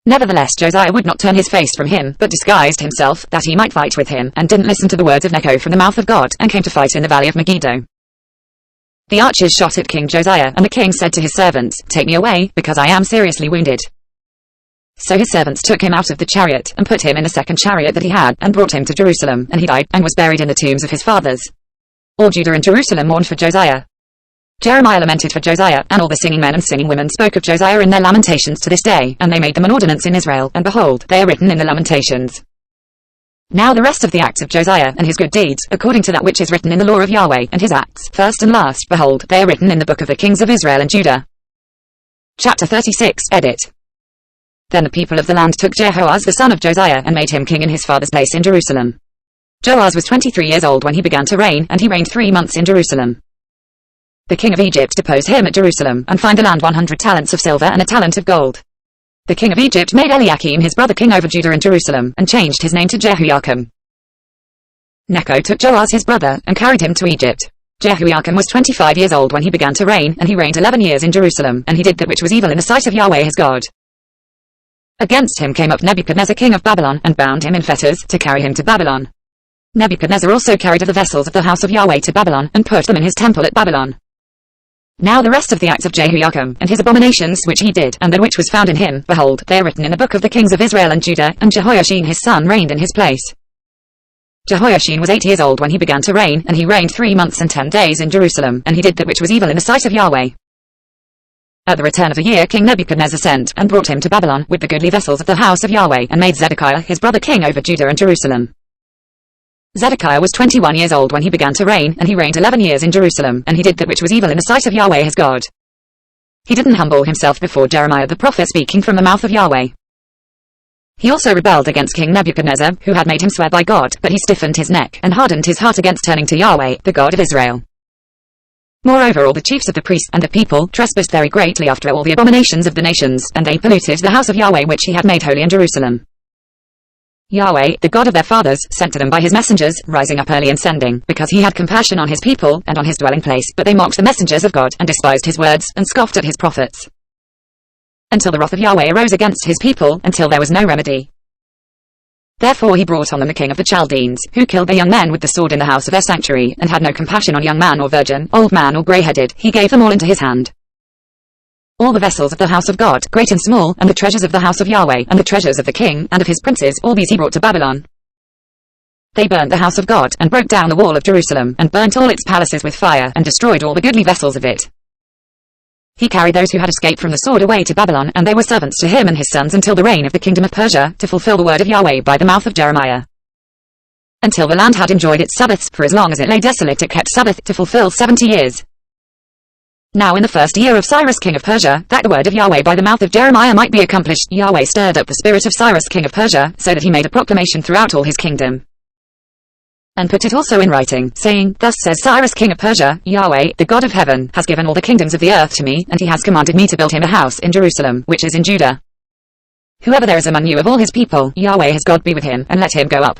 Nevertheless Josiah would not turn his face from him, but disguised himself, that he might fight with him, and didn't listen to the words of Necho from the mouth of God, and came to fight in the valley of Megiddo. The archers shot at King Josiah, and the king said to his servants, Take me away, because I am seriously wounded. So his servants took him out of the chariot, and put him in a second chariot that he had, and brought him to Jerusalem, and he died, and was buried in the tombs of his fathers. All Judah and Jerusalem mourned for Josiah. Jeremiah lamented for Josiah, and all the singing men and singing women spoke of Josiah in their lamentations to this day, and they made them an ordinance in Israel, and behold, they are written in the Lamentations. Now the rest of the acts of Josiah, and his good deeds, according to that which is written in the law of Yahweh, and his acts, first and last, behold, they are written in the book of the kings of Israel and Judah. Chapter 36, edit. Then the people of the land took Jehoahaz the son of Josiah, and made him king in his father's place in Jerusalem. Joahaz was 23 years old when he began to reign, and he reigned 3 months in Jerusalem. the king of Egypt deposed him at Jerusalem, and fined the land 100 talents of silver and a talent of gold. The king of Egypt made Eliakim his brother king over Judah and Jerusalem, and changed his name to Jehoiakim. Necho took Joaz his brother, and carried him to Egypt. Jehoiakim was 25 years old when he began to reign, and he reigned 11 years in Jerusalem, and he did that which was evil in the sight of Yahweh his God. Against him came up Nebuchadnezzar king of Babylon, and bound him in fetters, to carry him to Babylon. Nebuchadnezzar also carried of the vessels of the house of Yahweh to Babylon, and put them in his temple at Babylon. Now the rest of the acts of Jehoiakim, and his abominations which he did, and that which was found in him, behold, they are written in the book of the kings of Israel and Judah, and Jehoiachin his son reigned in his place. Jehoiachin was 8 years old when he began to reign, and he reigned 3 months and 10 days in Jerusalem, and he did that which was evil in the sight of Yahweh. At the return of the year King Nebuchadnezzar sent, and brought him to Babylon, with the goodly vessels of the house of Yahweh, and made Zedekiah his brother king over Judah and Jerusalem. Zedekiah was 21 years old when he began to reign, and he reigned 11 years in Jerusalem, and he did that which was evil in the sight of Yahweh his God. He didn't humble himself before Jeremiah the prophet speaking from the mouth of Yahweh. He also rebelled against King Nebuchadnezzar, who had made him swear by God, but he stiffened his neck, and hardened his heart against turning to Yahweh, the God of Israel. Moreover all the chiefs of the priests and the people trespassed very greatly after all the abominations of the nations, and they polluted the house of Yahweh which he had made holy in Jerusalem. Yahweh, the God of their fathers, sent to them by his messengers, rising up early and sending, because he had compassion on his people, and on his dwelling place, but they mocked the messengers of God, and despised his words, and scoffed at his prophets. Until the wrath of Yahweh arose against his people, until there was no remedy. Therefore he brought on them the king of the Chaldeans, who killed their young men with the sword in the house of their sanctuary, and had no compassion on young man or virgin, old man or grey-headed, he gave them all into his hand. All the vessels of the house of God, great and small, and the treasures of the house of Yahweh, and the treasures of the king, and of his princes, all these he brought to Babylon. They burnt the house of God, and broke down the wall of Jerusalem, and burnt all its palaces with fire, and destroyed all the goodly vessels of it. He carried those who had escaped from the sword away to Babylon, and they were servants to him and his sons until the reign of the kingdom of Persia, to fulfill the word of Yahweh by the mouth of Jeremiah. Until the land had enjoyed its Sabbaths, for as long as it lay desolate it kept Sabbath, to fulfill 70 years. Now in the first year of Cyrus king of Persia, that the word of Yahweh by the mouth of Jeremiah might be accomplished, Yahweh stirred up the spirit of Cyrus king of Persia, so that he made a proclamation throughout all his kingdom, and put it also in writing, saying, Thus says Cyrus king of Persia, Yahweh, the God of heaven, has given all the kingdoms of the earth to me, and he has commanded me to build him a house in Jerusalem, which is in Judah. Whoever there is among you of all his people, Yahweh his God be with him, and let him go up.